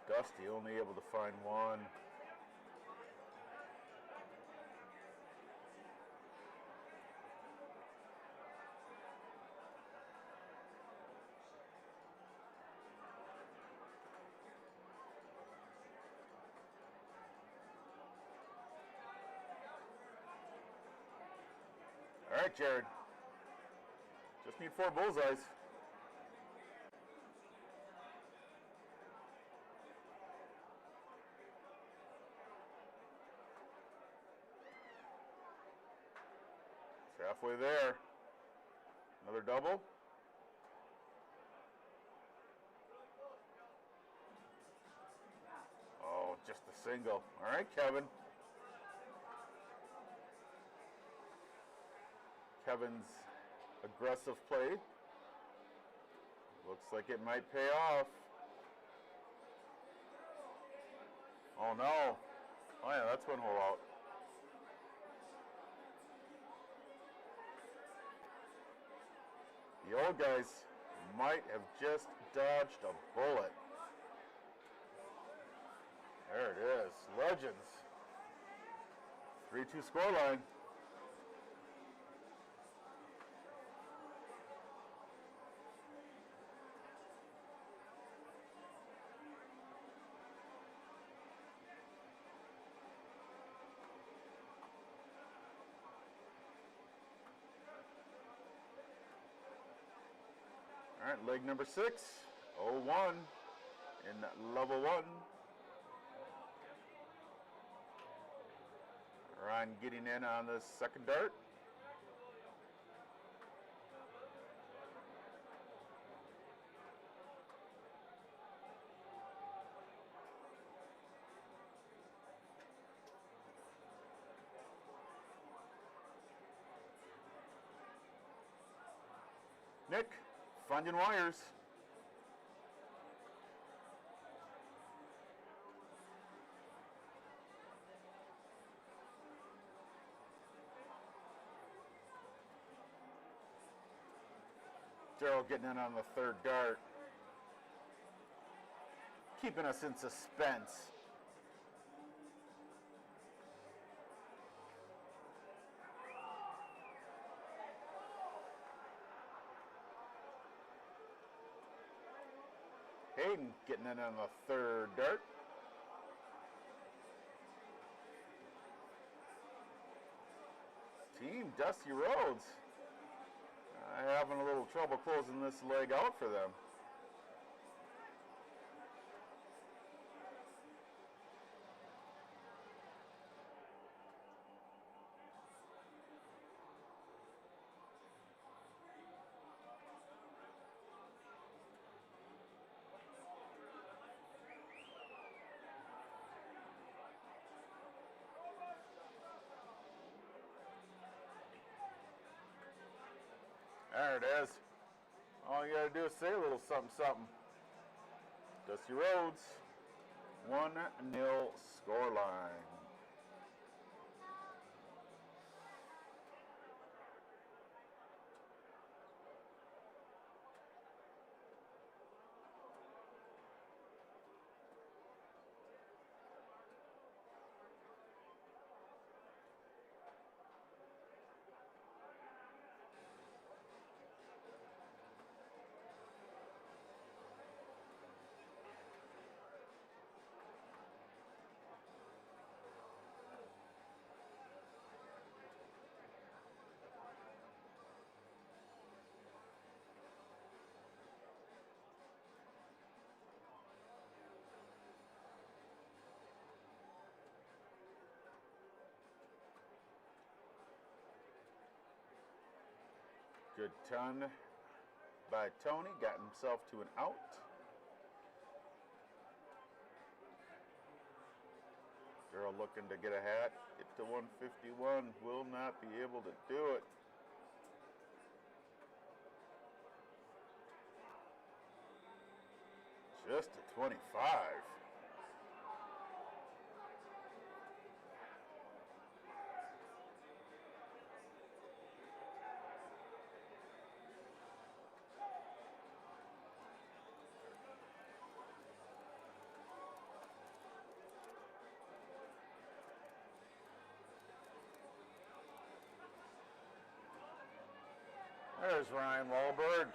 Dusty only able to find one. All right, Jared. Just need 4 bullseyes. It's halfway there. Another double. Oh, just a single. All right, Kevin. Kevin's aggressive play. Looks like it might pay off. Oh no. Oh yeah, that's one hole out. The old guys might have just dodged a bullet. There it is. Legends. 3-2 scoreline. All right, leg number 6, 0-1 in level 1. Ryan getting in on the second dart. Nick, find your wires. Daryl getting in on the third dart. Keeping us in suspense. Hayden getting in on the third dart. Team Dusty Rhodes having a little trouble closing this leg out for them. There it is. All you gotta do is say a little something, something. Dusty Rhodes, 1-0 scoreline. Good ton by Tony, got himself to an out. Girl looking to get a hat, get to 151, will not be able to do it. Just a 25. There's Ryan Wahlberg.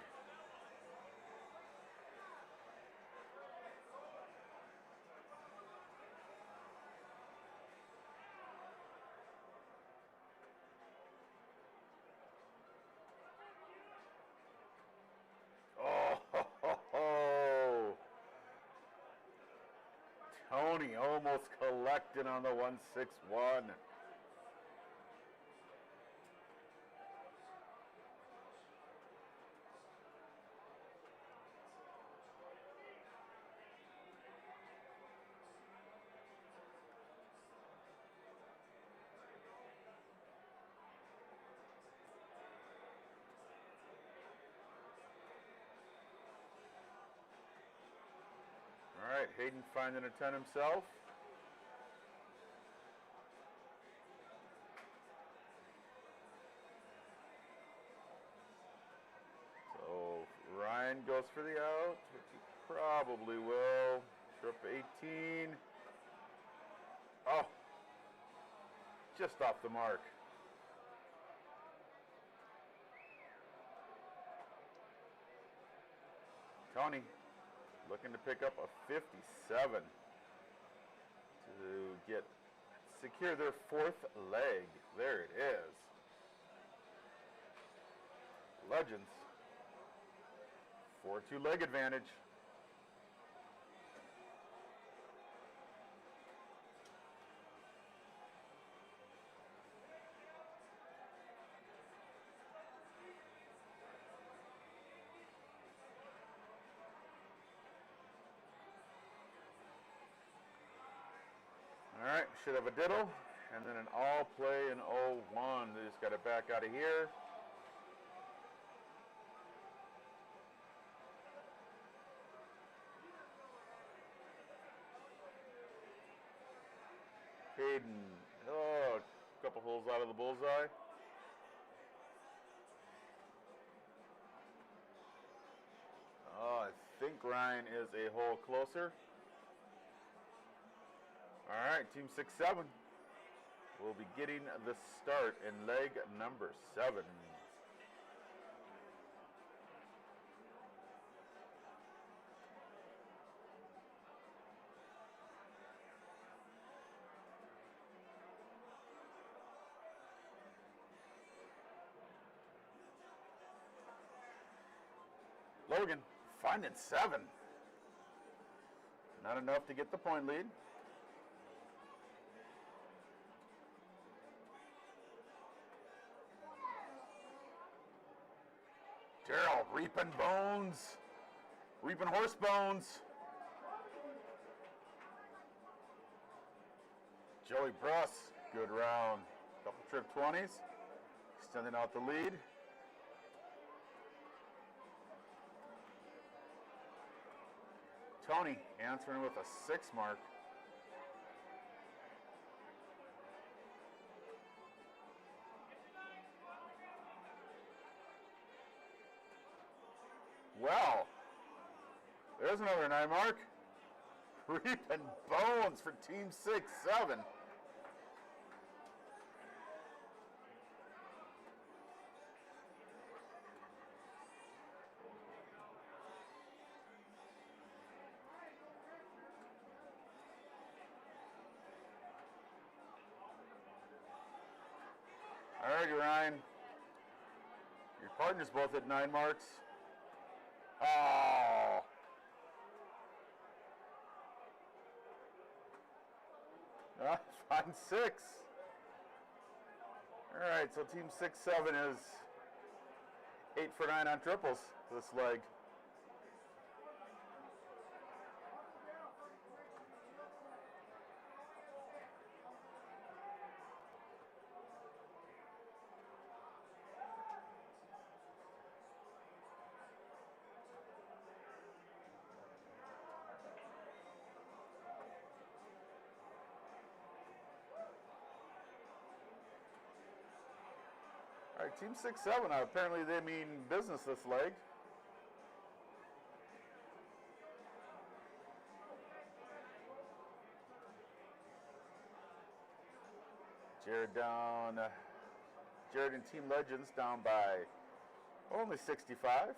Oh, Tony almost collecting on the 161. All right, Hayden finding a 10 himself. So Ryan goes for the out, which he probably will. Trip 18. Oh, just off the mark. Tony looking to pick up a 57 to secure their fourth leg. There it is. Legends. 4-2 leg advantage. All right, should have a diddle, and then an all play in 0-1. They just got it back out of here. Aiden. Oh, a couple holes out of the bullseye. Oh, I think Ryan is a hole closer. All right, Team 6-7 will be getting the start in leg number 7. Logan finding 7. Not enough to get the point lead. Daryl reaping bones. Reaping horse bones. Joey Bruss, good round. Couple trip 20s. Extending out the lead. Tony answering with a 6 mark. Well, there's another 9 mark. Reaping bones for Team 6-7. All righty, Ryan. Your partner's both at 9 marks. Oh. Fine 6. All right, so Team 6-7 is 8 for 9 on triples this leg. All right, Team 6-7, apparently they mean business this leg. Jared and Team Legends down by only 65.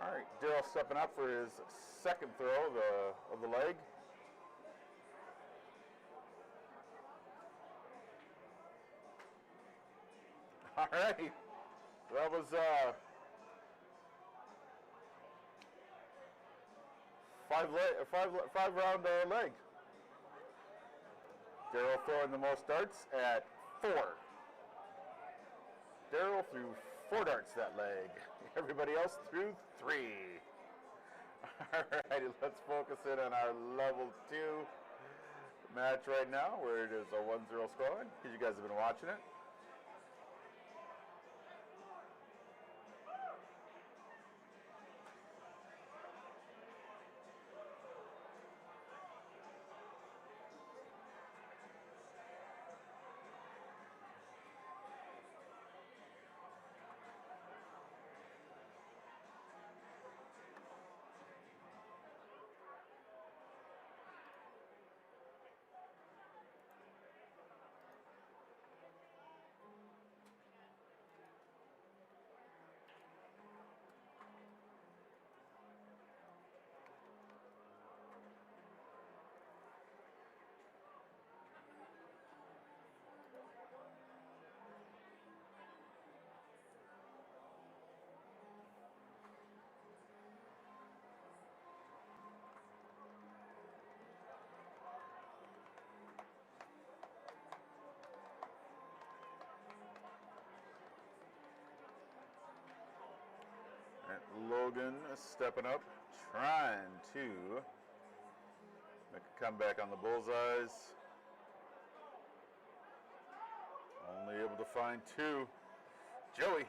All right, Daryl stepping up for his second throw of the leg. All right, that was five round leg. Daryl throwing the most darts at 4. Daryl threw 4 darts that leg. Everybody else threw 3. All righty, let's focus in on our level 2 match right now, where it is a 1-0 scoreline, because you guys have been watching it. Logan stepping up, trying to make a comeback on the bullseyes. Only able to find two. Joey.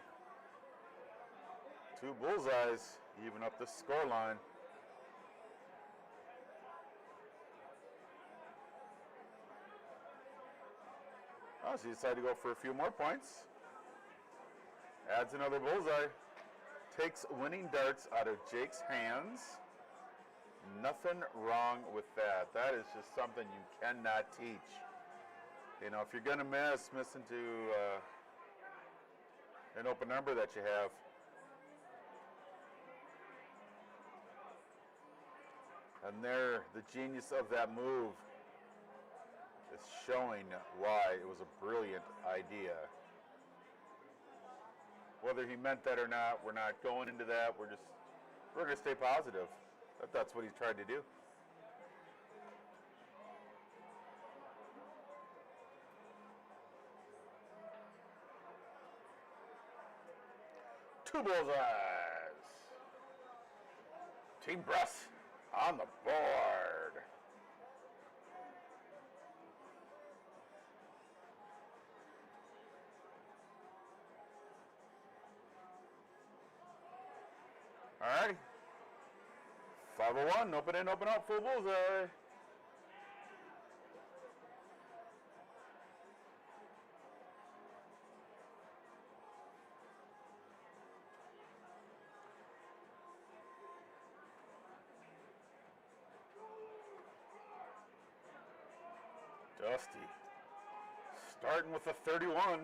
Two bullseyes, even up the score line. Oh, so he decided to go for a few more points. Adds another bullseye. Takes winning darts out of Jake's hands. Nothing wrong with that. That is just something you cannot teach. You know, if you're going to miss into an open number that you have. And there, the genius of that move is showing why it was a brilliant idea. Whether he meant that or not, we're not going into that. We're going to stay positive. That's what he's tried to do. Two bullseyes. Team Bruss on the board. Alrighty. 501, open in, open up, full bullseye. Dusty. Starting with a 31.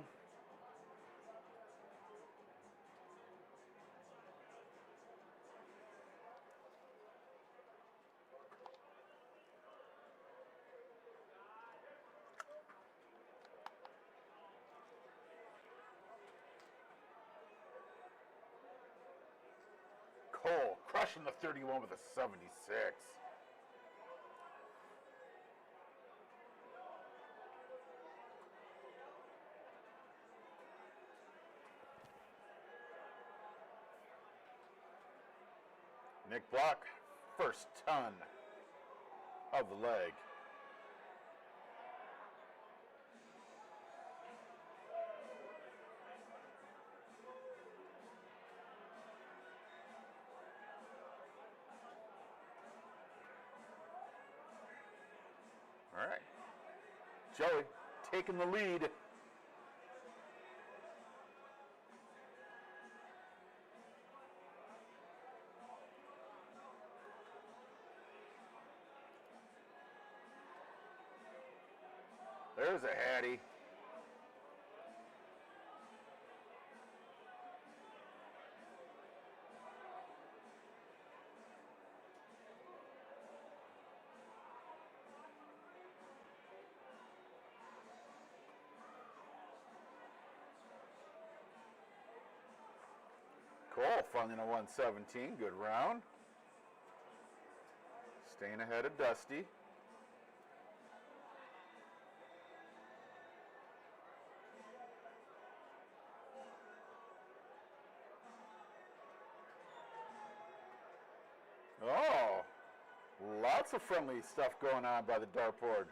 Cole crushing the 31 with a 76. Nick Block, first ton of the leg. All right. Joey taking the lead. There's a Hattie. Cole finding a 117, good round. Staying ahead of Dusty. Oh, lots of friendly stuff going on by the dartboard.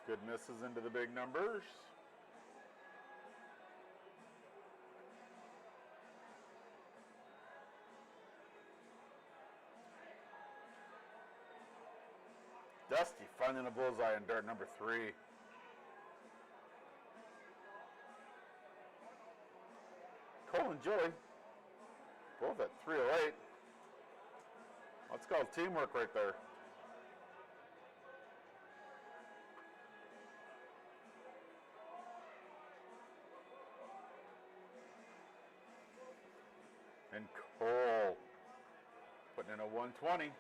Good misses into the big numbers. Dusty finding a bullseye on dart number 3. Cole and Joey, both at 308. That's called teamwork right there. And Cole putting in a 120.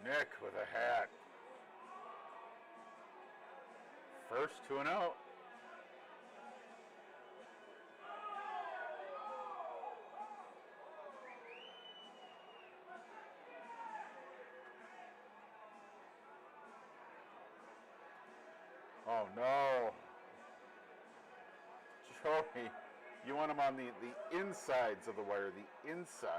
Nick with a hat. First 2 and out. No. Joey, you want them on the insides of the wire, the insides.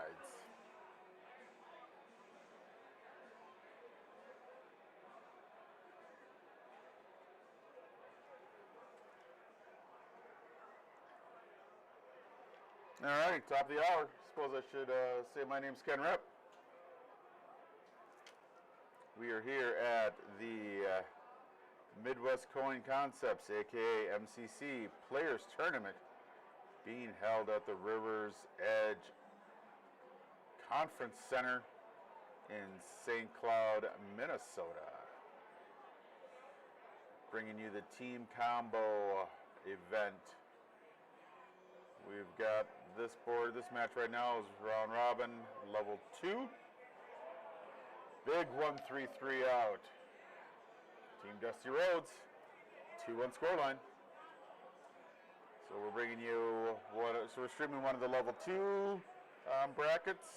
All right, top of the hour. Suppose I should say my name's Ken Ripp. We are here at the Midwest Coin Concepts, aka MCC Players Tournament, being held at the Rivers Edge Conference Center in St. Cloud, Minnesota. Bringing you the team combo event. We've got this board. This match right now is round robin, level 2. Big 1-3-3 out. Team Dusty Roads, 2-1 scoreline. So we're bringing you so we're streaming one of the level 2 brackets.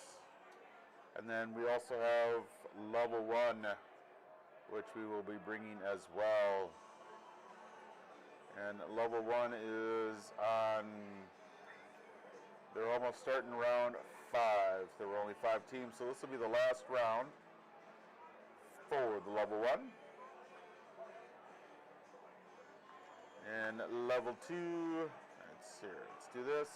And then we also have level 1, which we will be bringing as well. And level 1 is on, they're almost starting round 5. There were only 5 teams, so this will be the last round for the level 1. And level 2, let's do this.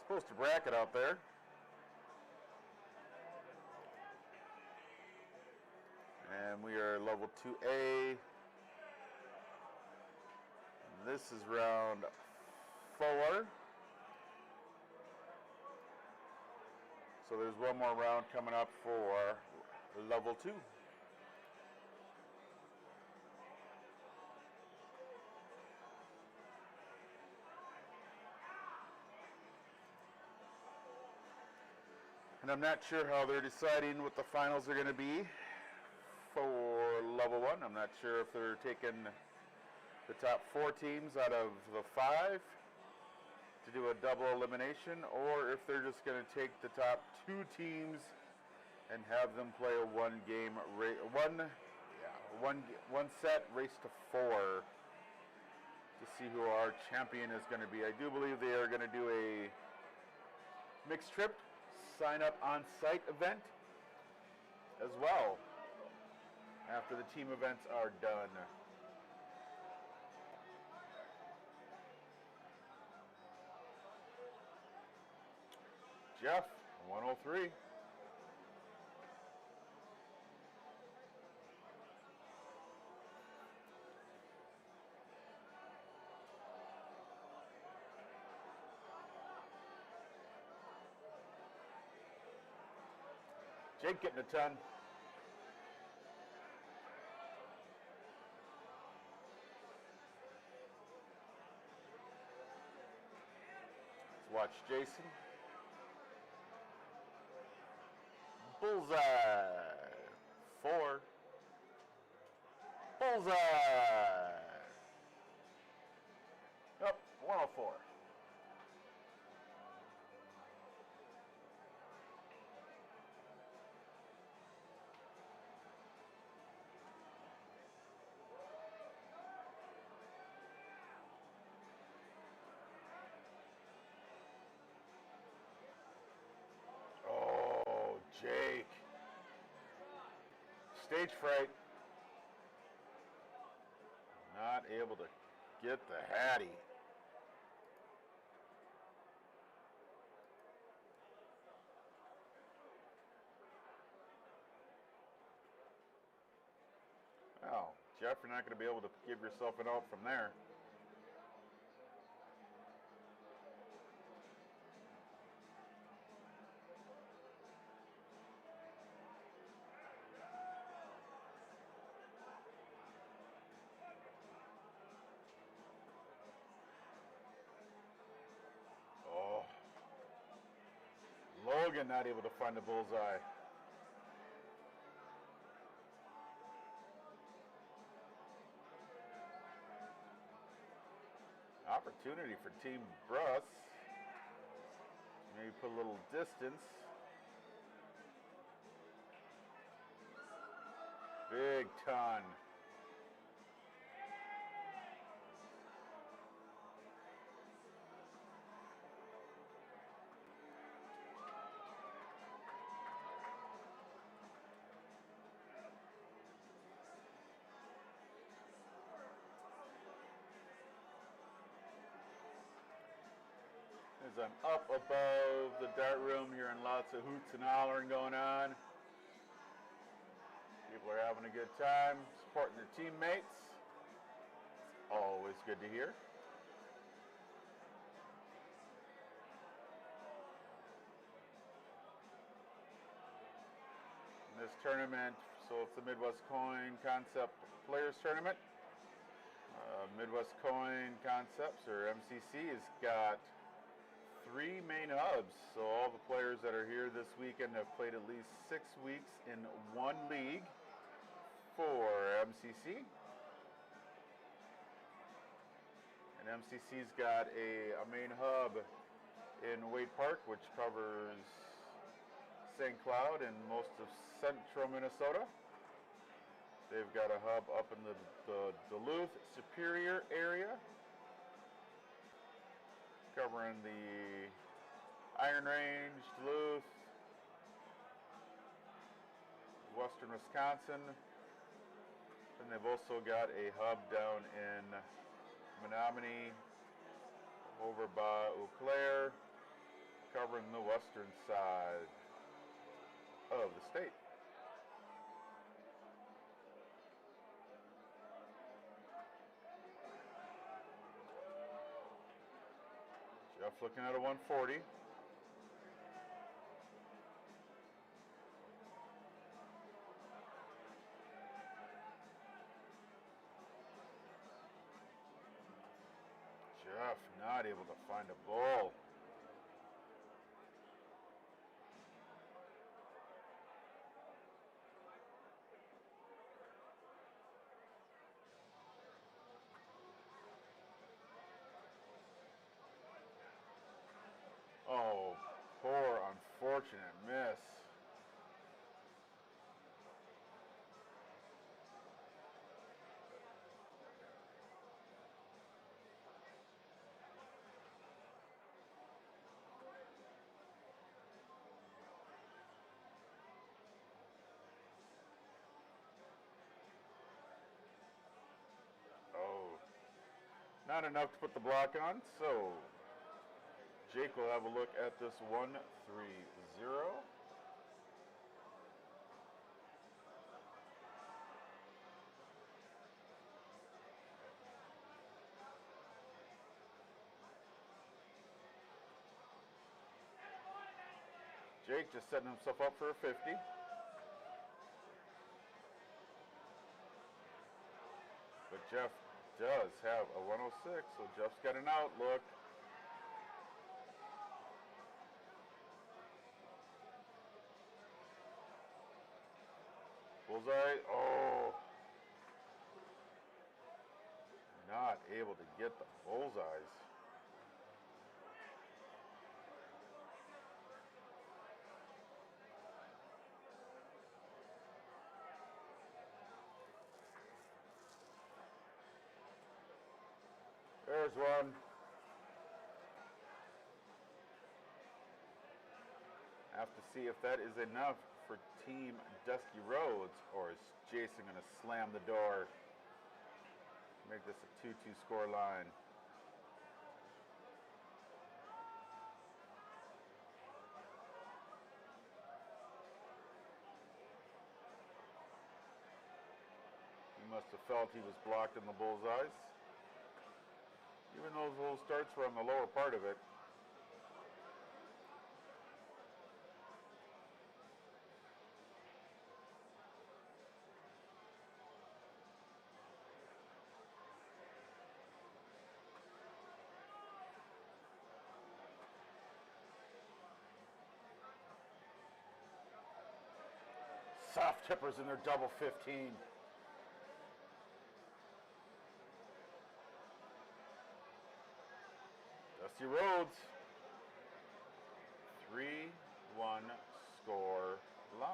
Supposed to bracket out there. And we are level 2A. This is round 4. So there's one more round coming up for level 2. And I'm not sure how they're deciding what the finals are going to be for level 1. I'm not sure if they're taking the top 4 teams out of the 5 to do a double elimination, or if they're just going to take the top 2 teams and have them play a one set race to 4 to see who our champion is going to be. I do believe they are going to do a mixed trip sign up on site event as well after the team events are done. Jeff, 103. Jake getting a ton. Let's watch Jason. Bullseye. 4. Bullseye. Yep, 104. Jake. Stage fright. Not able to get the Hattie. Well, Jeff, you're not going to be able to give yourself an out from there. Logan not able to find the bullseye. Opportunity for Team Bruss. Maybe put a little distance. Big ton. As I'm up above the dart room, hearing lots of hoots and hollering going on. People are having a good time, supporting their teammates. Always good to hear. In this tournament, so it's the Midwest Coin Concept Players Tournament. Midwest Coin Concepts, or MCC, has got 3 main hubs. So all the players that are here this weekend have played at least 6 weeks in one league for MCC. And MCC's got a main hub in Wade Park, which covers St. Cloud and most of central Minnesota. They've got a hub up in the Duluth Superior area, covering the Iron Range, Duluth, western Wisconsin. And they've also got a hub down in Menominee, over by Eau Claire, covering the western side of the state. Jeff looking at a 140. Jeff not able to find a ball. Oh, poor unfortunate miss. Oh, not enough to put the block on, so Jake will have a look at this 1-3-0. Jake just setting himself up for a 50. But Jeff does have a 106, so Jeff's got an outlook. Bullseye. Oh. Not able to get the bullseyes. There's one. Have to see if that is enough for Team Dusty Roads, or is Jason going to slam the door? Make this a 2-2 score line. He must have felt he was blocked in the bullseyes. Even those little starts were on the lower part of it. Soft tippers in their double 15. Dusty Roads. 3-1 score line.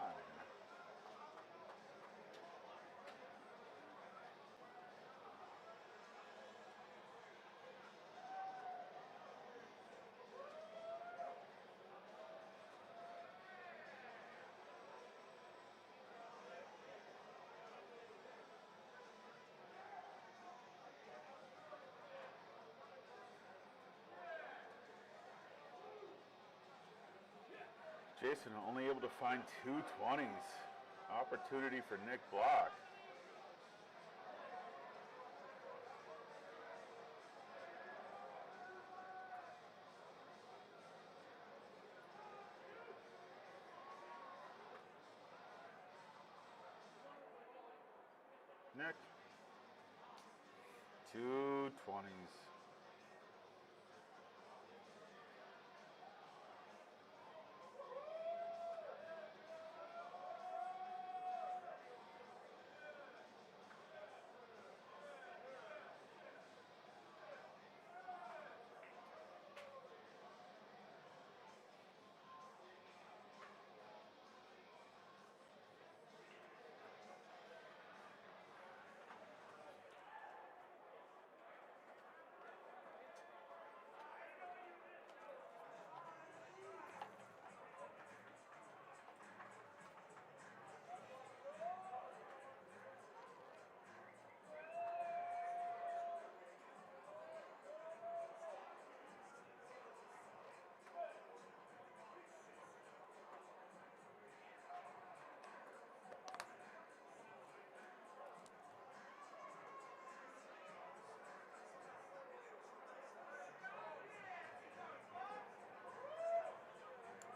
Jason only able to find 220s. Opportunity for Nick Block. Nick. 220s.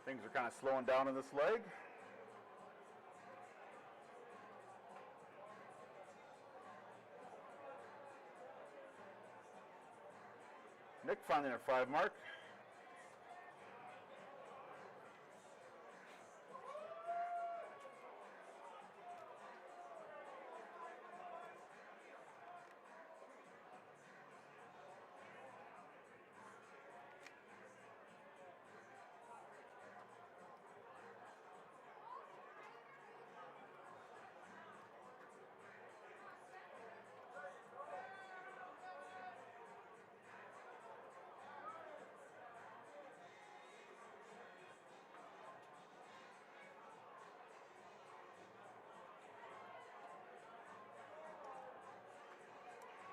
Things are kind of slowing down in this leg. Nick finding a 5 mark.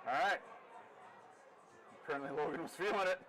All right. Apparently Logan was feeling it.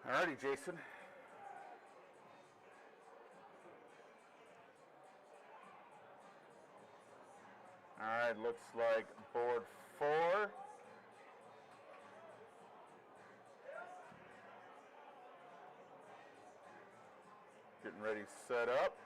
Alrighty, Jason. Alright, looks like board 4. Getting ready, set up.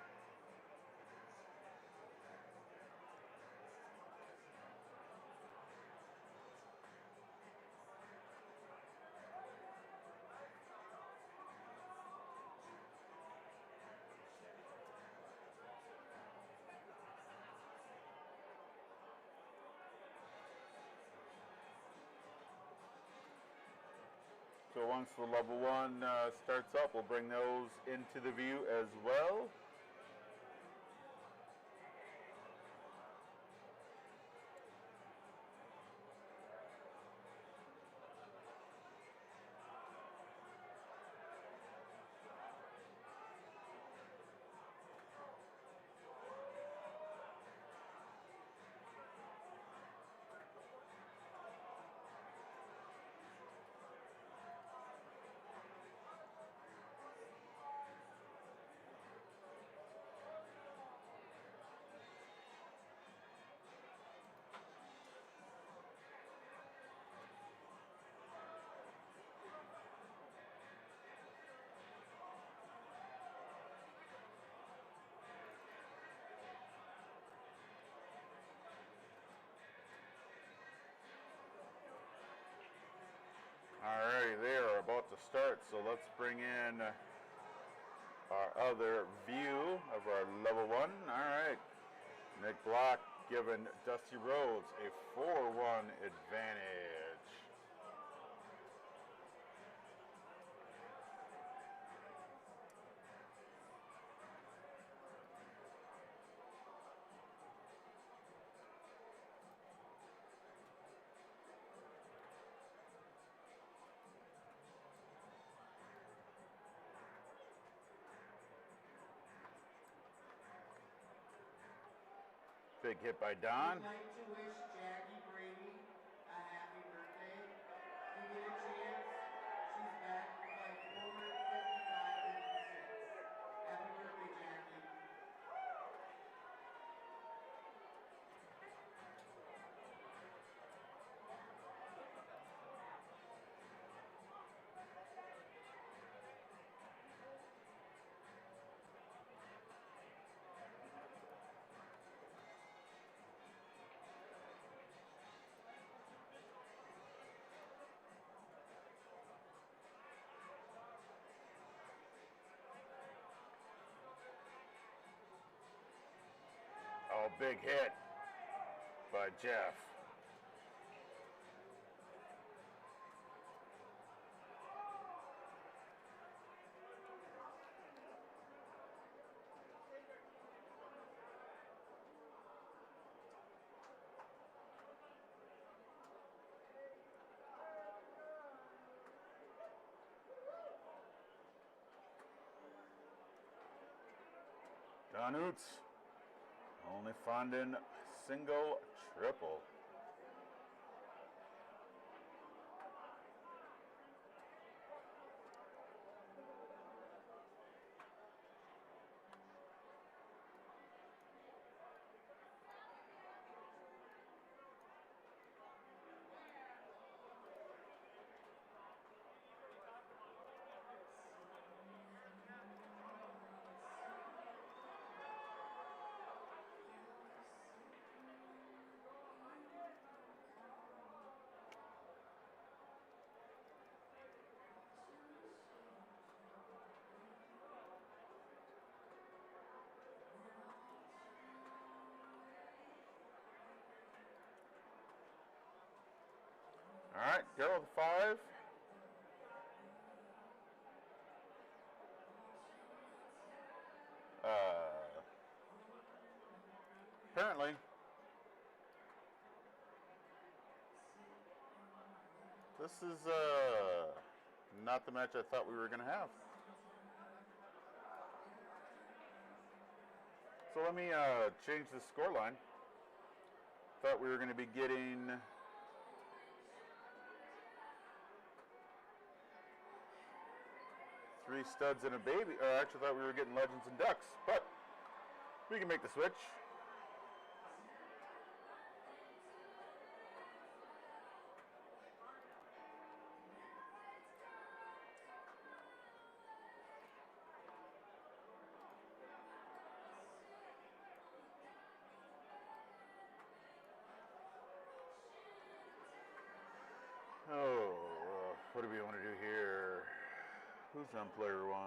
So once the level 1 starts up, we'll bring those into the view as well. start. So let's bring in our other view of our level 1. All right. Nick Block giving Dusty Rhodes a 4-1 advantage. Big hit by Don. We'd like to wish Jackie Brady a happy birthday. If you get a chance, she's back with like 455 and 6. Happy birthday, Jackie. Oh, big hit by Jeff. Don Oots only finding single, triple. All right, Daryl with 5. Apparently, this is not the match I thought we were going to have. So let me change the scoreline. Thought we were going to be getting three studs and a baby. Or I actually thought we were getting Legends and Ducks, but we can make the switch. Oh, what do we want to do here? Who's on player 1?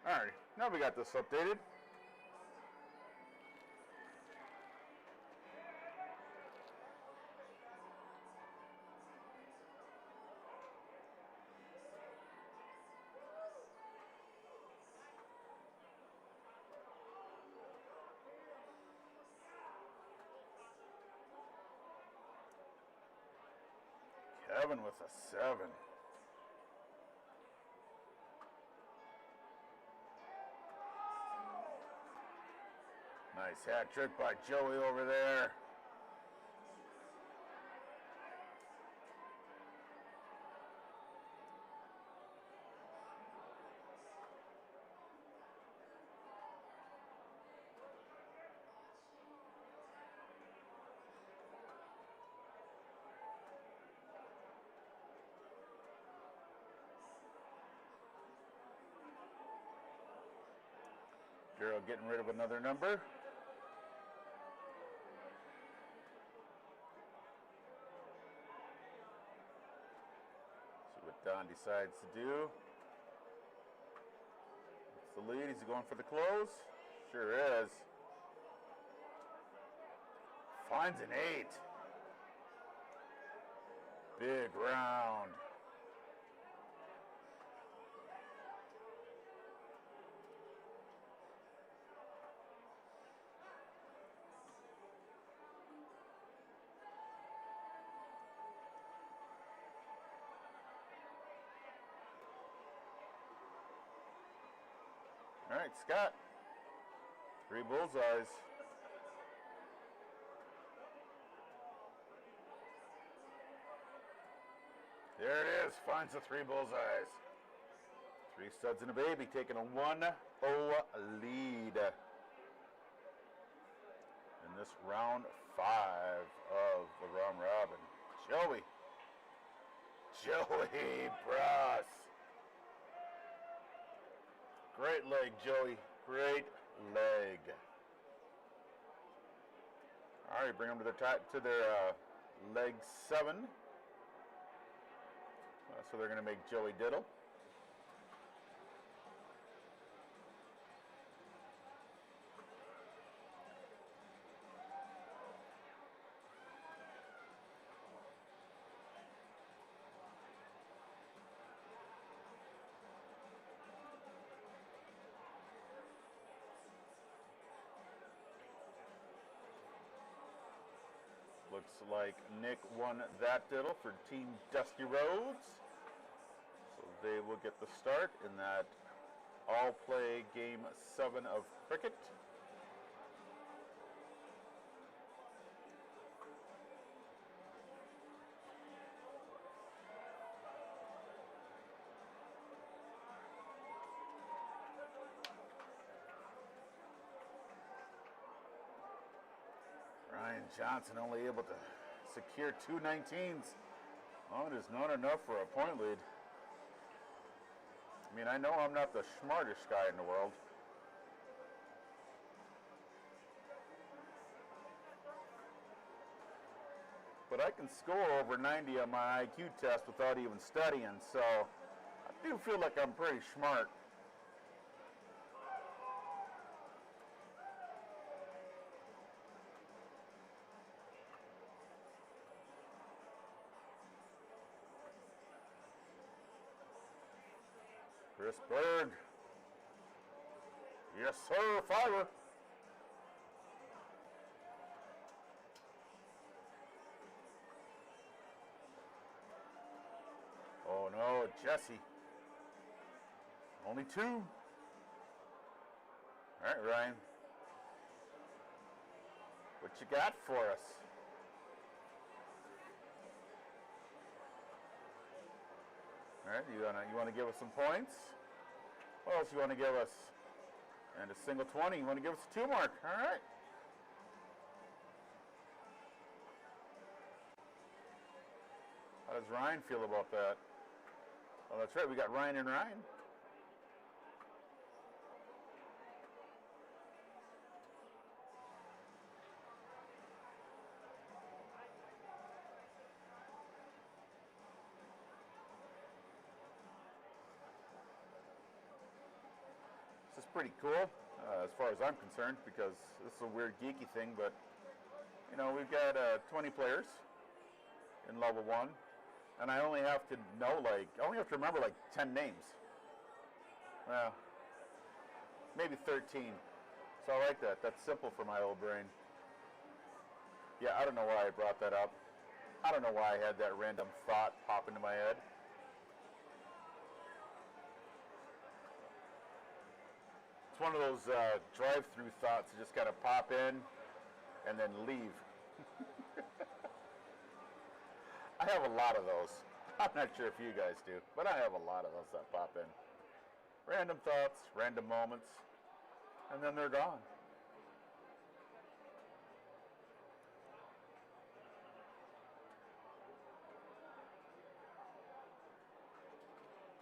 Alright, now we got this updated. Kevin with a 7. Nice hat trick by Joey over there. Girl getting rid of another number. See what Don decides to do. It's the lead. Is he going for the close? Sure is. Finds an 8. Big round. All right, Scott. 3 bullseyes. There it is. Finds the 3 bullseyes. 3 studs and a baby taking a 1-0 lead in this round 5 of the round robin. Joey Brass. Great leg, Joey. Great leg. All right, bring them to their leg 7. So they're going to make Joey diddle. Looks like Nick won that diddle for Team Dusty Roads. So they will get the start in that all-play Game 7 of cricket. Ryan Johnson only able to secure 2 19s. Oh, it is not enough for a point lead. I mean, I know I'm not the smartest guy in the world. But I can score over 90 on my IQ test without even studying, so I do feel like I'm pretty smart. Chris Berg. Yes, sir, fiver. Oh no, Jesse. Only 2. All right, Ryan. What you got for us? All right, you want to give us some points? What else you want to give us? And a single 20. You want to give us a 2 mark? All right. How does Ryan feel about that? Oh, that's right. We got Ryan and Ryan. This is pretty cool as far as I'm concerned, because this is a weird geeky thing, but you know, we've got 20 players in level 1, and I only have to remember like 10 names. Well, maybe 13. So I like that. That's simple for my old brain. Yeah, I don't know why I brought that up. I don't know why I had that random thought pop into my head. It's one of those drive-through thoughts that just kind of pop in and then leave. I have a lot of those. I'm not sure if you guys do, but I have a lot of those that pop in. Random thoughts, random moments, and then they're gone.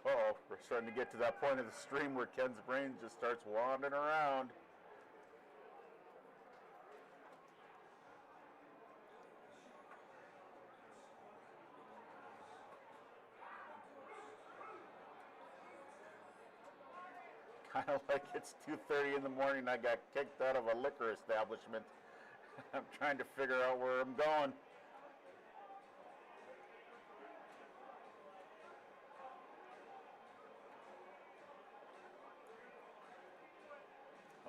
Uh-oh, we're starting to get to that point of the stream where Ken's brain just starts wandering around. Kind of like it's 2:30 in the morning. I got kicked out of a liquor establishment. I'm trying to figure out where I'm going.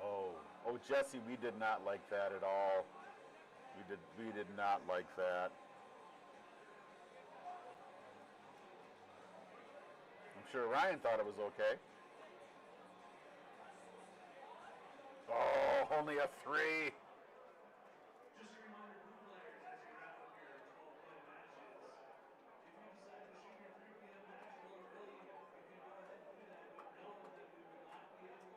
Oh, Jesse, we did not like that at all. We did not like that. I'm sure Ryan thought it was okay. Oh, only a 3. Just a reminder, blue players, as you wrap up your 12-play matches, if you decide to shoot your 3 p.m. match a little early, you can go ahead and do that, but know that we will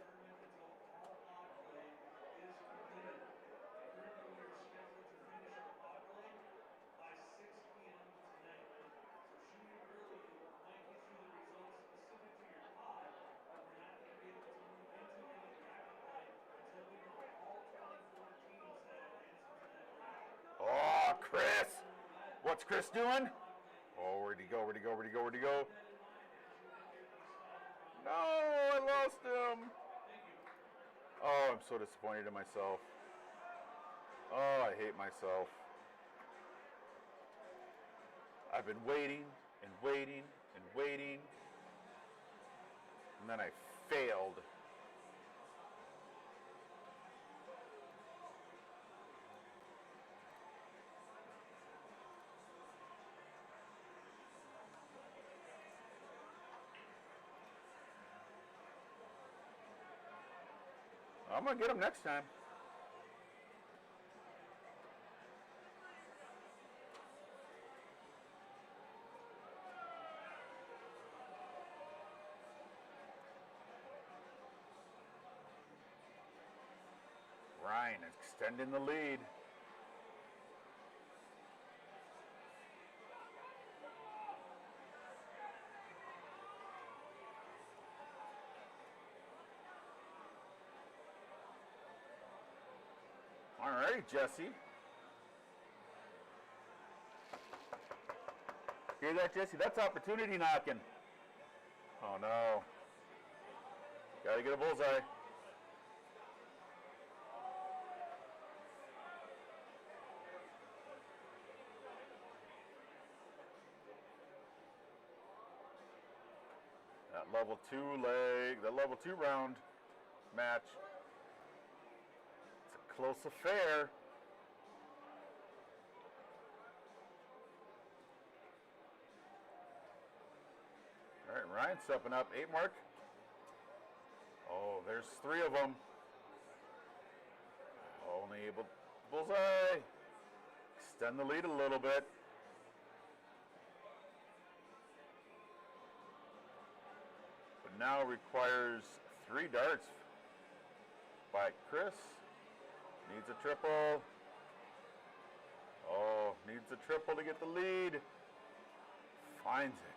not be able to move further in the tournament until all pod play is completed. Currently, we are scheduled to finish our pod play by 6 p.m. tonight. So shooting early might get you the results specific to your pod, but we're not going to be able to move into any bracket play until we know all 24 teams that have answered to that bracket. Oh, Chris. What's Chris doing? Oh, where'd he go? Where'd he go? Where'd he go? Where'd he go? No, I lost him. Oh, I'm so disappointed in myself. Oh, I hate myself. I've been waiting and waiting and waiting, and then I failed. I'm going to get him next time. Ryan extending the lead. All right, Jesse. Hear that, Jesse? That's opportunity knocking. Oh, no. Gotta get a bullseye. That level 2 round match. It's a close affair. All right, Ryan stepping up. 8 mark. Oh, there's 3 of them. Only able, bullseye. Extend the lead a little bit. But now requires 3 darts by Chris. Needs a triple. Oh, needs a triple to get the lead. Finds it.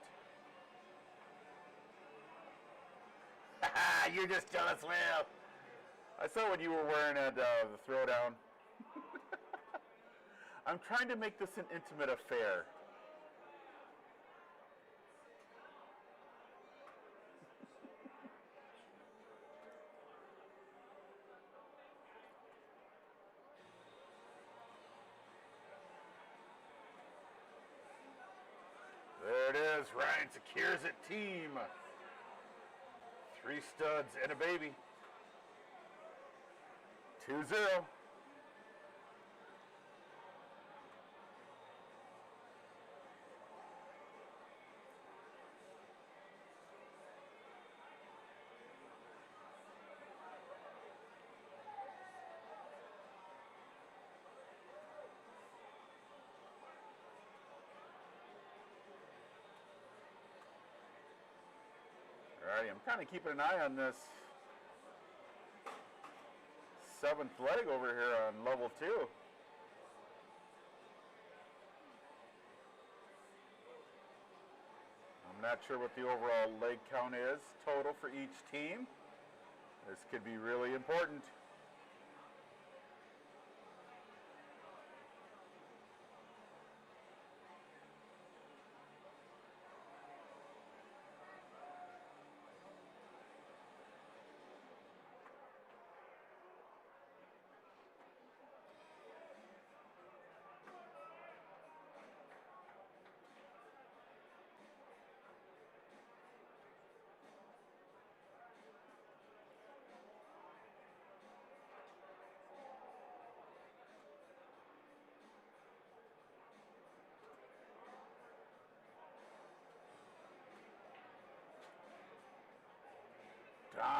You're just jealous, Will. I saw what you were wearing at the throwdown. I'm trying to make this an intimate affair. There it is. Ryan secures it. Team. 3 studs and a baby. 2-0. Alrighty, I'm kind of keeping an eye on this 7th leg over here on level 2. I'm not sure what the overall leg count is total for each team. This could be really important.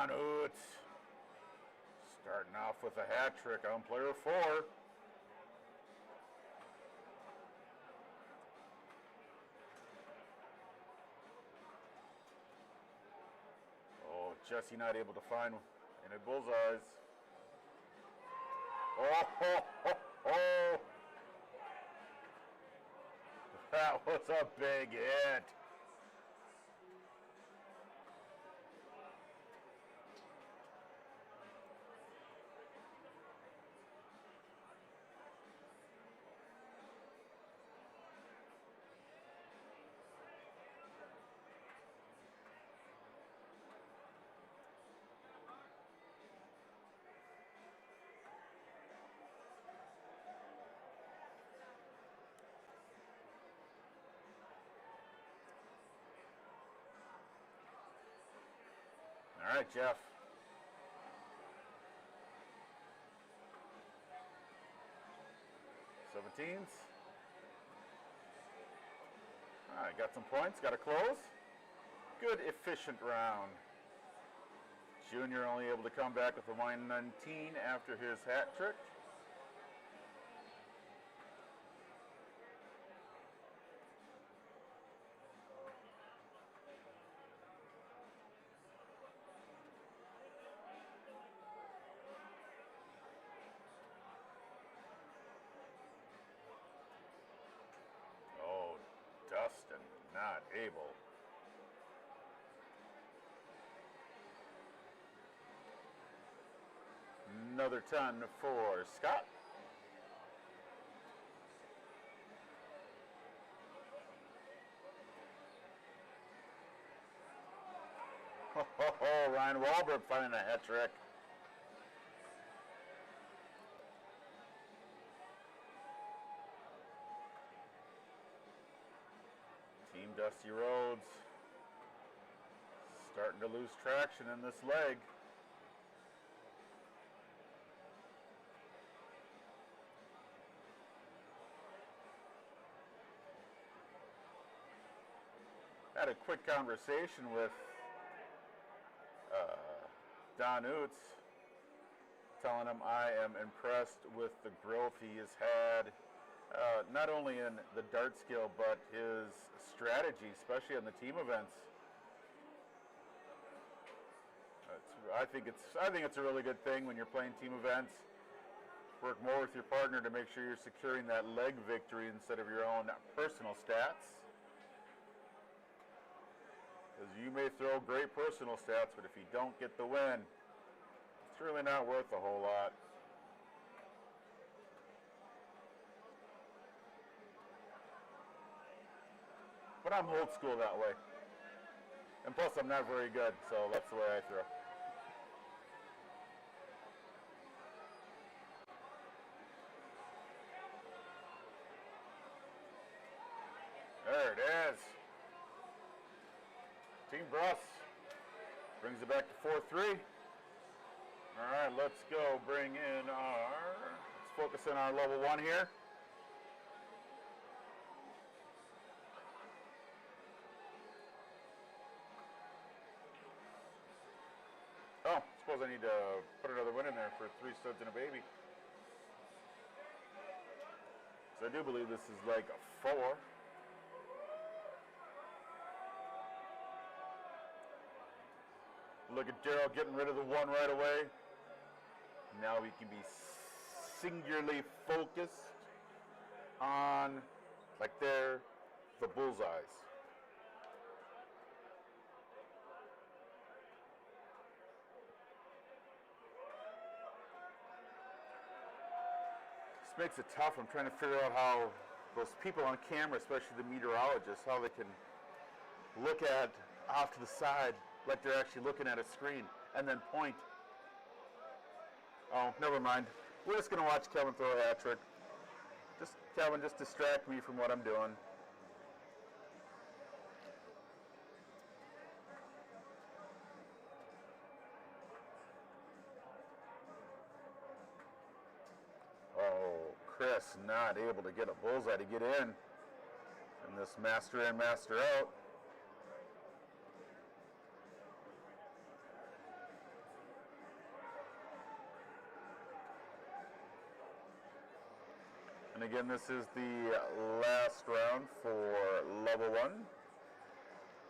Don Oots starting off with a hat trick on player 4. Oh, Jesse not able to find any bullseyes. Oh, ho, ho, ho. That was a big hit. All right, Jeff. Seventeens. All right, got some points, got to close. Good, efficient round. Junior only able to come back with a -19 after his hat trick. Oh, Dustin not able. Another ton for Scott. Oh, Ryan Wahlberg finding a hat trick. Team Dusty Rhodes starting to lose traction in this leg. Had a quick conversation with Don Oots, telling him I am impressed with the growth he has had, not only in the dart skill, but his strategy, especially on the team events. I think it's a really good thing when you're playing team events. Work more with your partner to make sure you're securing that leg victory instead of your own personal stats. Because you may throw great personal stats, but if you don't get the win, it's really not worth a whole lot. But I'm old school that way. And plus I'm not very good, so that's the way I throw. There it is. Team Bruss brings it back to 4-3. All right, let's go bring in let's focus in our level 1 here. Oh, suppose I need to put another win in there for 3 studs and a baby. So I do believe this is like a 4. Look at Darryl getting rid of the 1 right away. Now we can be singularly focused on, like there, the bullseyes. This makes it tough. I'm trying to figure out how those people on camera, especially the meteorologists, how they can look at off to the side like they're actually looking at a screen and then point. Oh, never mind. We're just going to watch Kevin throw a hat trick. Kevin, just distract me from what I'm doing. Oh, Chris not able to get a bullseye to get in this master in, master out. And again, this is the last round for level 1.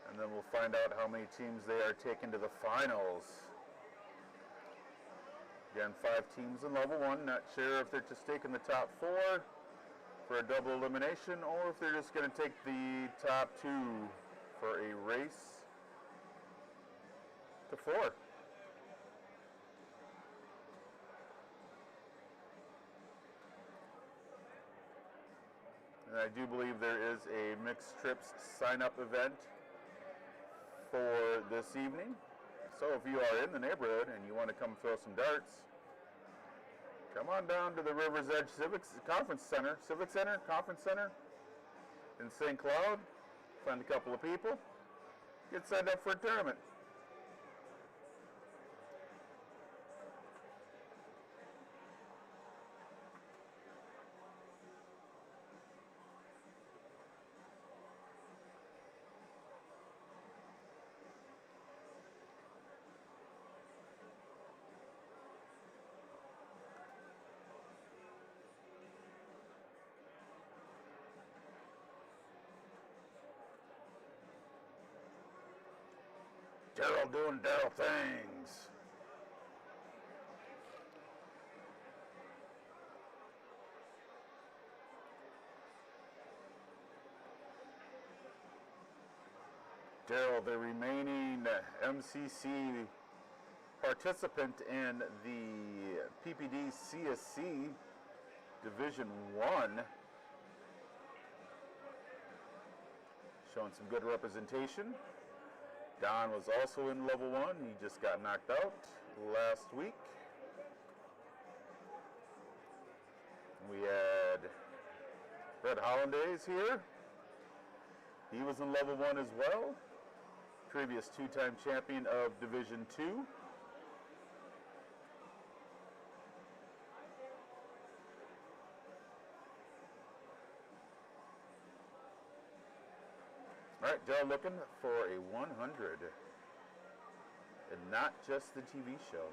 And then we'll find out how many teams they are taking to the finals. Again, 5 teams in level 1. Not sure if they're just taking the top 4 for a double elimination or if they're just going to take the top 2 for a race to 4. And I do believe there is a mixed trips sign-up event for this evening. So if you are in the neighborhood and you want to come throw some darts, come on down to the River's Edge Civic Center in St. Cloud. Find a couple of people. Get signed up for a tournament. Daryl doing Daryl things. Daryl, the remaining MCC participant in the PPD CSC Division 1. Showing some good representation. Don was also in level 1. He just got knocked out last week. We had Fred Hollandaise here. He was in level 1 as well. Previous 2-time champion of Division 2. All right, Joe, looking for a 100, and not just the TV show.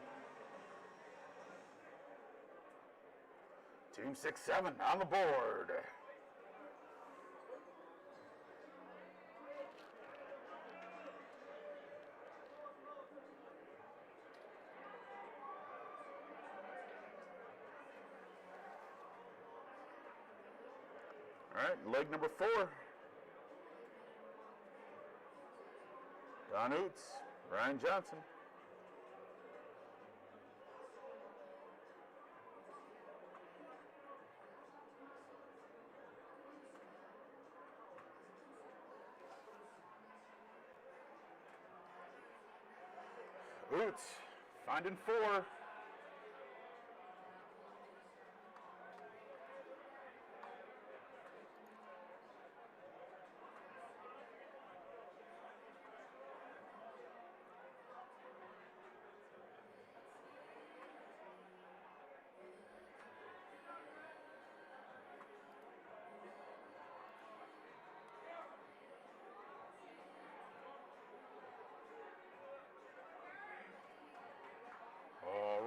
Team 6-7 on the board. All right, leg number 4. Don Oots, Ryan Johnson. Oots, finding 4.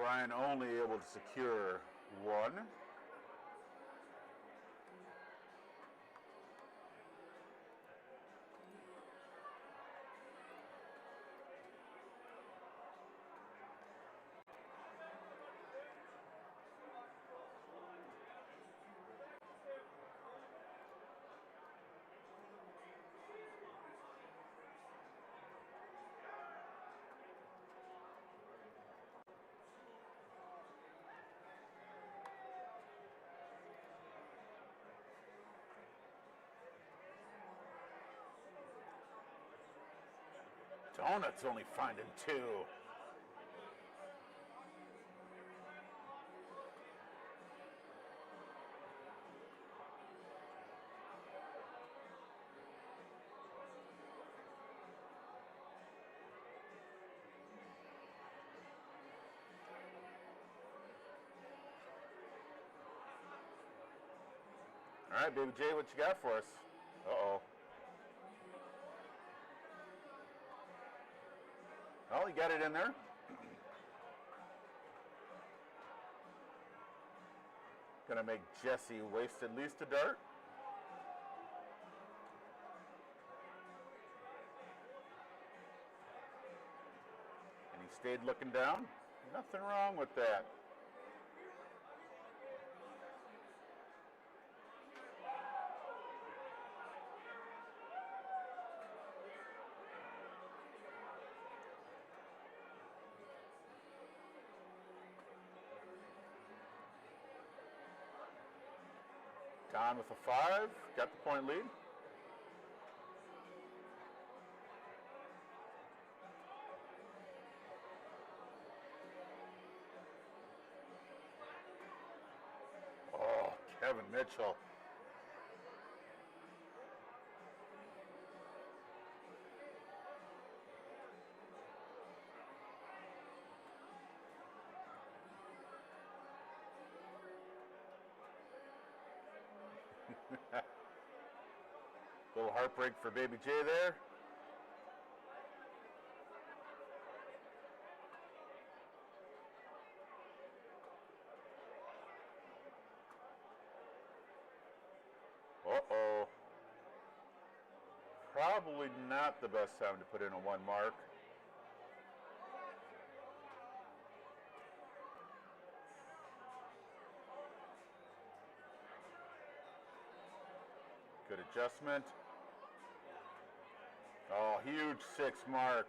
Ryan only able to secure 1. Donut's only finding 2. All right, Baby J, what you got for us? Uh-oh. Well, you got it in there. Gonna make Jesse waste at least a dart. And he stayed looking down. Nothing wrong with that. Don with a 5, got the point lead. Oh, Kevin Mitchell. Little heartbreak for Baby J there. Uh-oh. Probably not the best time to put in a 1 mark. Good adjustment. Oh, huge 6 mark.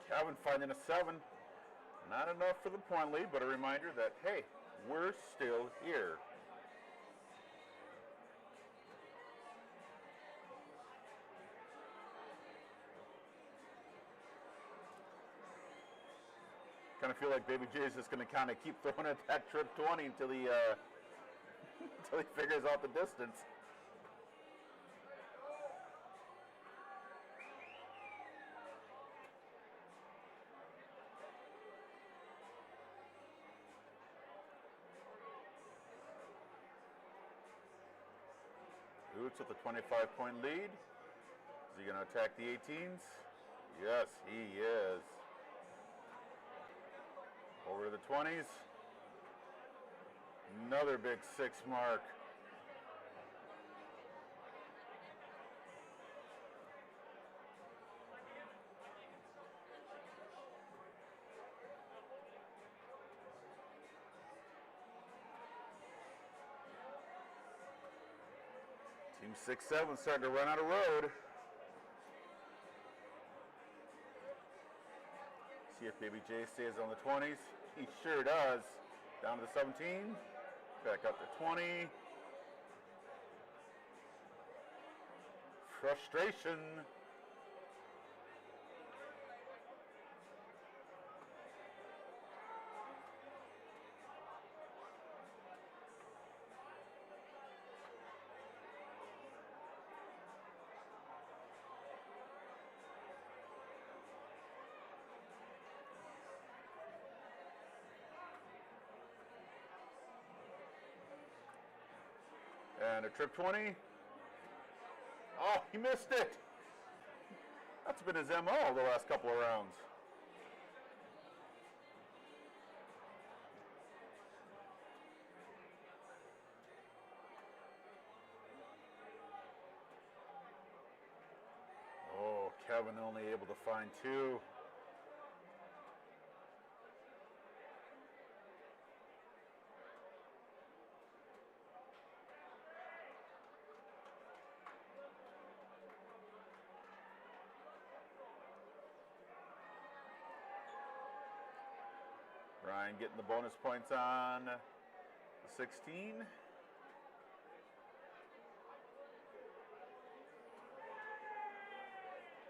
Kevin finding a 7. Not enough for the point lead, but a reminder that, hey, we're still here. Kind of feel like Baby J is just going to kind of keep throwing at that trip 20 until he until he figures out the distance. Boots with a 25-point lead. Is he going to attack the 18s? Yes, he is. Over to the 20s. Another big 6 mark. Team 6-7 starting to run out of road. See if Baby J stays on the 20s. He sure does. Down to the 17. Back up to 20. Frustration. And a trip 20. Oh, he missed it. That's been his MO the last couple of rounds. Oh, Kevin only able to find 2. Ryan getting the bonus points on the 16.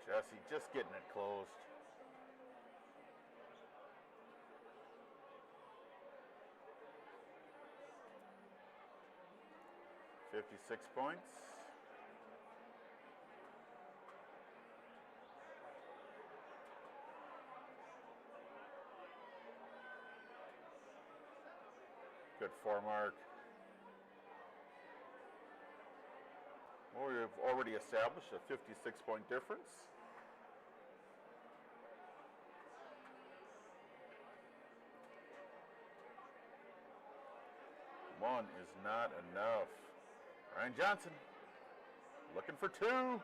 Jesse just getting it closed. $56 points. Good 4 mark. Well, we've already established a 56-point difference. One is not enough. Ryan Johnson looking for two.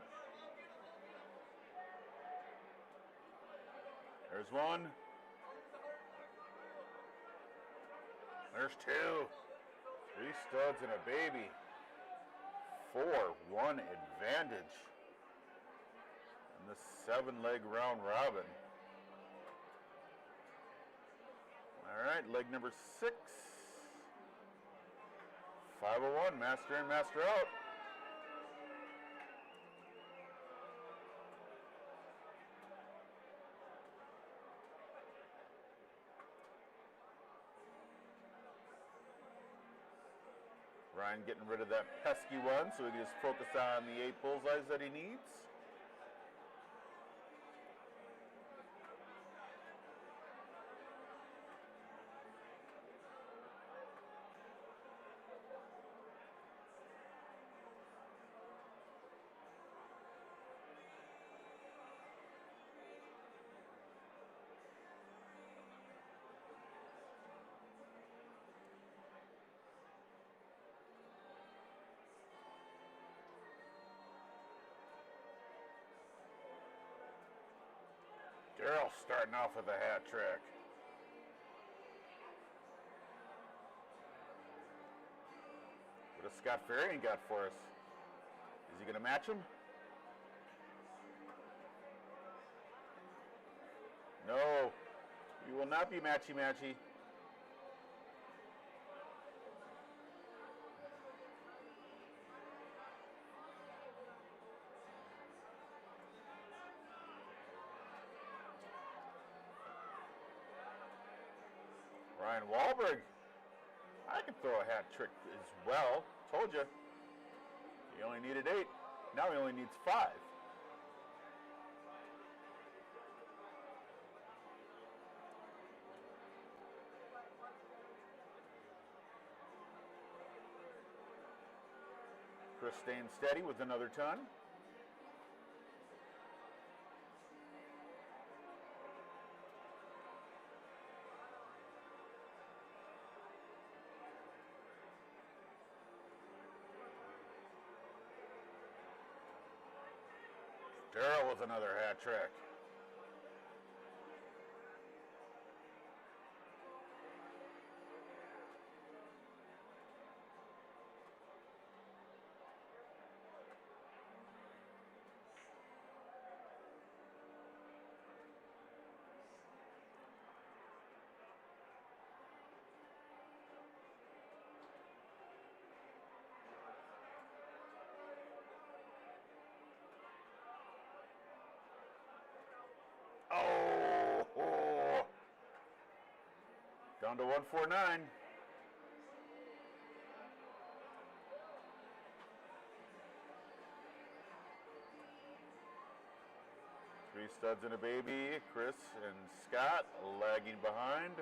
There's one. There's two. Three studs and a baby. 4-1 advantage in the 7-leg round robin. All right, leg number 6. 501, master in, master out. Ryan getting rid of that pesky one so he can just focus on the 8 bullseyes that he needs. Daryl starting off with a hat trick. What does Scott Farian got for us? Is he going to match him? No, you will not be matchy-matchy. Ryan Wahlberg, I can throw a hat trick as well. Told you. He only needed 8. Now he only needs 5. Chris staying steady with another ton. Daryl with another hat trick. Oh, down to 149. Three studs and a baby. Chris and Scott lagging behind.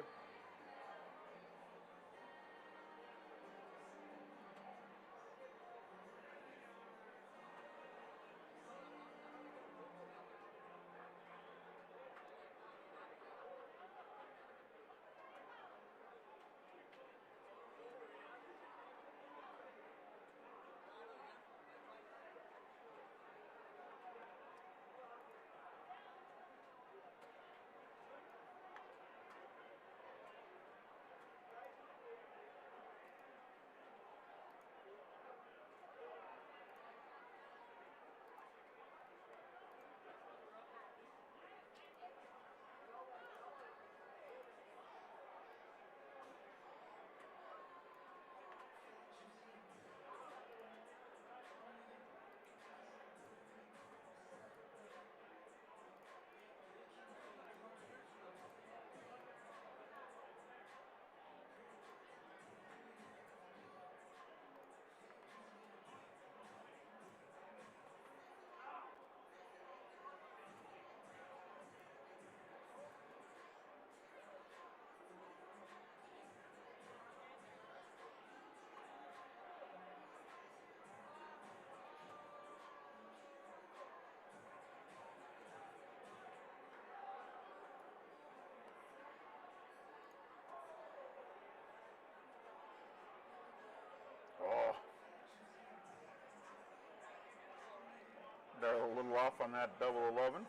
They're a little off on that double 11.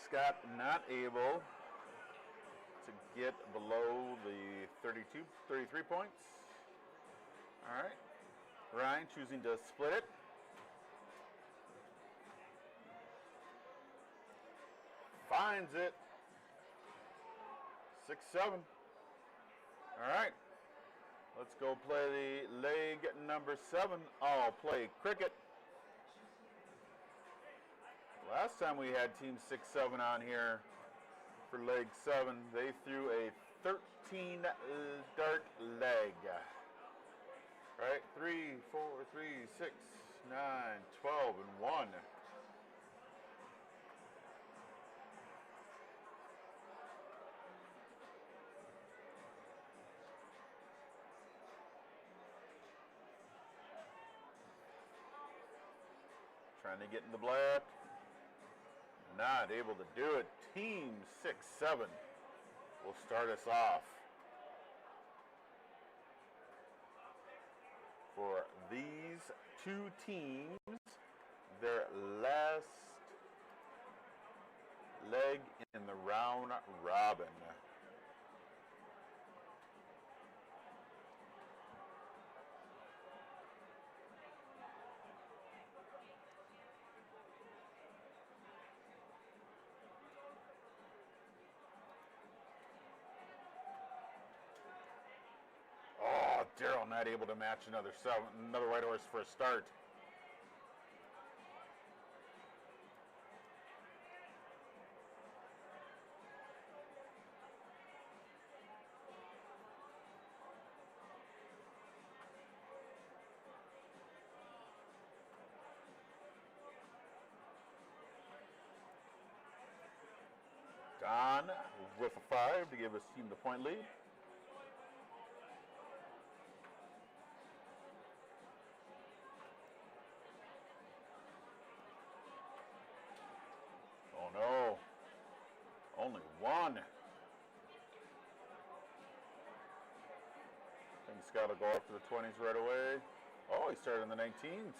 Scott not able to get below the 33 points. All right. Ryan choosing to split it. Finds it. 6-7. All right. Let's go play the leg number 7. I'll play cricket. Last time we had Team 6-7 on here for leg 7, they threw a 13 dart leg. Right? 3, 4, 3, 6, 9, 12, and 1. Trying to get in the black. Not able to do it. Team 6-7 will start us off. For these two teams, their last leg in the round robin. Oh, Daryl not able to match another white horse for a start. Don with a 5 to give his team the point lead. Oh no, only one. I think Scott will go up to the 20s right away. Oh, he started in the 19s.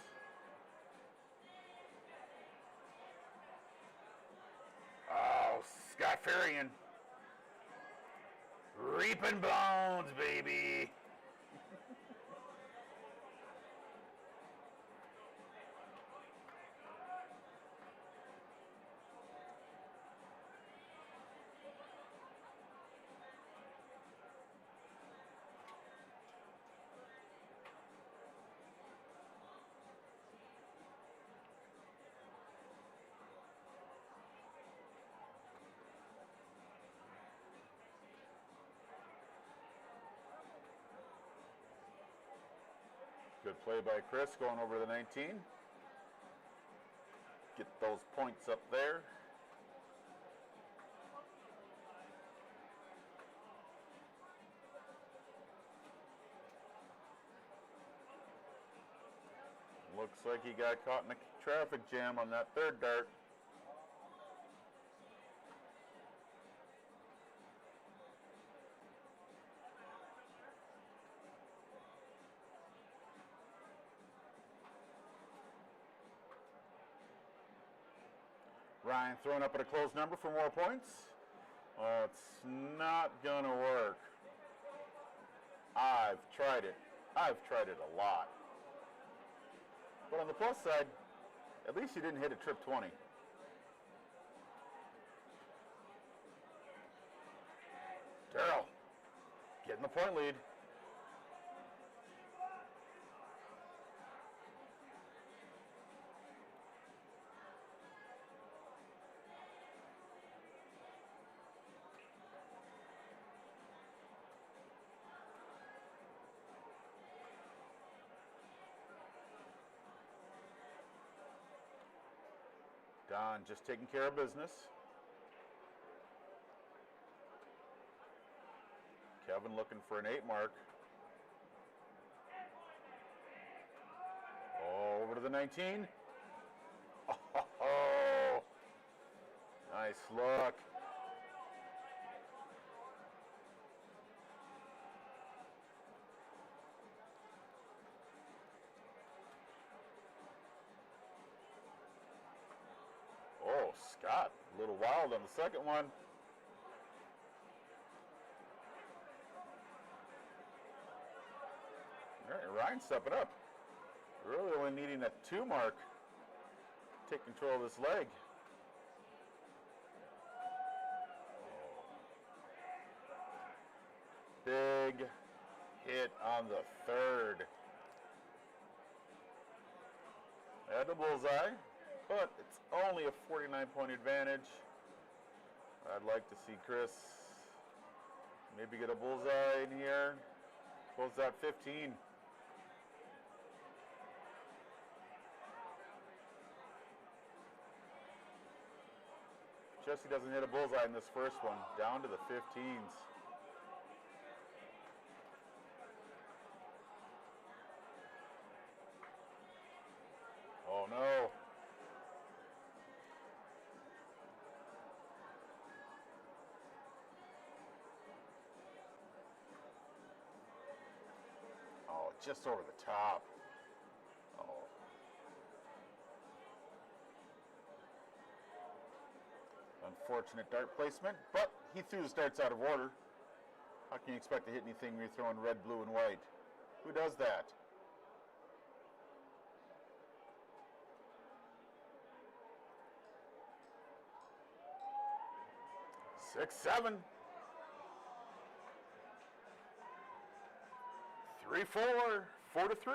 Oh, Scott Farian. Reaping bones, baby. Good play by Chris going over to the 19. Get those points up there. Looks like he got caught in a traffic jam on that third dart. Ryan throwing up at a closed number for more points. Oh, it's not gonna work. I've tried it. I've tried it a lot. But on the plus side, at least you didn't hit a trip 20. Darryl, getting the point lead. Don just taking care of business. Kevin looking for an 8 mark. Oh, over to the 19. Oh, Nice look. Oh, Scott, a little wild on the second one. All right, Ryan stepping up. Really only needing a 2 mark. Take control of this leg. Big hit on the third. Had the bullseye, but it's only a 49-point advantage. I'd like to see Chris maybe get a bullseye in here. Close that 15. Jesse doesn't hit a bullseye in this first one. Down to the 15s. Oh no. Oh, just over the top. Oh. Unfortunate dart placement, but he threw the darts out of order. How can you expect to hit anything when you're throwing red, blue, and white? Who does that? Six, 7. 3, 4. 4 to 3.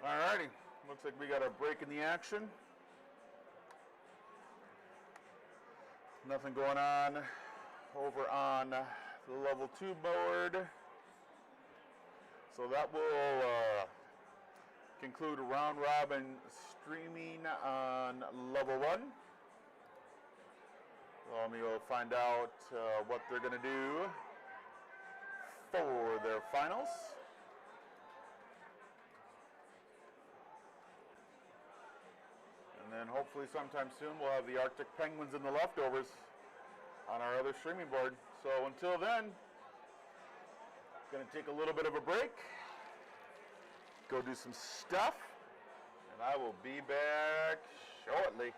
Alrighty. Looks like we got a break in the action. Nothing going on over on the level 2 board. So that will conclude round robin streaming on level 1. We'll find out what they're going to do for their finals. And then hopefully sometime soon we'll have the Arctic Penguins and the leftovers on our other streaming board. So until then, going to take a little bit of a break, go do some stuff, and I will be back shortly.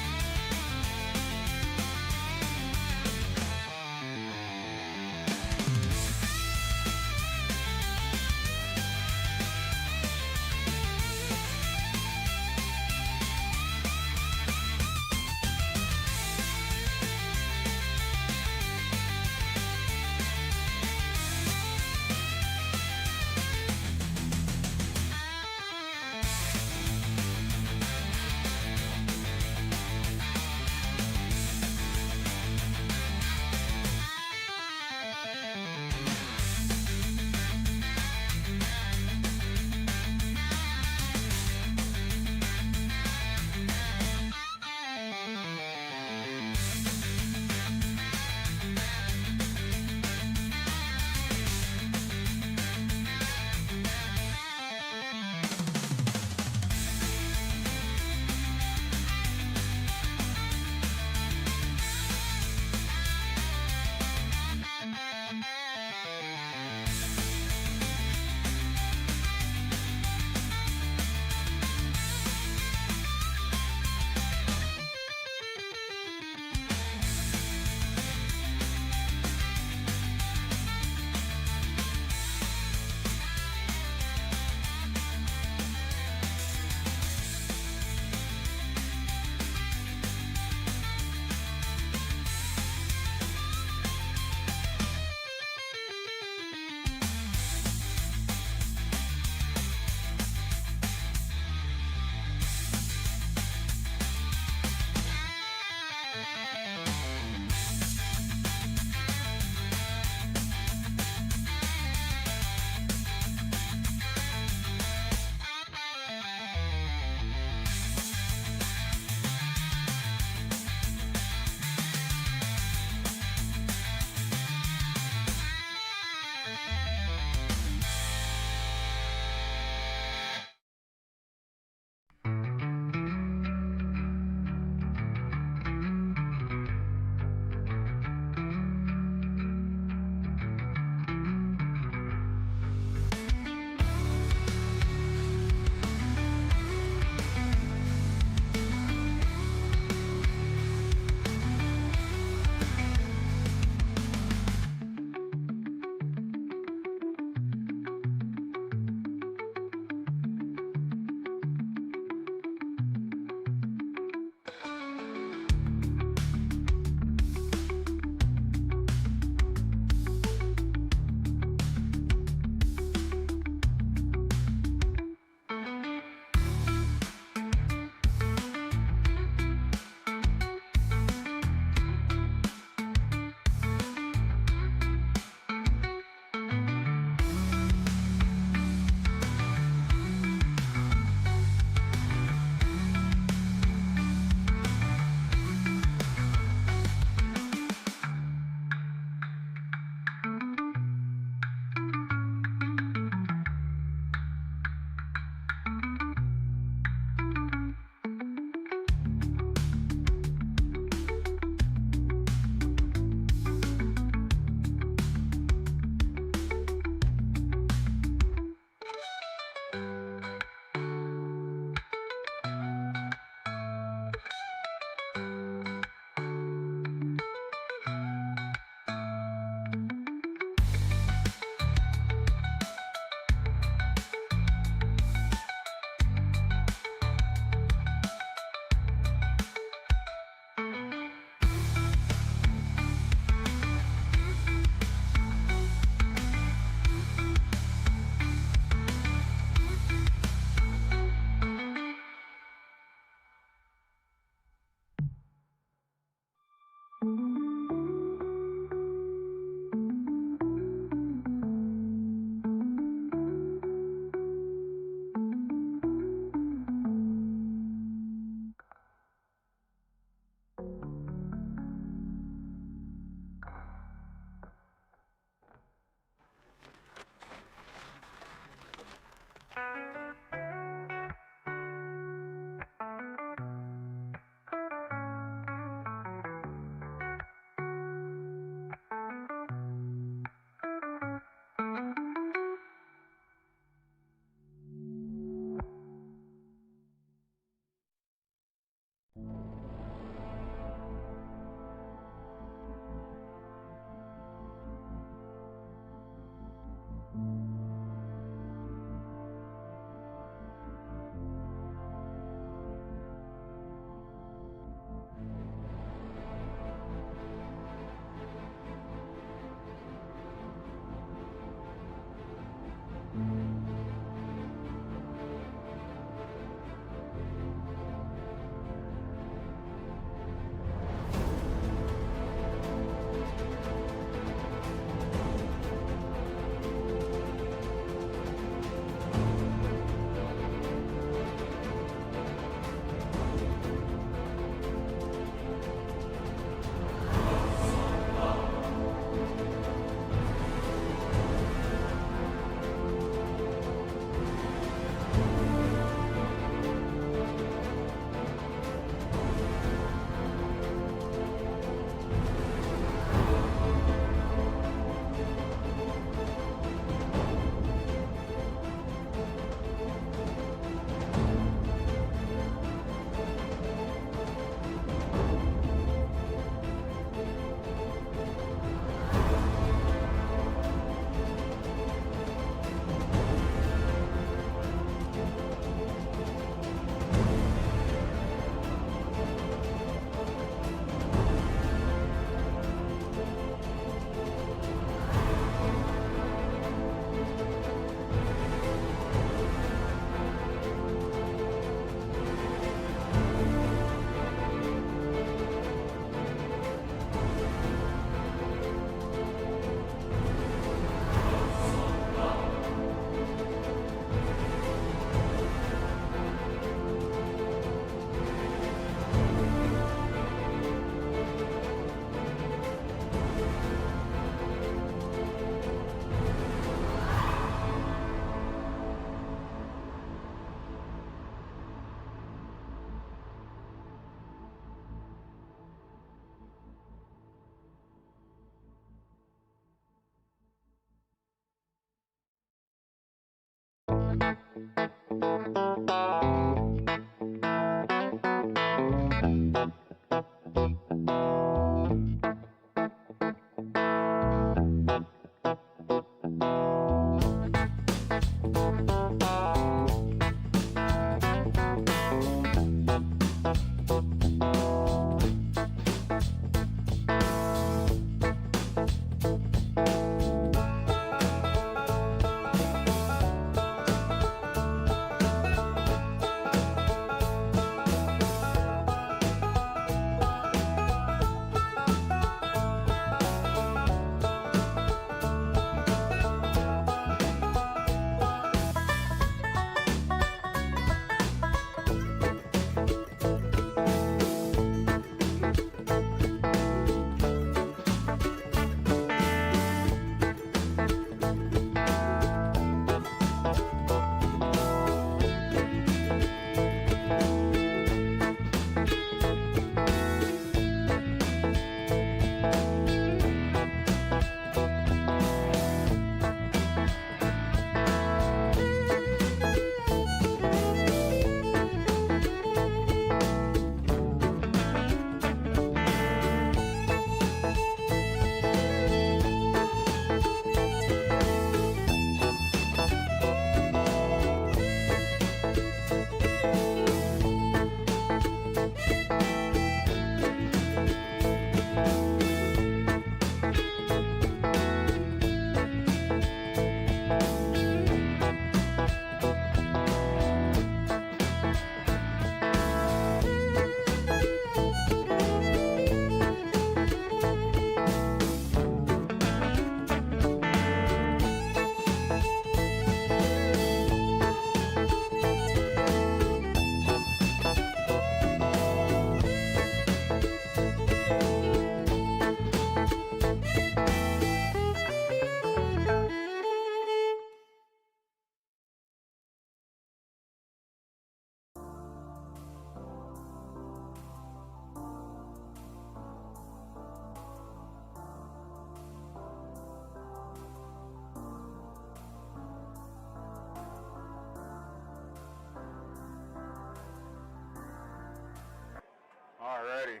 Alrighty.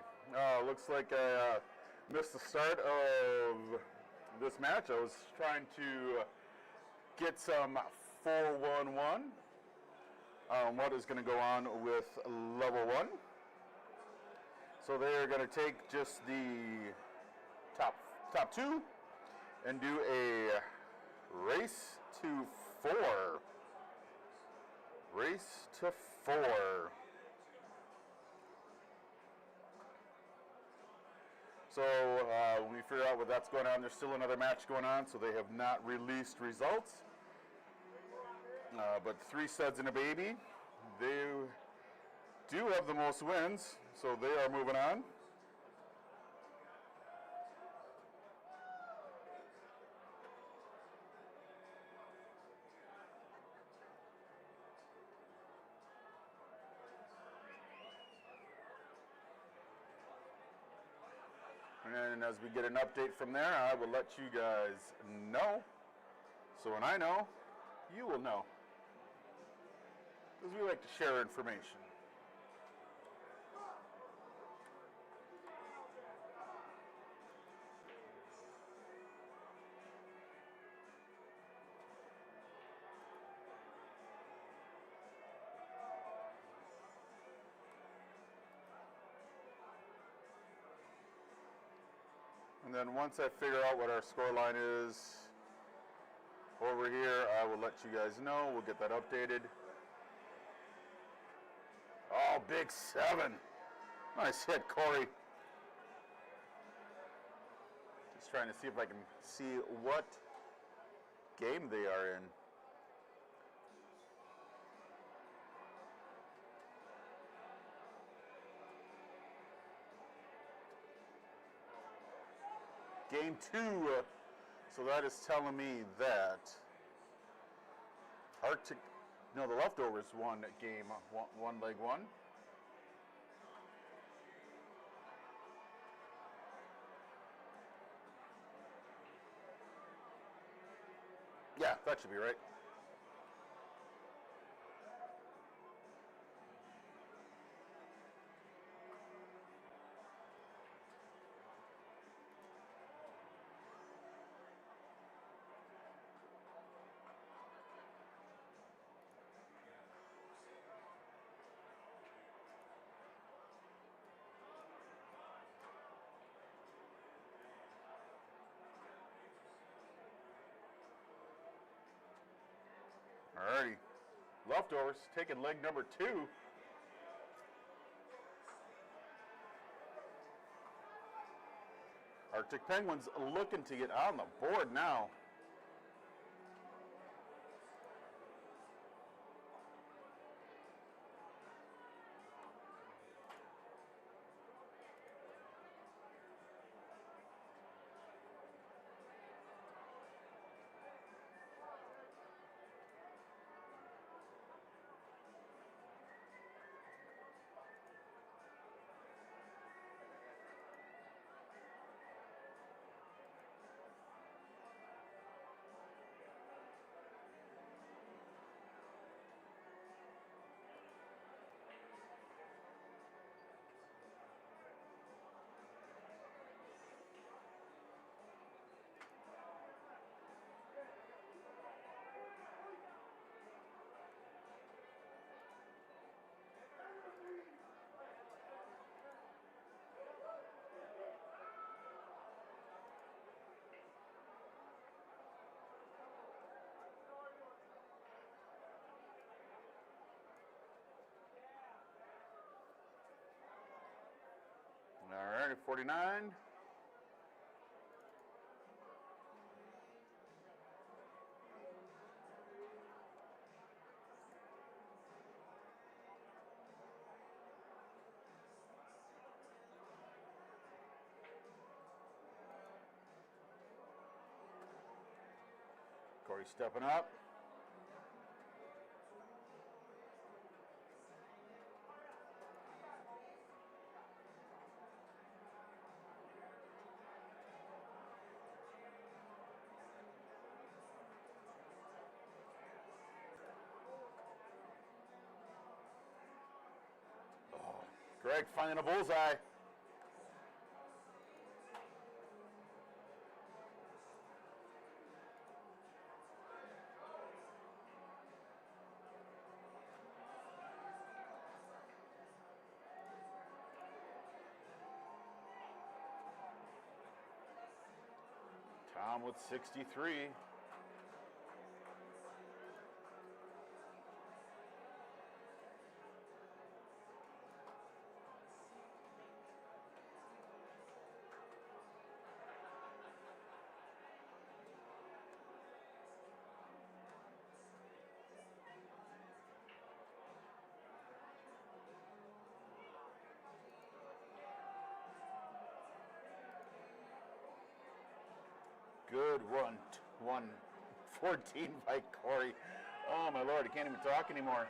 Looks like I missed the start of this match. I was trying to get some 4-1-1. What is going to go on with level 1. So they're going to take just the top 2 and do a race to 4. Race to 4. So when we figure out what that's going on, there's still another match going on, so they have not released results. But 3 studs and a baby, they do have the most wins, so they are moving on. And as we get an update from there, I will let you guys know. So when I know, you will know. Because we like to share information. And then once I figure out what our score line is over here, I will let you guys know. We'll get that updated. Oh, big 7. Nice hit, Corey. Just trying to see if I can see what game they are in. Game 2, so that is telling me that the leftovers won that game, one leg 1. Yeah, that should be right. Alrighty. Leftovers taking leg number 2. Arctic Penguins looking to get on the board now. All right, 49. Corey stepping up. Greg finding a bullseye. Tom with 63. Good run. 114 by Corey. Oh my Lord, I can't even talk anymore.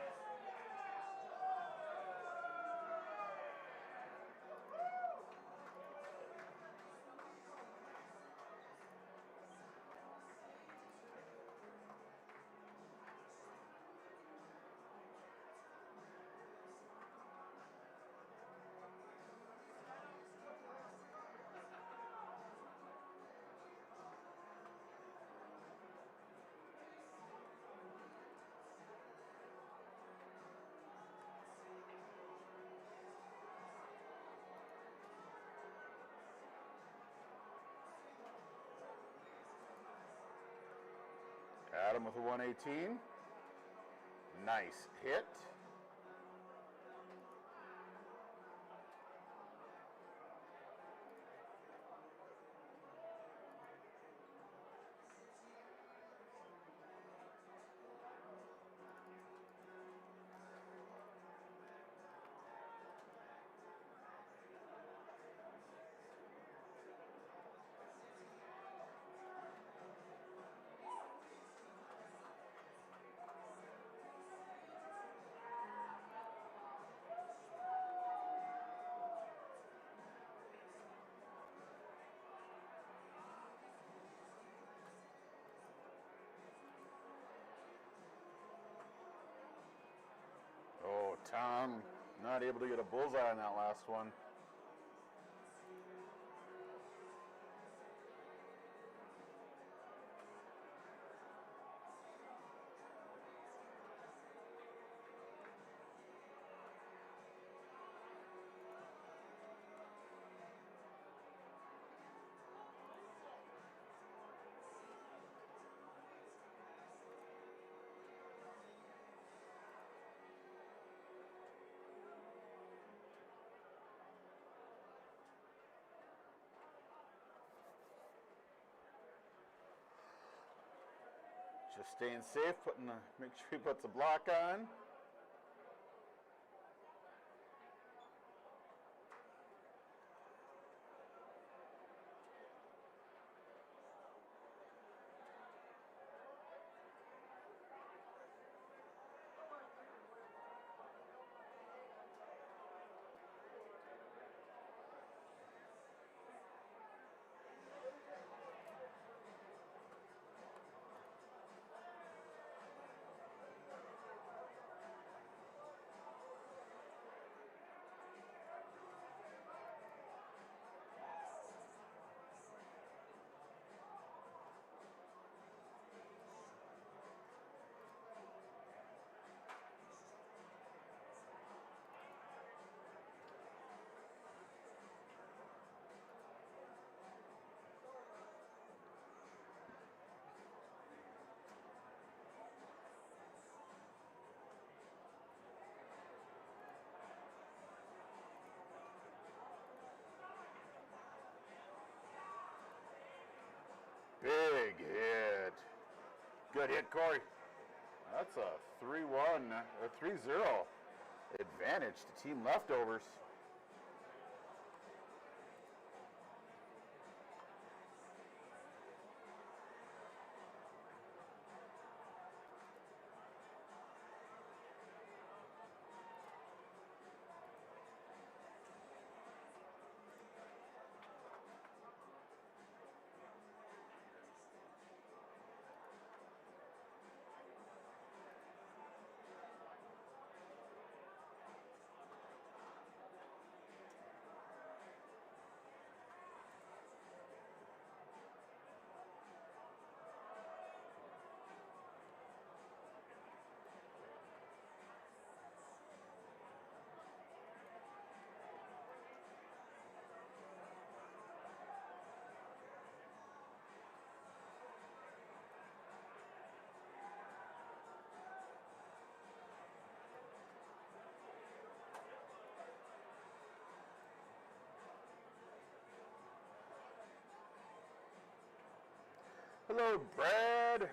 Adam with a 118. Nice hit. Oh, Tom not able to get a bullseye on that last one. Just staying safe, make sure he puts the block on. Big hit. Good hit, Corey. That's a 3-1, or 3-0 advantage to Team Leftovers. Hello, Brad.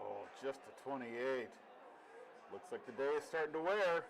Oh, just a 28. Looks like the day is starting to wear.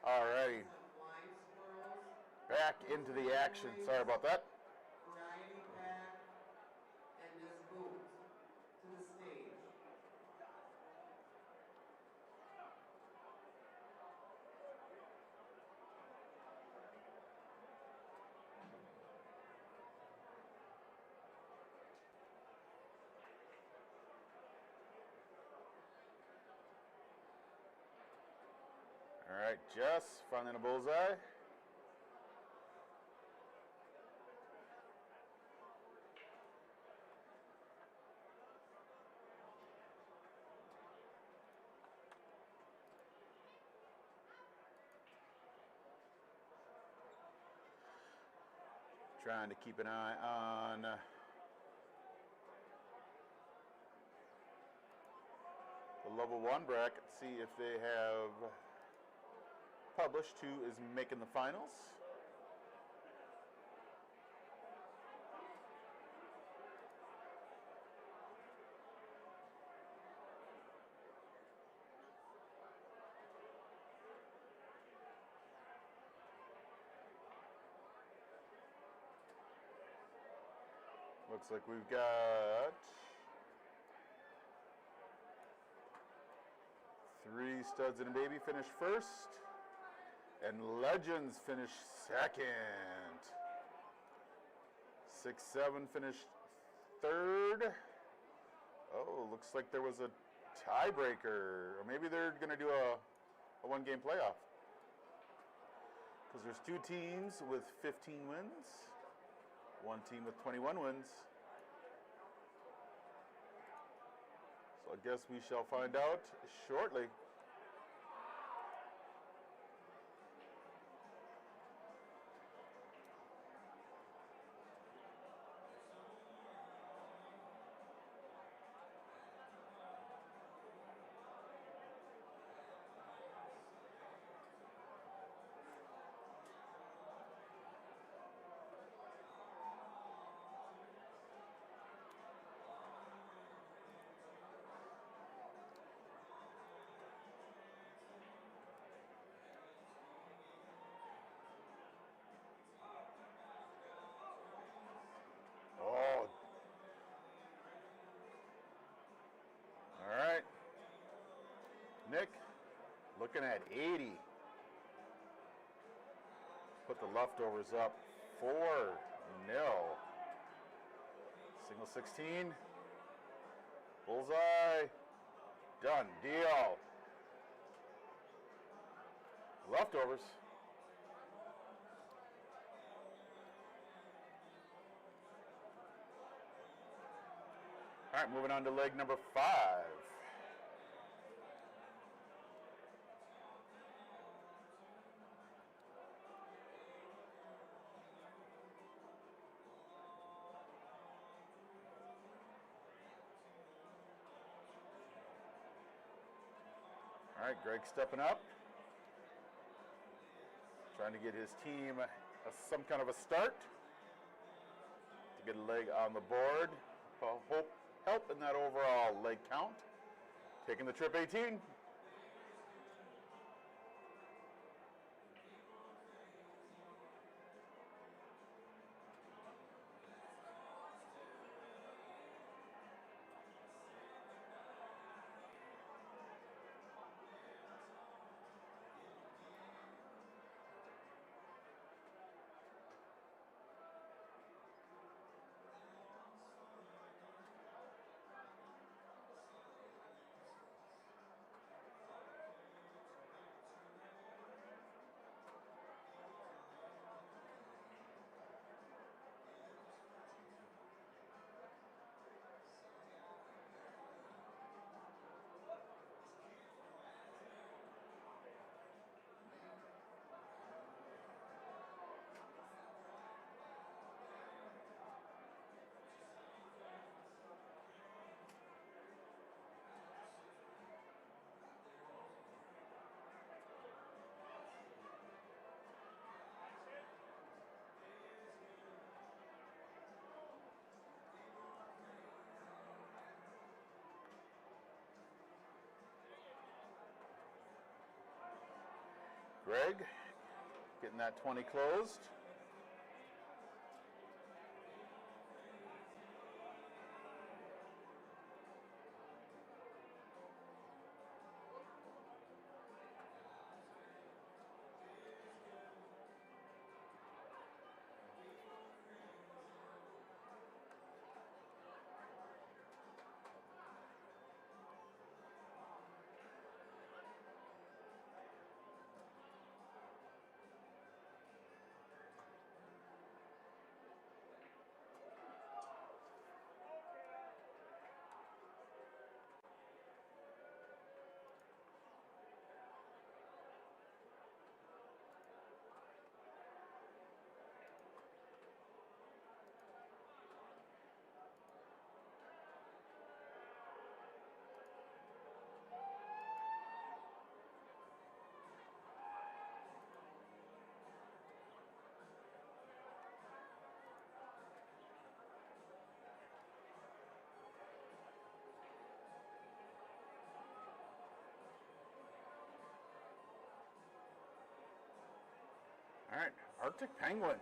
Alrighty, The flying squirrels, back into the action. Sorry about that. variety pack, and Miss Boots to the stage. All right, Jess, finding a bullseye. Trying to keep an eye on the level 1 bracket, see if they have published who is making the finals. Looks like we've got 3 studs and a baby finish first, and legends finish second. 6-7 finished third. Oh, looks like there was a tiebreaker, or maybe they're going to do a one-game playoff, because there's 2 teams with 15 wins, 1 team with 21 wins. So I guess we shall find out shortly. Oh. All right. Nick, looking at 80. Put the leftovers up 4-0. Single 16. Bullseye. Done deal. Leftovers. All right, moving on to leg number 5. All right, Greg stepping up, trying to get his team some kind of a start to get a leg on the board. Help in that overall leg count. Taking the trip 18. Greg, getting that 20 closed. All right, Arctic Penguins.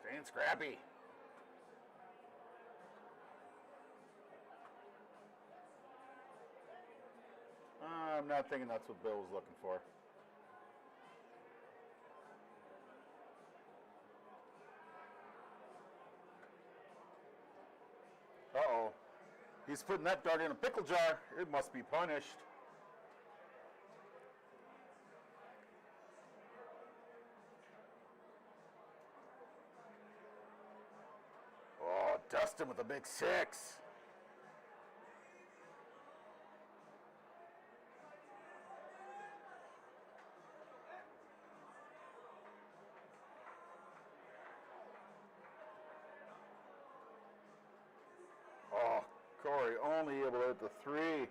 Staying scrappy. I'm not thinking that's what Bill was looking for. Uh-oh. He's putting that dart in a pickle jar. It must be punished. Oh, Dustin with a big 6. Oh, Corey only able to hit the 3.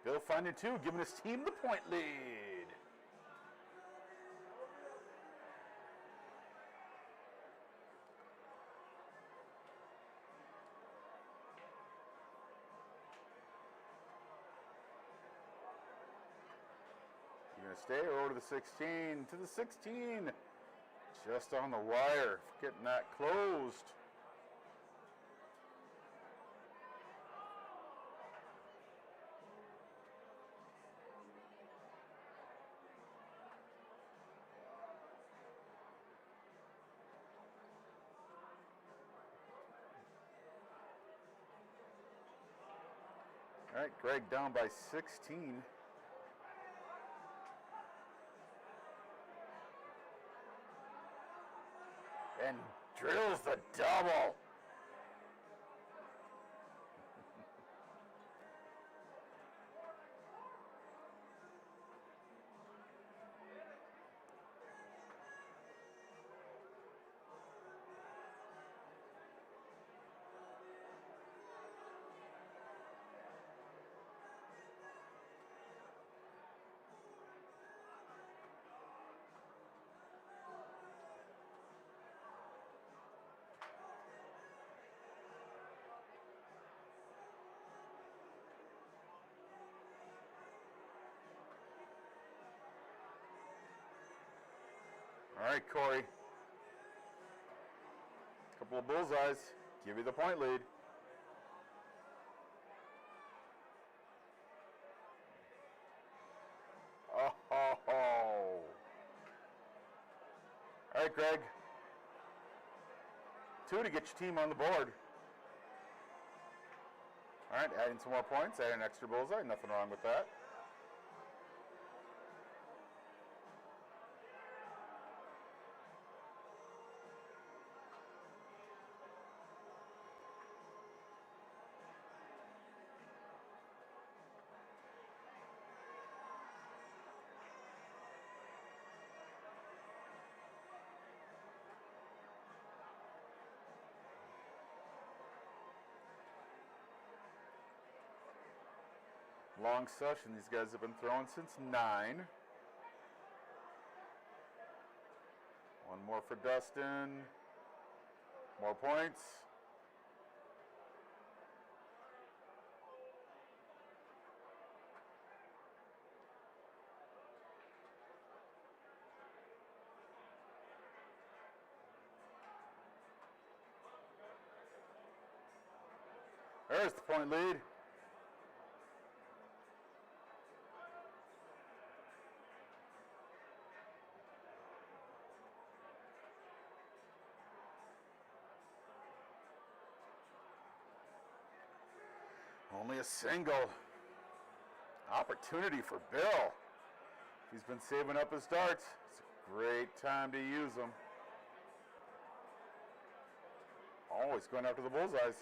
Bill finding 2, giving his team the point lead. You gonna stay or over to the 16? To the 16. Just on the wire, getting that closed. All right, Greg down by 16. And drills the double. All right, Corey. Couple of bullseyes. Give you the point lead. Oh, ho, ho. All right, Greg. 2 to get your team on the board. All right, adding some more points, add an extra bullseye. Nothing wrong with that. Long session. These guys have been throwing since 9. One more for Dustin. More points. There's the point lead. Only a single. Opportunity for Bill. He's been saving up his darts. It's a great time to use them. Always going after the bullseyes.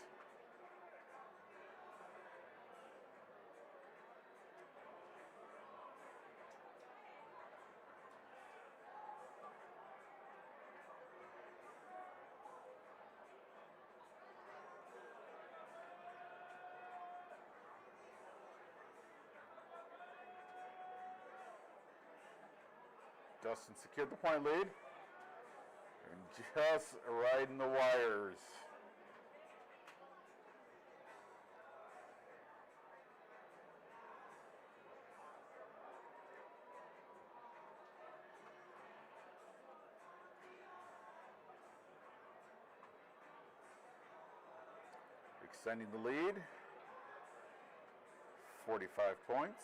Dustin secured the point lead. And just riding the wires. Extending the lead. 45 points.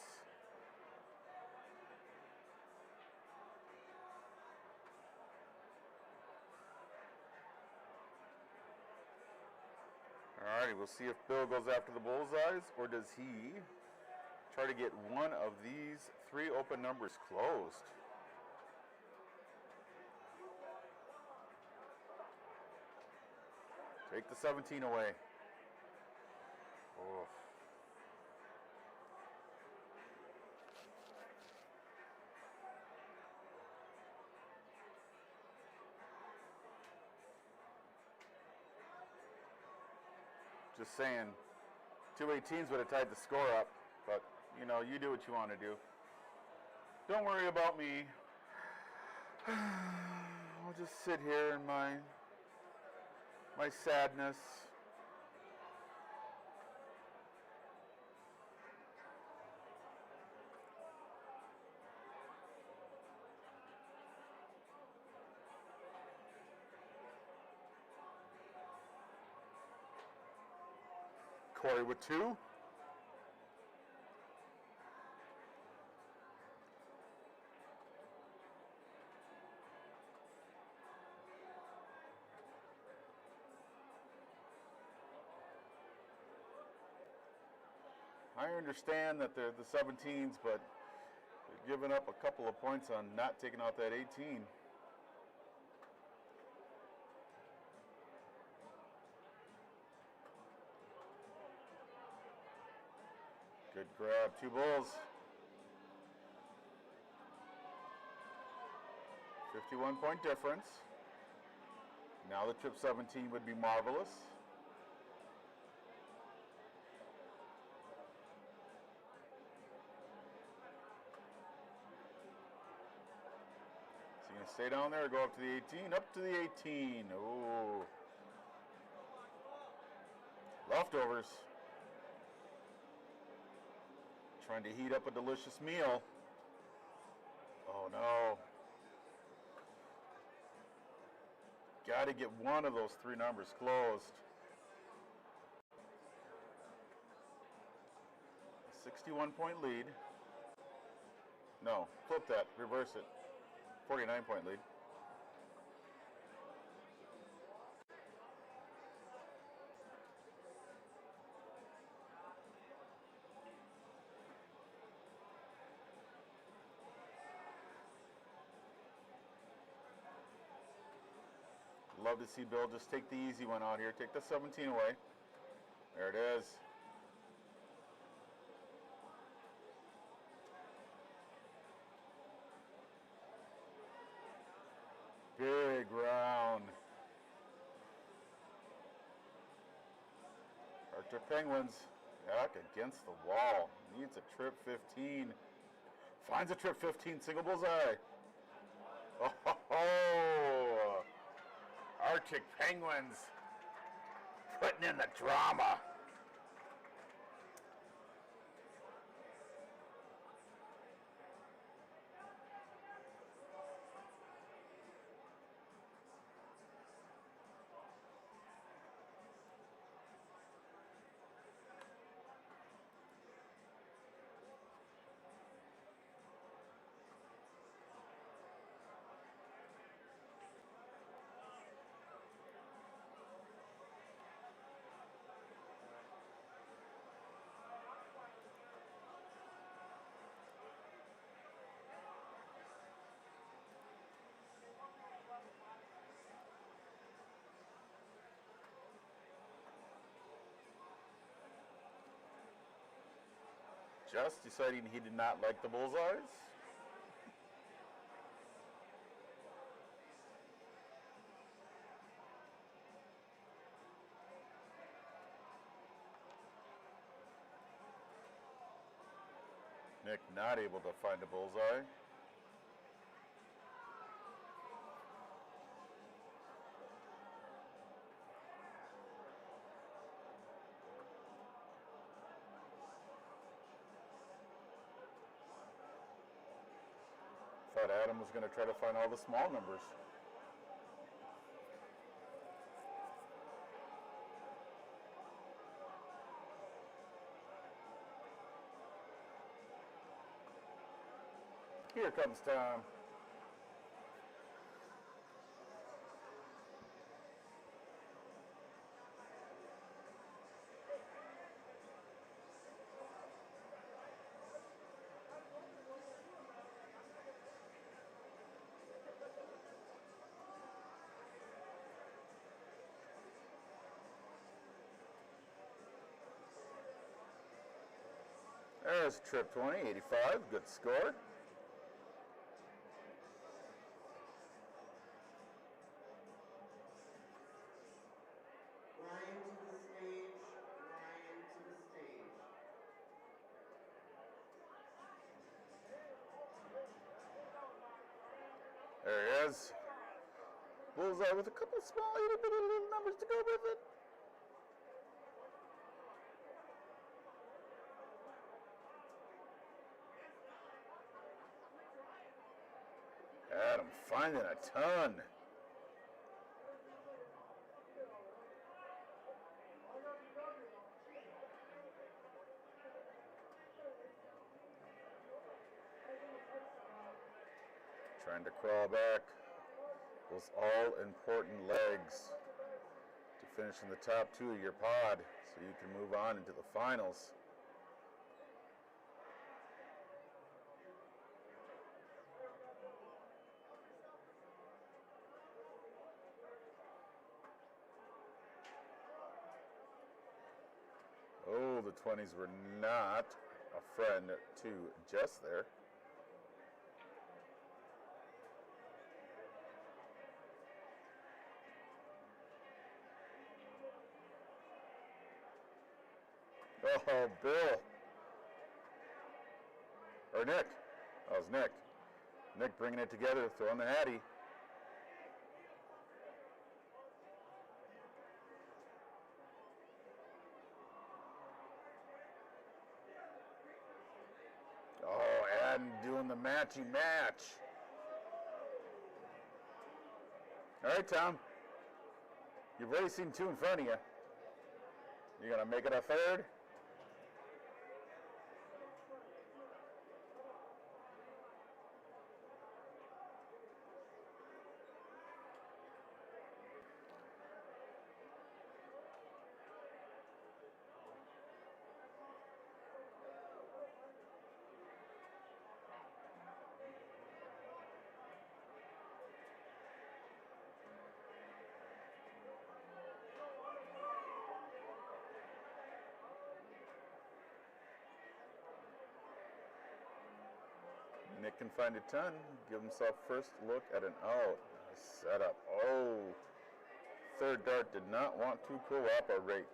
Alrighty, we'll see if Bill goes after the bullseyes, or does he try to get one of these 3 open numbers closed? Take the 17 away. Oh. Just saying, 2 18s would have tied the score up, but you know, you do what you want to do. Don't worry about me. I'll just sit here in my sadness. Corey with 2. I understand that they're the 17s, but they're giving up a couple of points on not taking out that 18. Good grab, 2 bulls. 51-point difference. Now the trip 17 would be marvelous. So you gonna stay down there or go up to the 18? Up to the 18. Oh. Leftovers. Trying to heat up a delicious meal. Oh no. Got to get one of those 3 numbers closed. 61-point lead. No, flip that, reverse it. 49-point lead. Love to see Bill just take the easy one out here. Take the 17 away. There it is. Big round. Arctic Penguins Back against the wall. Needs a trip 15. Finds a trip 15. Single bullseye. Oh, ho, ho. Arctic Penguins putting in the drama. Just deciding he did not like the bullseyes. Nick not able to find a bullseye. Thought Adam was going to try to find all the small numbers. Here comes Tom. There's trip 20, 85, good score. Ryan to the stage. Ryan to the stage. There he is. Bullseye with a couple small little numbers to go with it. Adam finding a ton. Trying to crawl back those all-important legs to finish in the top two of your pod so you can move on into the finals. Oh, the 20s were not a friend to Jess there. Oh, Bill. Or Nick. That was Nick. Nick bringing it together, throwing the Hattie. Oh, and doing the matchy match. All right, Tom. You've already seen two in front of you. You gonna make it a third? Nick can find a ton. Give himself first look at an out. Nice setup. Oh, third dart did not want to cooperate.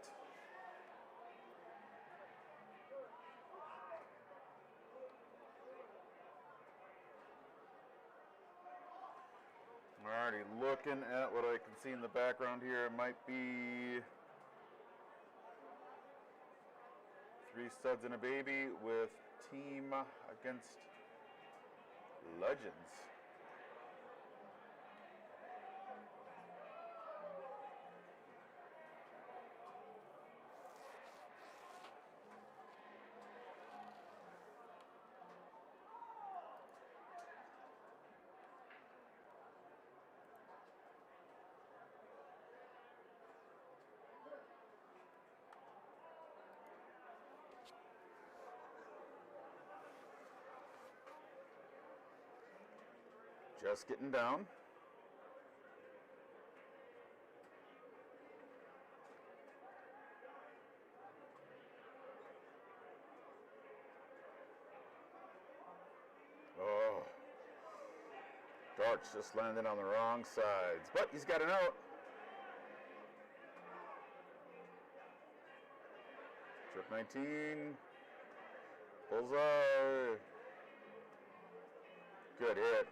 Alrighty, looking at what I can see in the background here, it might be 3 Studs and a Baby with Team Against Legends. Just getting down. Oh, darts just landed on the wrong sides, but he's got an out. Trip 19. Bullseye. Good hit.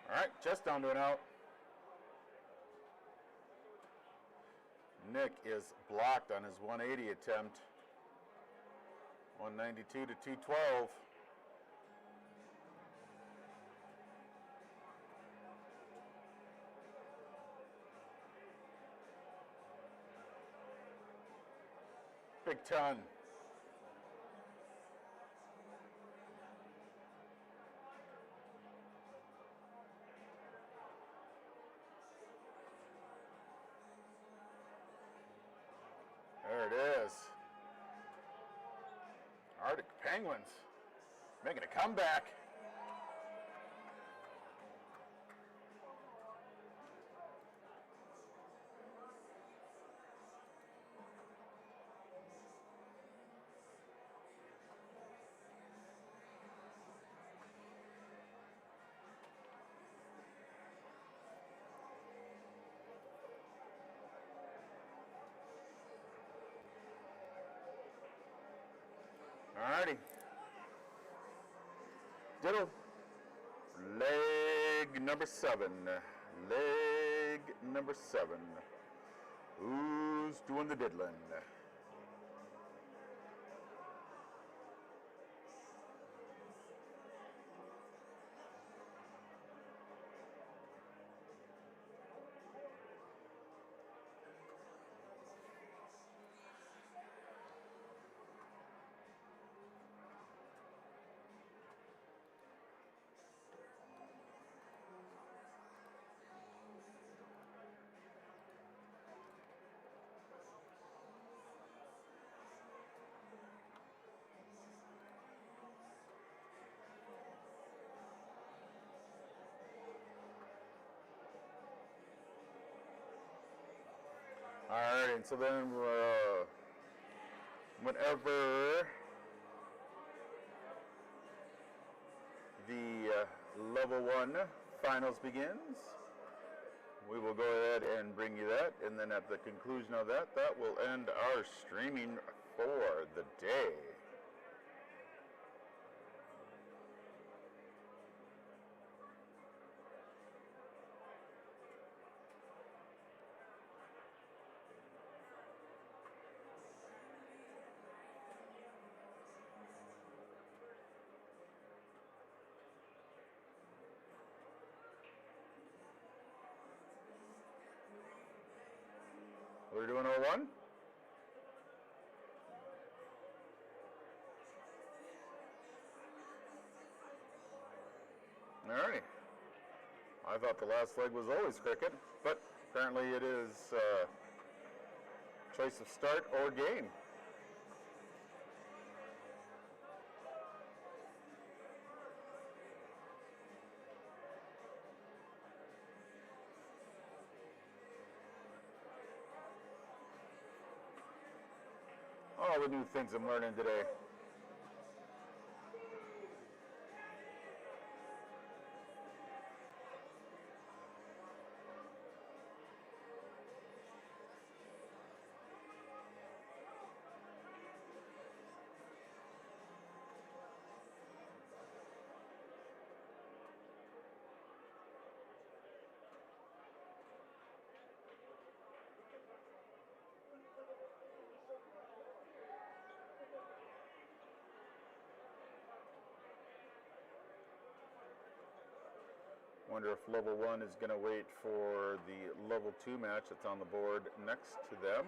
All right, just down to an out. Nick is blocked on his 180 attempt. 192 to 212. Big ton. There it is. Arctic Penguins making a comeback. Alrighty. Diddle. Leg number 7. Leg number 7. Who's doing the diddling? All right, and so then whenever the level 1 finals begins, we will go ahead and bring you that, and then at the conclusion of that, that will end our streaming for the day. We're doing 01. All right. I thought the last leg was always cricket, but apparently it is choice of start or game. all the new things I'm learning today. Wonder if level 1 is going to wait for the level 2 match that's on the board next to them.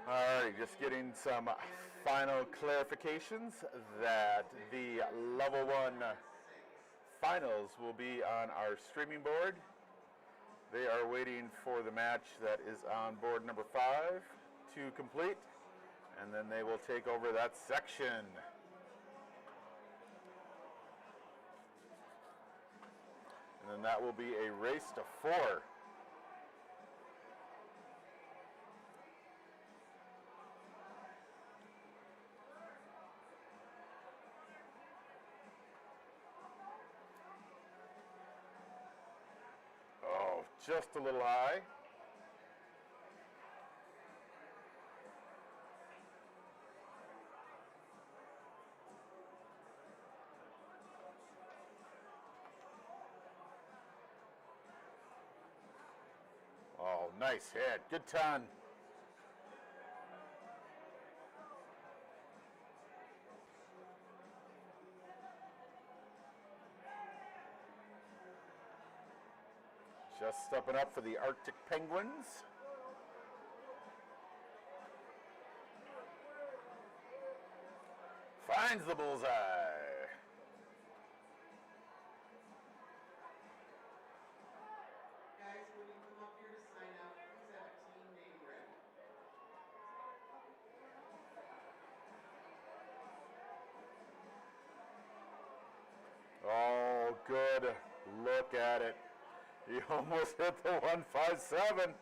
Alrighty, just getting some final clarifications that the level 1 finals will be on our streaming board. They are waiting for the match that is on board number 5 to complete, and then they will take over that section. And then that will be a race to 4. Oh, just a little high. Oh, nice hit. Good ton. Just stepping up for the Arctic Penguins. Finds the bullseye. Guys, when you come up here to sign up, please have a team name ready. Oh, good. Look at it. He almost hit the 157.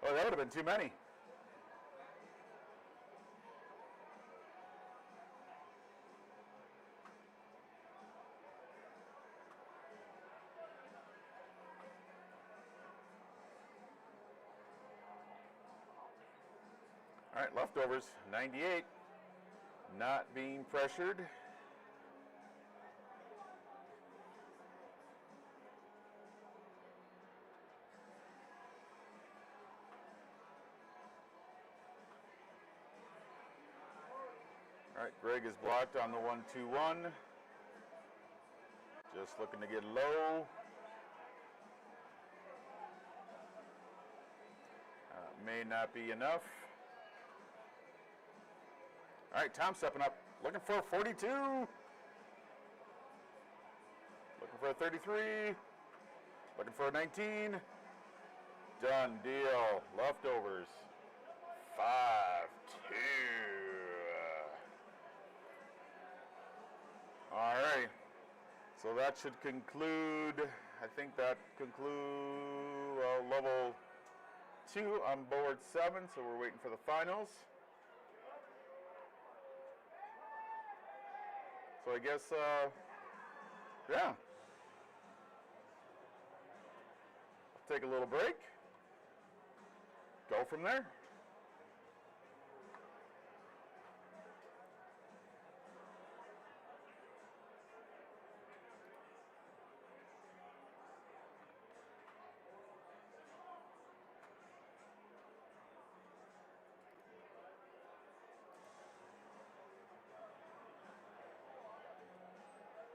Oh, that would have been too many. All right, leftovers, 98. Not being pressured. All right, Greg is blocked on the 1-2-1. Just looking to get low. May not be enough. All right, Tom stepping up, looking for a 42. Looking for a 33. Looking for a 19. Done deal. Leftovers. 5-2. All right. So that should conclude. I think that concludes level 2 on board 7. So we're waiting for the finals. So I guess, yeah. Take a little break. Go from there.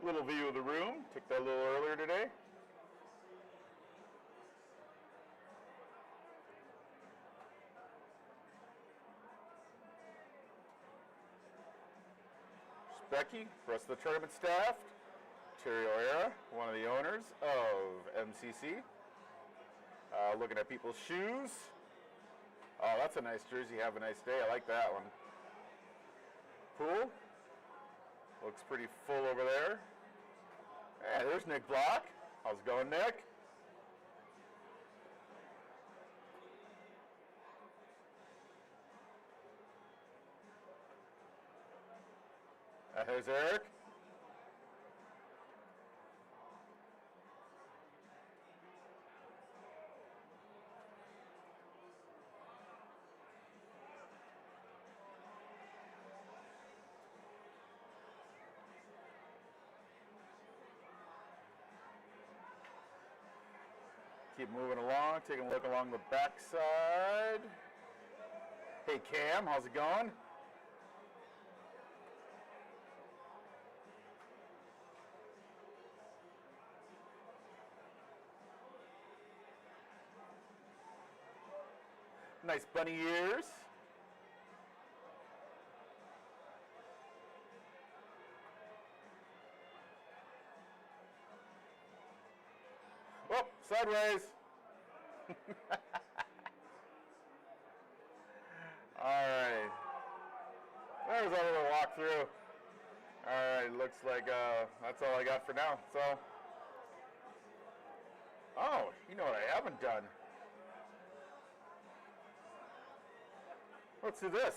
Little view of the room. Took that a little earlier today. Becky, rest of the tournament staff. Terry O'Hara, one of the owners of MCC. Looking at people's shoes. Oh, that's a nice jersey. Have a nice day. I like that one. Pool. Looks pretty full over there. Hey, there's Nick Block. How's it going, Nick? There's Eric. Keep moving along, taking a look along the backside. Hey Cam, how's it going? Nice bunny ears. Oh, sideways. All right. There's our little walkthrough. All right, looks like that's all I got for now. So, oh, you know what I haven't done? Let's do this.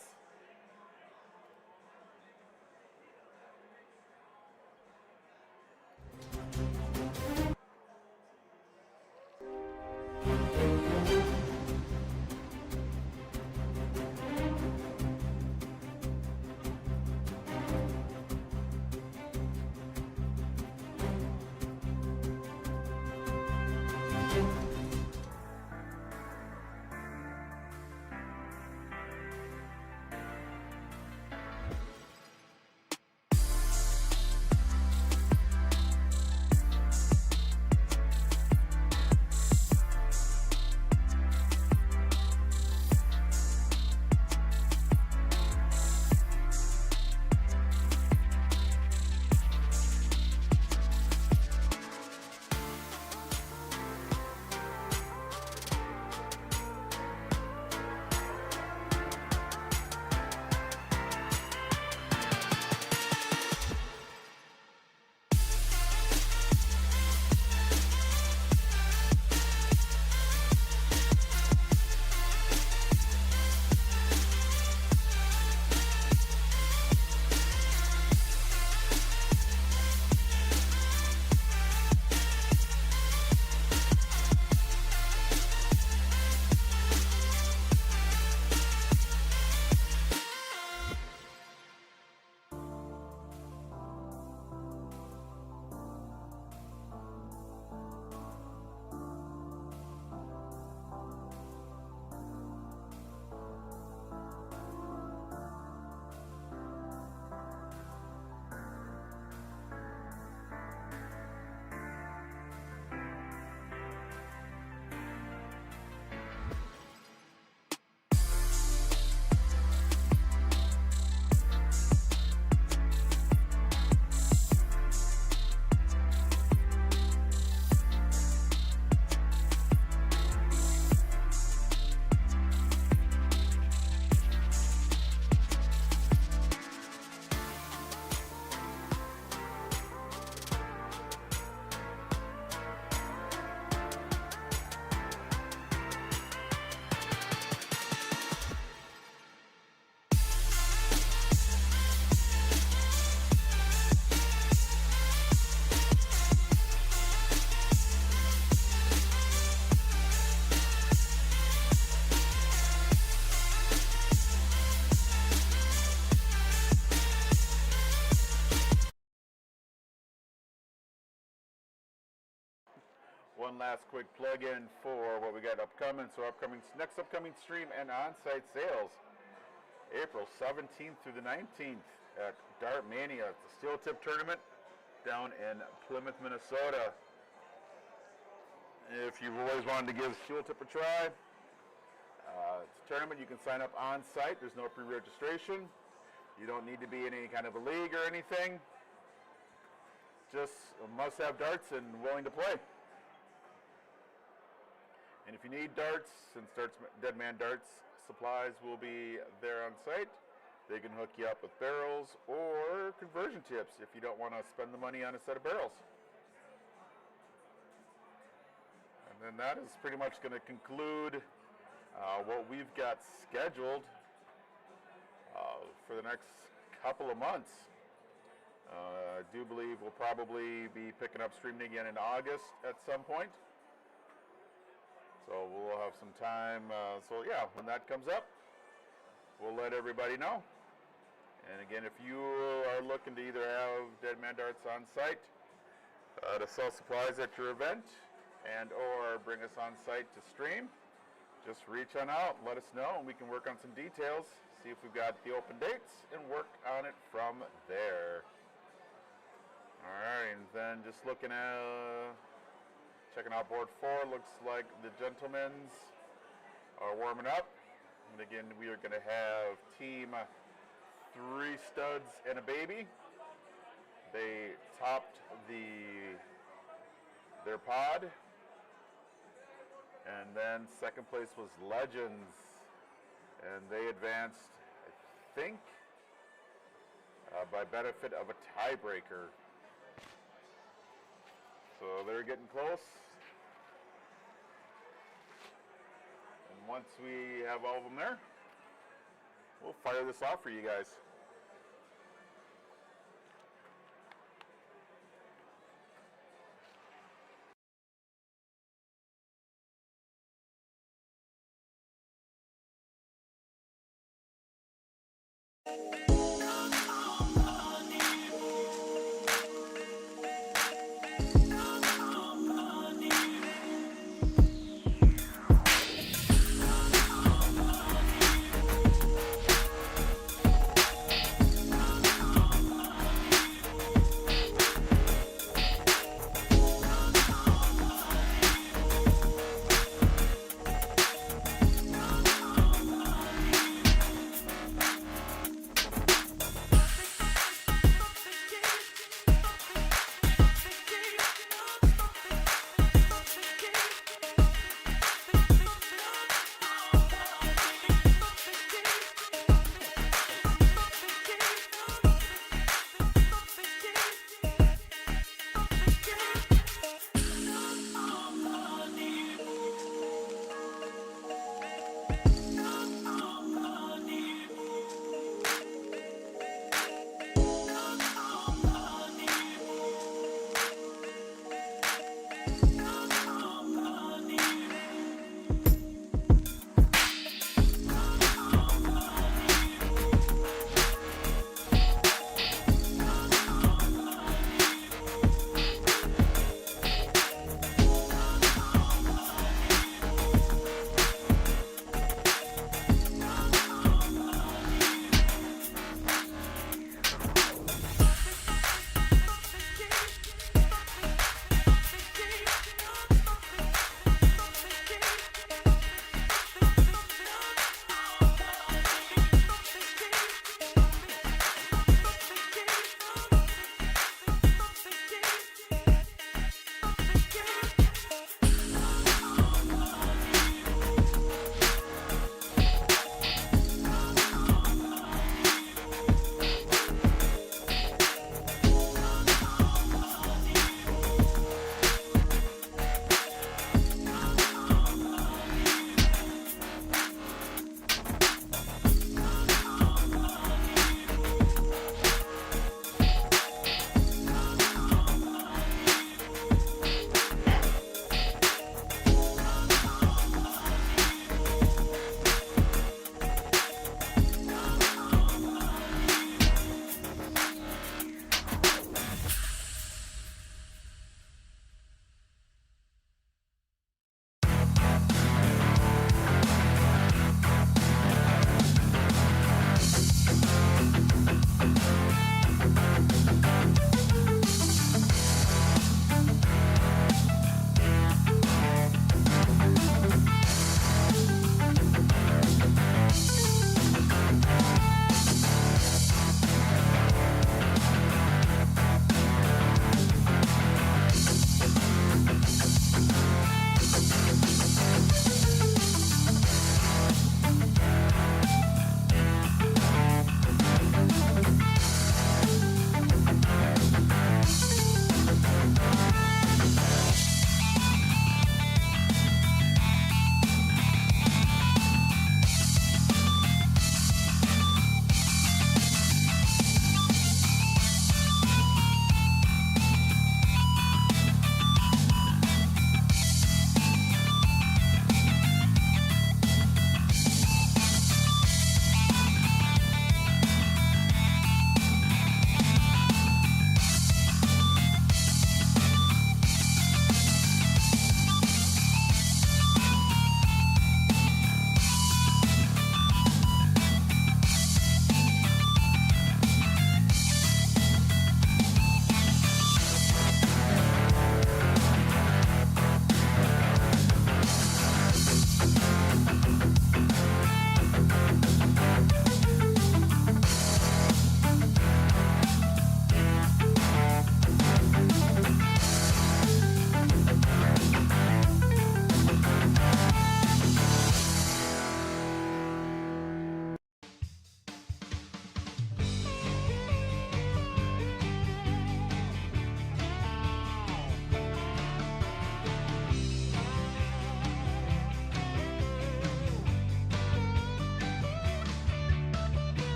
One last quick plug-in for what we got upcoming. So next upcoming stream and on-site sales, April 17th through the 19th at Dart Mania. It's a steel tip tournament down in Plymouth, Minnesota. If you've always wanted to give steel tip a try, it's a tournament. You can sign up on site. There's no pre-registration. You don't need to be in any kind of a league or anything. Just must have darts and willing to play. And if you need darts, since Dead Man Darts supplies will be there on site, they can hook you up with barrels or conversion tips if you don't want to spend the money on a set of barrels. And then that is pretty much going to conclude what we've got scheduled for the next couple of months. I do believe we'll probably be picking up streaming again in August at some point. So we'll have some time. So yeah, when that comes up, we'll let everybody know. And again, if you are looking to either have Dead Man Darts on site to sell supplies at your event and or bring us on site to stream, just reach on out, let us know, and we can work on some details, see if we've got the open dates, and work on it from there. All right, and then just looking at checking out board 4, looks like the gentlemen's are warming up. And again, we are going to have team 3 studs and a baby. They topped their pod. And then second place was Legends. And they advanced, I think, by benefit of a tiebreaker. So they're getting close. And once we have all of them there, we'll fire this off for you guys.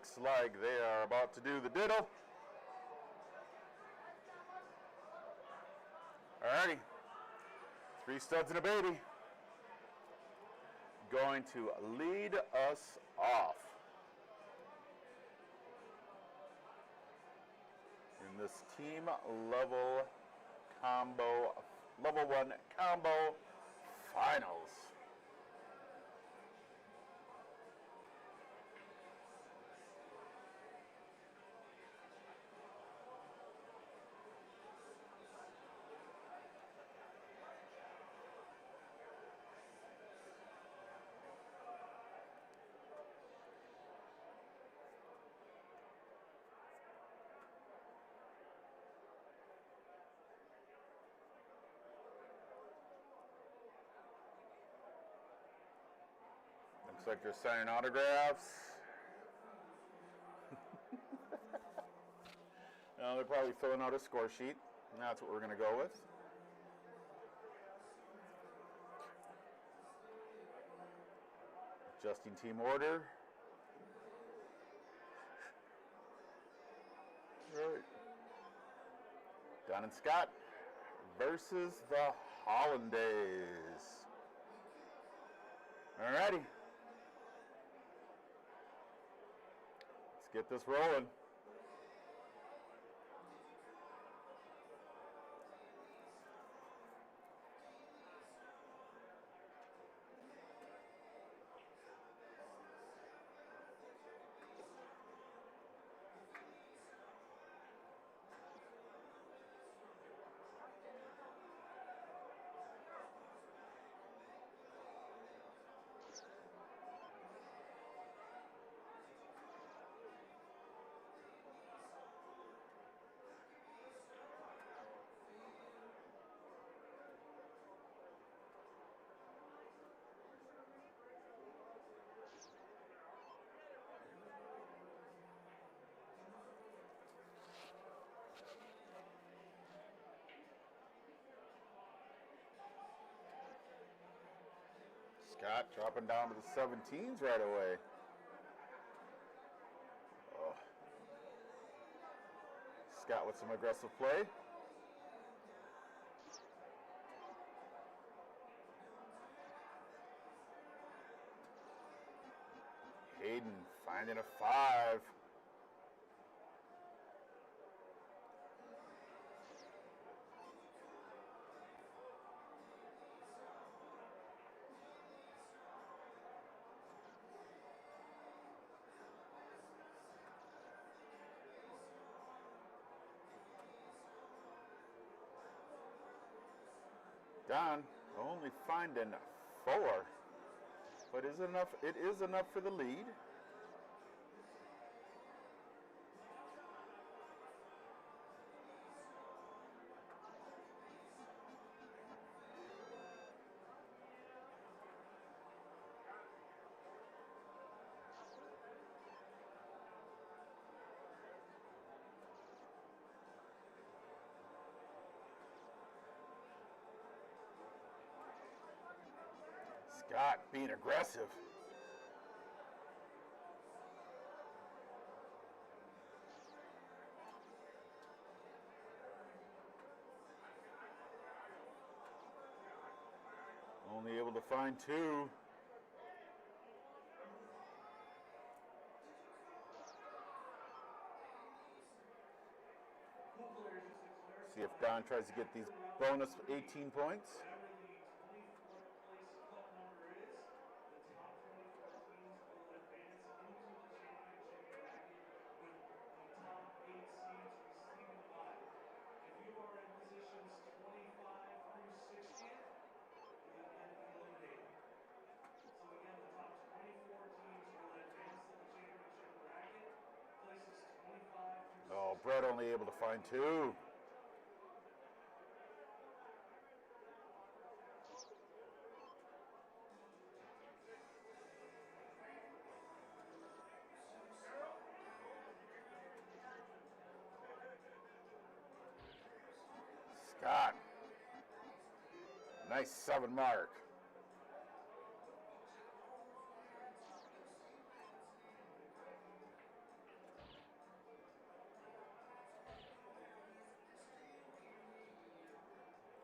looks like they are about to do the diddle. Alrighty. 3 studs and a baby. Going to lead us off in this team level 1 combo finals. Looks like they're signing autographs. No, they're probably filling out a score sheet. And that's what we're going to go with. Adjusting team order. All right. Don and Scott versus the Hollandaise. Alrighty. Let's get this rolling. Scott dropping down to the 17s right away. Oh. Scott with some aggressive play. Hayden finding a 5. Don only finding 4, but is enough. It is enough for the lead. Scott being aggressive. Only able to find 2. See if Don tries to get these bonus 18 points. Oh, Brett only able to find 2. Scott. Nice 7 mark.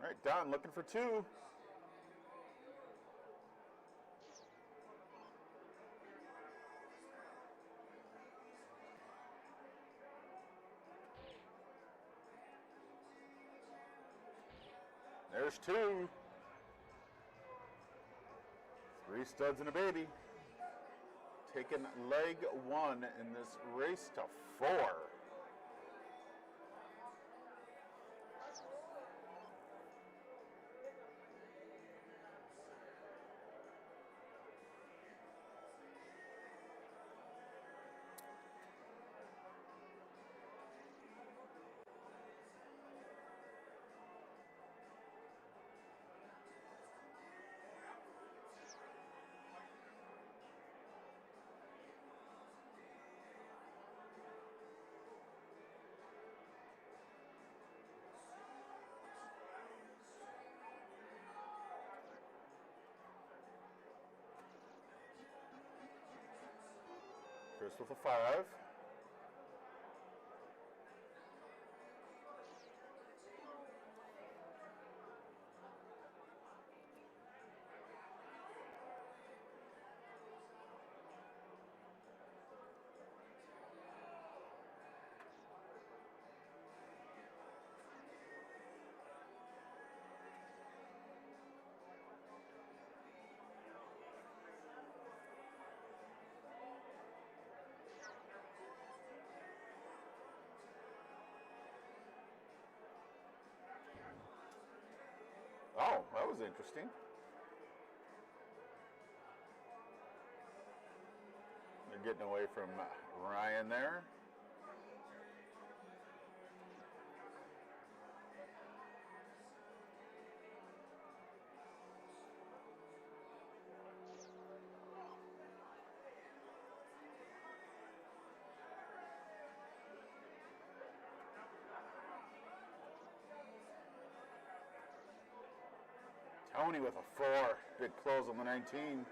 All right, Don looking for 2. There's 2. 3 studs and a baby. Taking leg 1 in this race to 4. Chris with a 5. Oh, that was interesting. They're getting away from Ryan there. Tony with a 4. Big close on the 19th.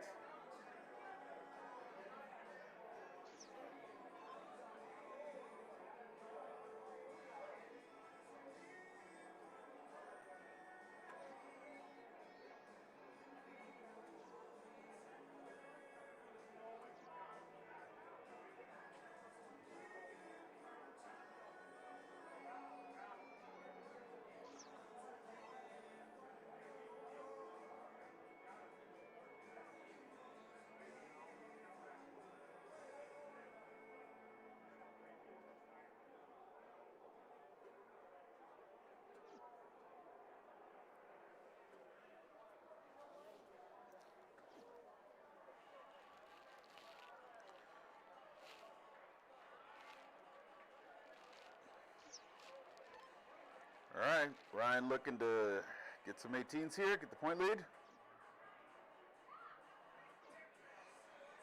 All right, Ryan looking to get some 18s here, get the point lead.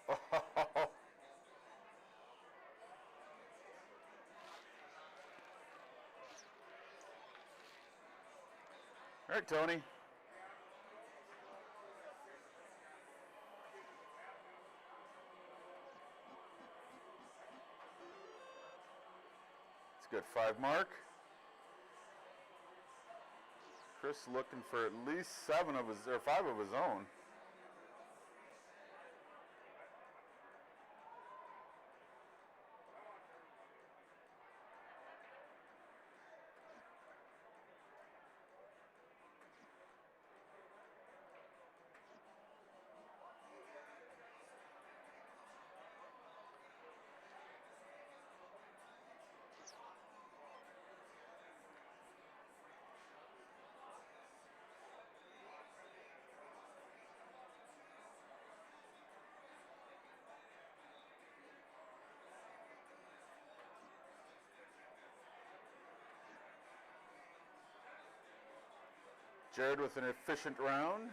Oh. All right, Tony. It's a good 5 mark. Chris looking for at least 5 of his own. Jared with an efficient round.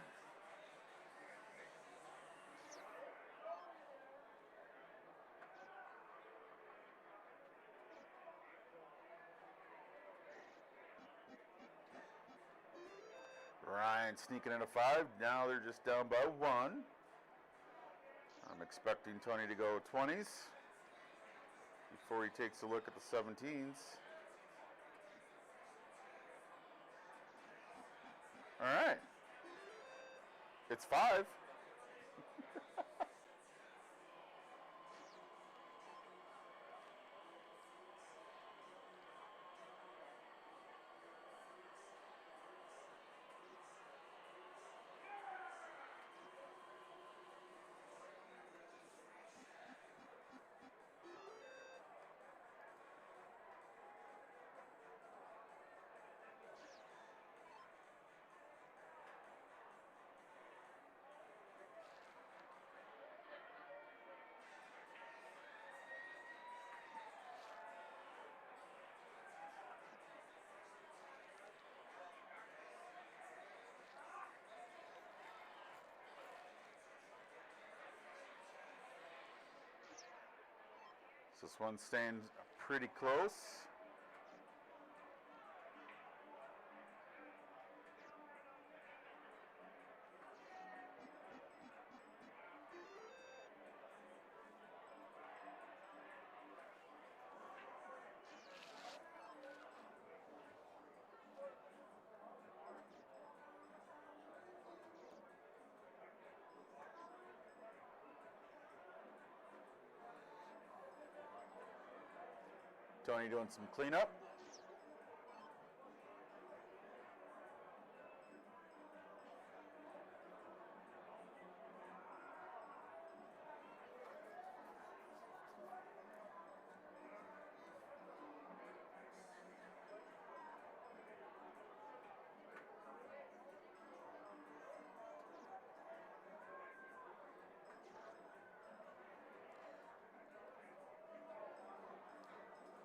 Ryan sneaking in a 5. Now they're just down by 1. I'm expecting Tony to go 20s before he takes a look at the 17s. All right. It's 5. So this one's staying pretty close. Tony doing some cleanup.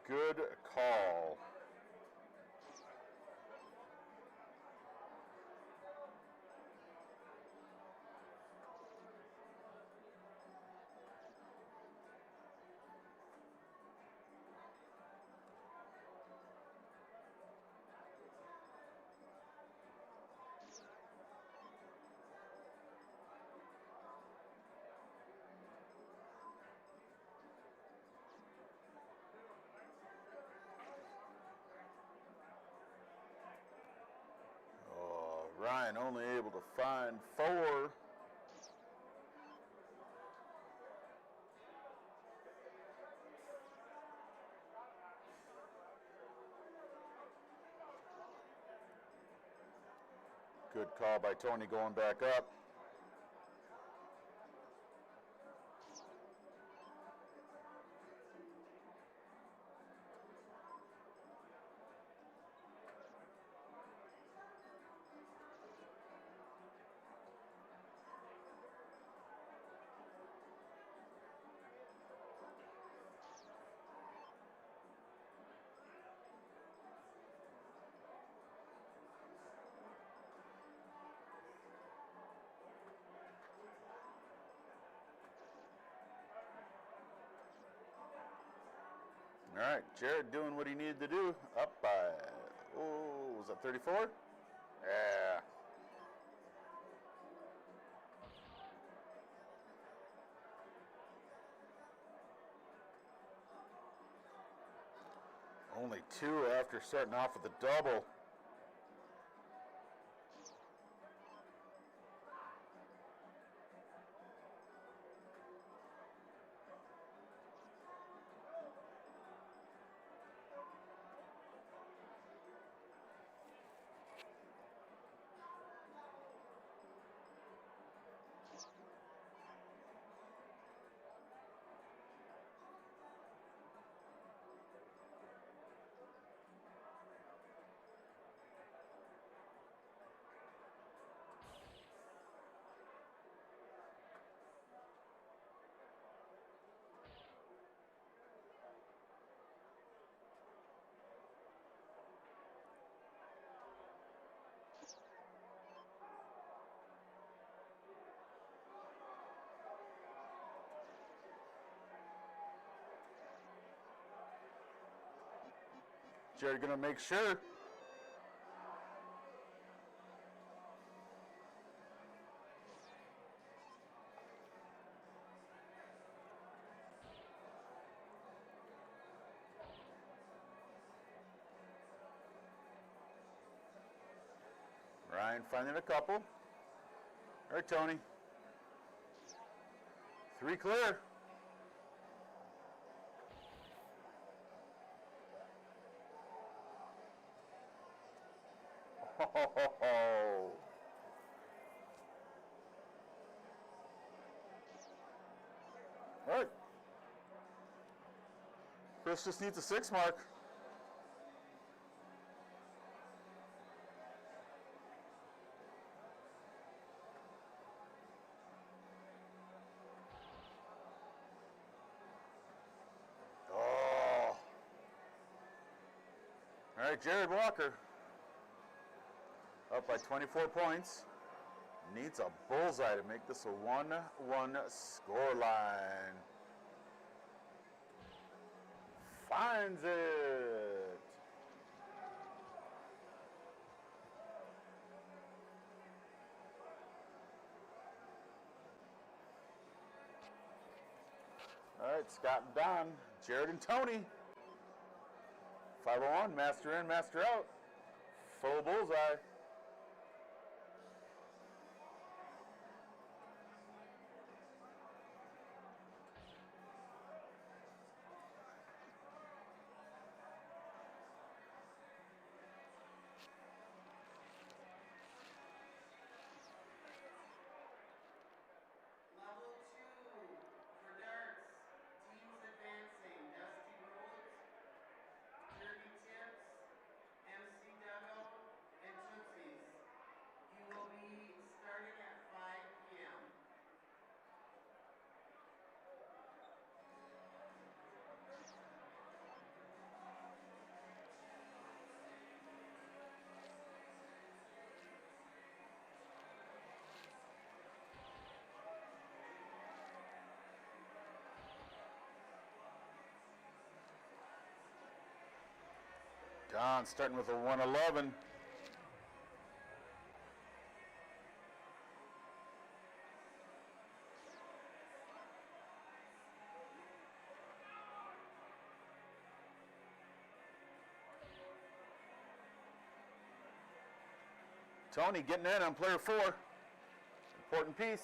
Good call. Oh, Ryan only able to find 4. Good call by Tony going back up. All right, Jared doing what he needed to do. Up by, oh, was that 34? Yeah. Only 2 after starting off with a double. Jared gonna make sure. Ryan finding a couple. All right, Tony. 3 clear. Oh. All right. Chris just needs a 6 mark. Oh. All right, Jared Walker. Up by 24 points. Needs a bullseye to make this a 1-1 scoreline. Finds it. All right, Scott and Don, Jared and Tony. 501, master in, master out. Full bullseye. Level 2 for darts. Teams advancing. Dusty Rhodes, Dirty Tips, MC Dugout, and Tootsies. You will be starting at 5 p.m. Don starting with a 111. Tony getting in on player 4. Important piece.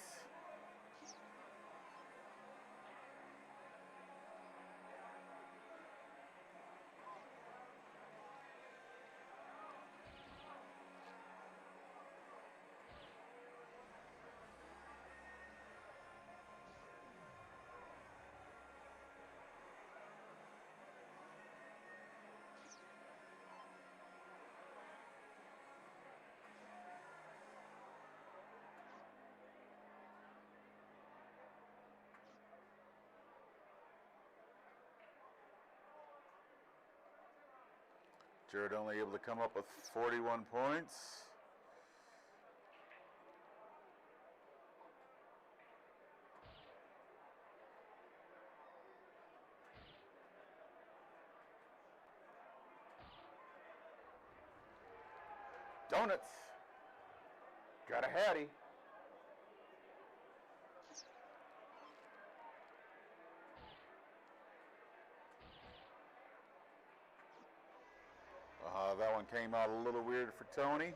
Jared only able to come up with 41 points. Donuts. Got a Hattie. That one came out a little weird for Tony.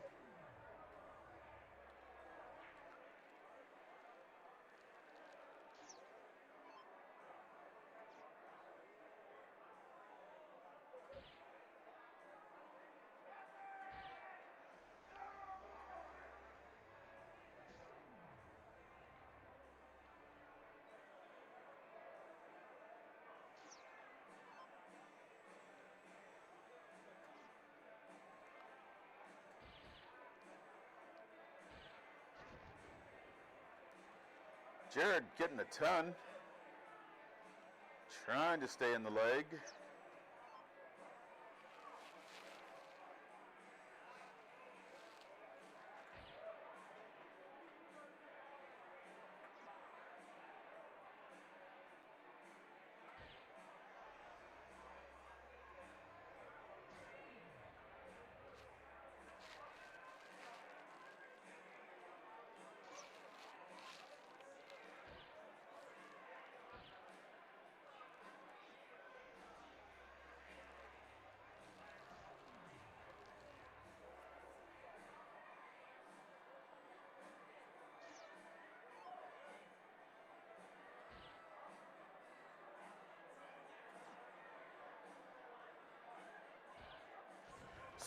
Jared getting a ton. Trying to stay in the leg.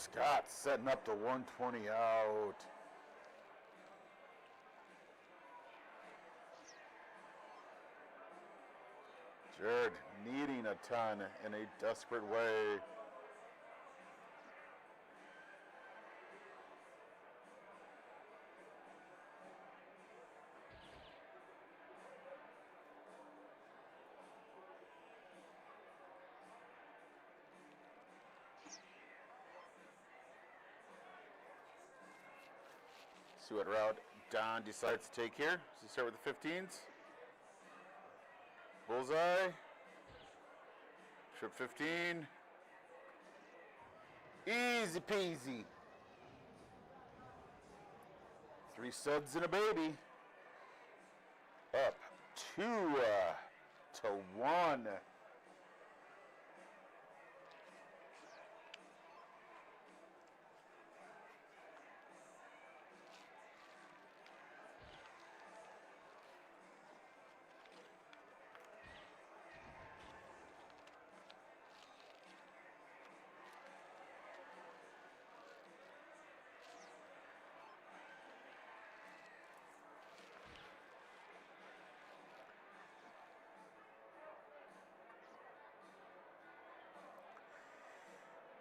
Scott setting up the 120 out. Jared needing a ton in a desperate way. See what route Don decides to take here. Does he start with the 15s? Bullseye. Trip 15. Easy peasy. 3 suds and a baby. Up 2 to 1.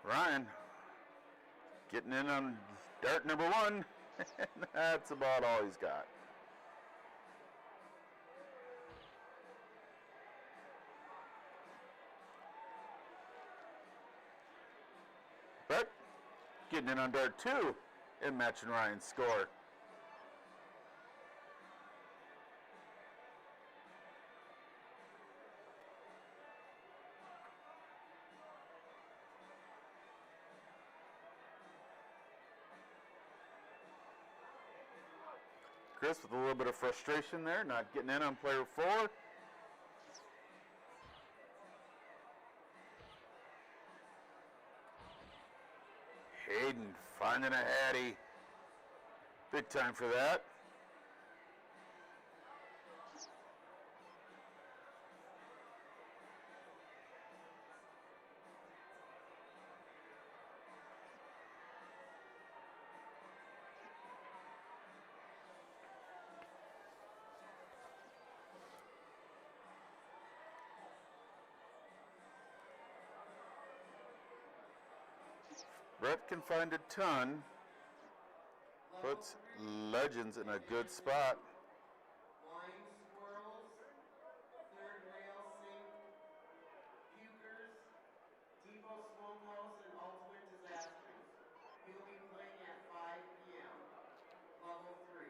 Ryan getting in on dart number 1. That's about all he's got. Brett getting in on dart 2 and matching Ryan's score. Chris with a little bit of frustration there, not getting in on player 4. Hayden finding a Hattie. Big time for that. Brett can find a ton. Puts Legends in a good spot. Wine Squirrels, Third Rail Sink, Pukers, Depot Smokehouse, and Ultimate Disasters. He'll be playing at 5 p.m. Level 3.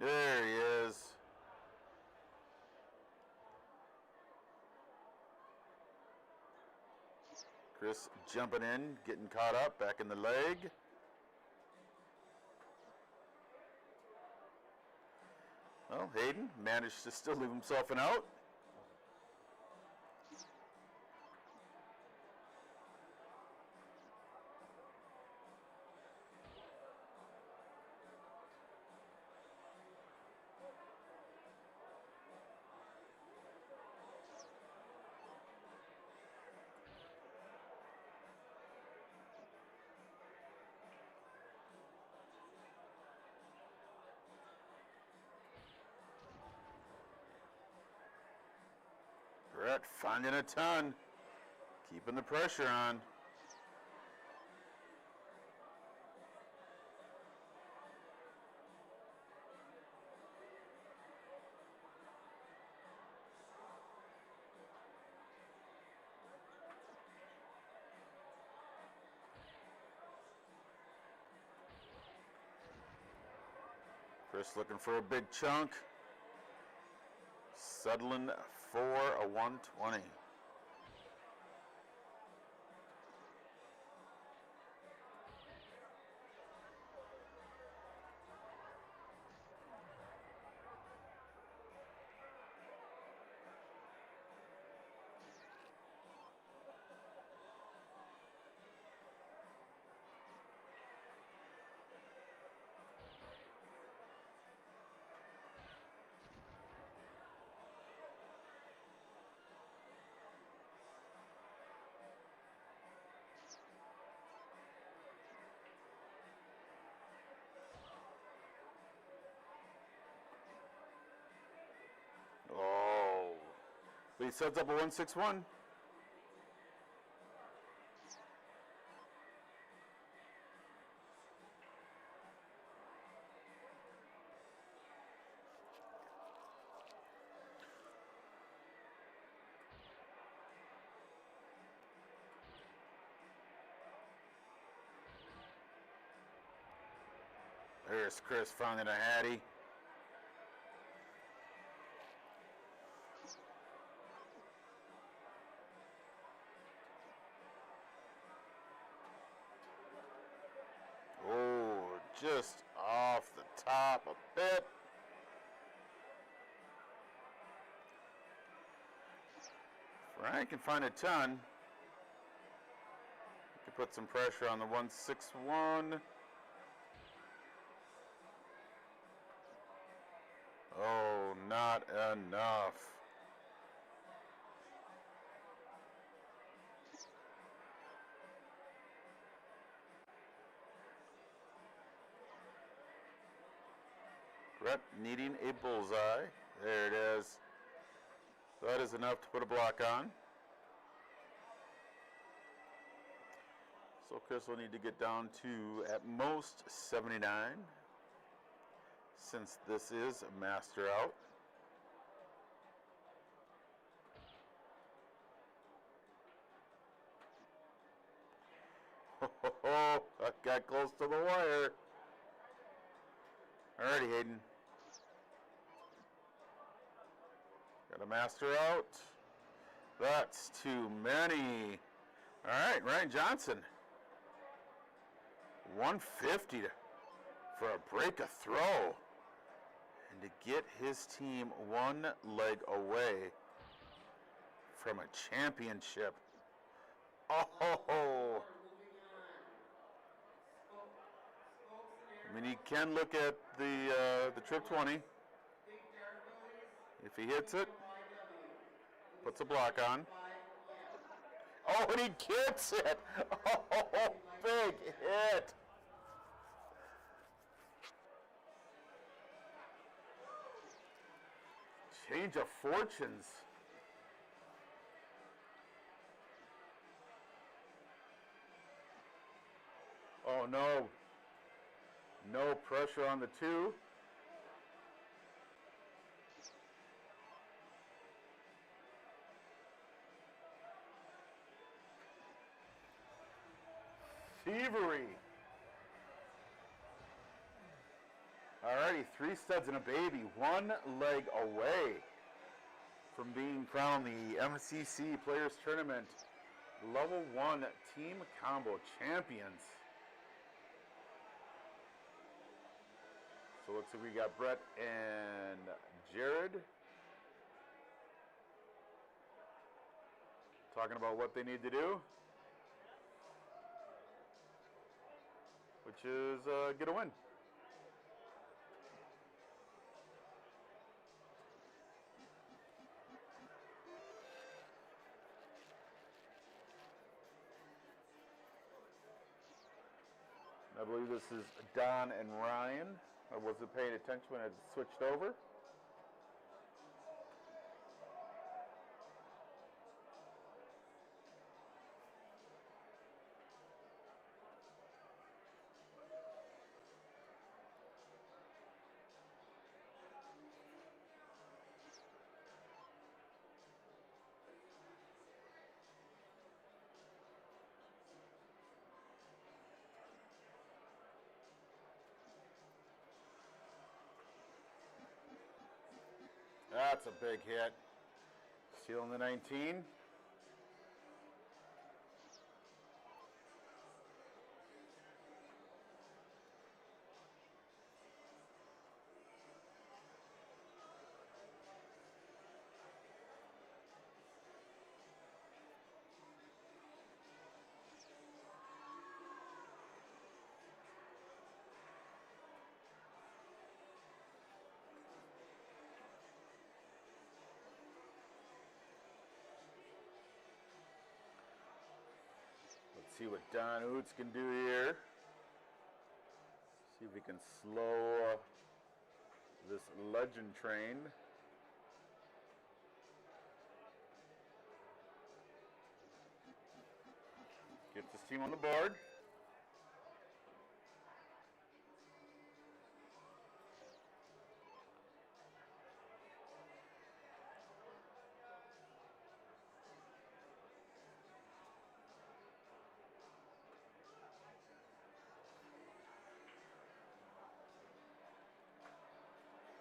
There he is. Chris jumping in, getting caught up, back in the leg. Well, Hayden managed to still leave himself an out. Brett finding a ton, keeping the pressure on. Chris looking for a big chunk. Settling for a 120. He sets up a 161. There's Chris finding a Hattie. Oh, just off the top a bit. Frank can find a ton. He can put some pressure on the 161. Oh, not enough. Brett needing a bullseye. There it is. That is enough to put a block on. So Chris will need to get down to at most 79. Since this is a master out. Oh, that got close to the wire. Alrighty, Hayden. Got a master out. That's too many. Alright, Ryan Johnson. 150 for a break a throw. And to get his team one leg away from a championship. Oh! I mean, he can look at the Trip 20. If he hits it, puts a block on. Oh, and he gets it! Oh, big hit! Change of fortunes. Oh no. No pressure on the 2. Thievery. Alrighty, 3 studs and a baby, 1 leg away from being crowned the MCC Players Tournament Level 1 Team Combo Champions. So looks like we got Brett and Jared talking about what they need to do, which is get a win. I believe this is Don and Ryan. I wasn't paying attention when it switched over. That's a big hit. Stealing the 19. See what Don Oots can do here. See if we can slow this legend train. Gets his team on the board.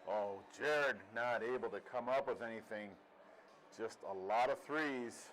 Oh, Jared not able to come up with anything. Just a lot of threes.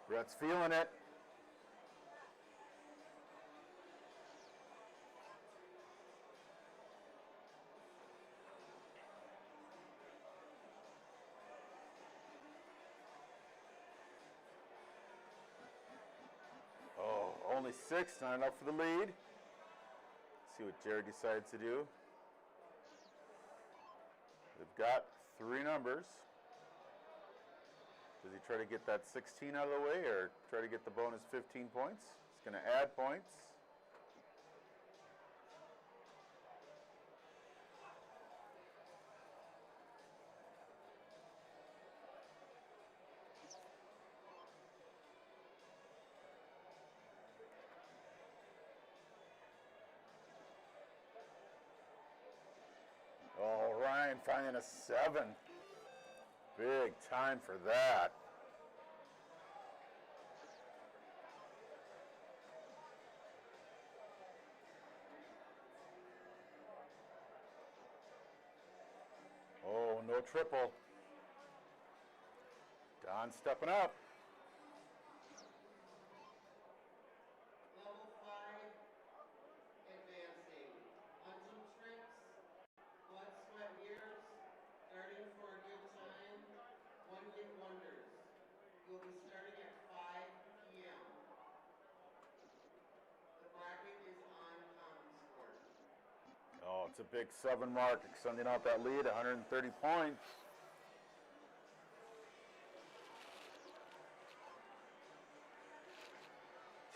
Brett's feeling it. Oh, only 6, not enough for the lead. See what Jared decides to do. They've got 3 numbers. Does he try to get that 16 out of the way or try to get the bonus 15 points? He's going to add points. Oh, Ryan finding a 7. Big time for that. Oh, no triple. Don stepping up. Level 5, advancing. Hunting trips, blood, sweat, years, starting for a good time, one-hit wonders. You'll be starting at 5 p.m. The bracket is on common sport. Oh, it's a big 7 mark, extending out that lead, 130 points.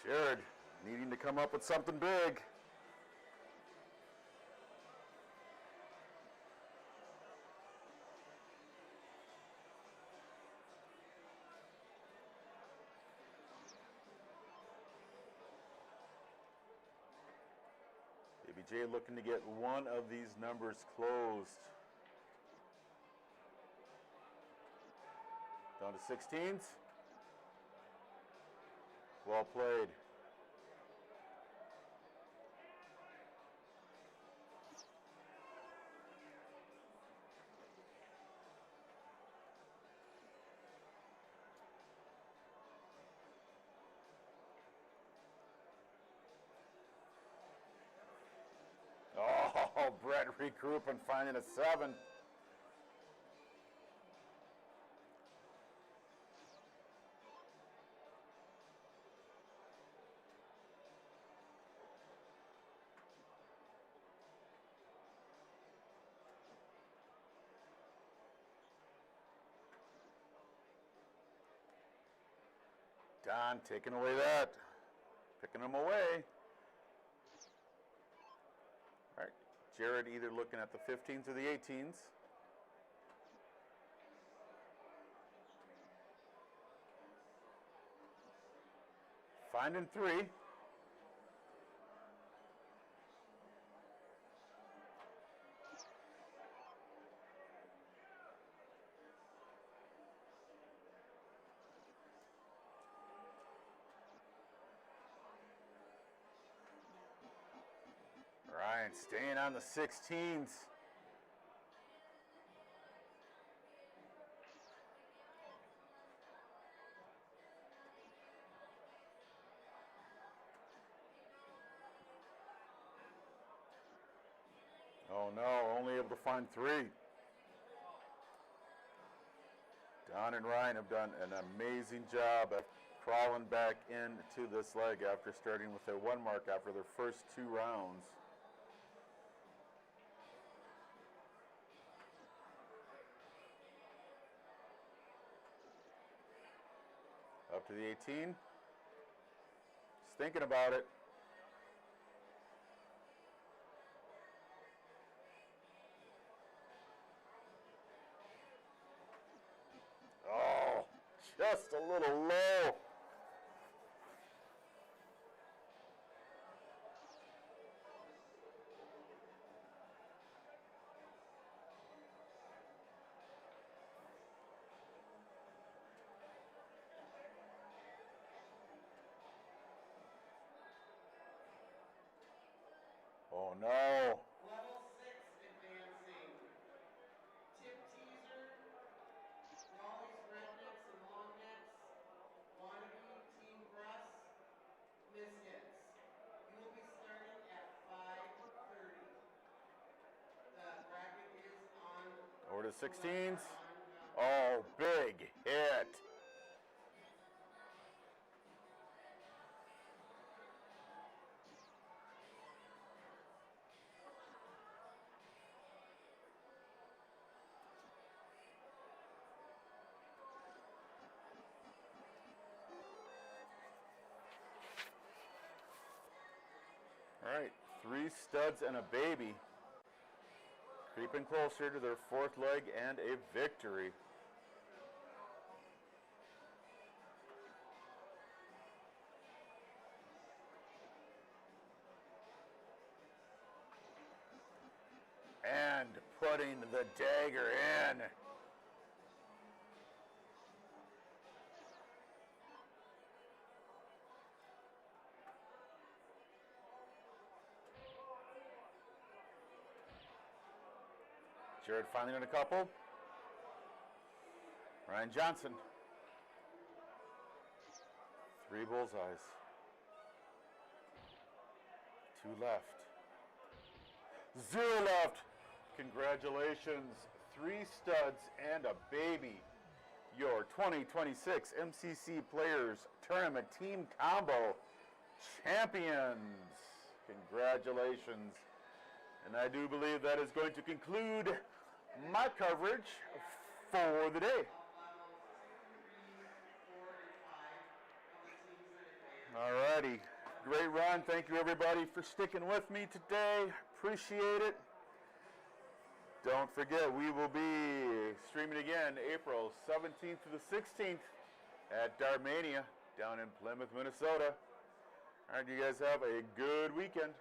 Jared needing to come up with something big. Baby J looking to get one of these numbers closed. Down to 16s. Well played. Oh, Brett regrouping, finding a 7. Don taking away that, picking them away. All right, Jared either looking at the 15s or the 18s. Finding 3. Ryan staying on the 16s. Oh no, only able to find 3. Don and Ryan have done an amazing job at crawling back into this leg after starting with their 1 mark after their first 2 rounds. Up to the 18. Just thinking about it. Oh, just a little low. Oh no. Level 6 advancing. Tip teaser, Raleigh's rednecks and long necks, wannabe team breasts, miss hits. You will be starting at 5:30. The bracket is on. Over to 16s. On, Oh, big hit. All right, 3 studs and a baby. Creeping closer to their 4th leg and a victory. And putting the dagger in. Jared finally in a couple. Ryan Johnson. 3 bullseyes. 2 left. 0 left. Congratulations. 3 studs and a baby. Your 2026 MCC Players Tournament Team Combo champions. Congratulations. And I do believe that is going to conclude my coverage for the day. Alrighty, great run. Thank you everybody for sticking with me today. Appreciate it. Don't forget, we will be streaming again April 17th to the 16th at Dartmania down in Plymouth, Minnesota. All right, you guys have a good weekend.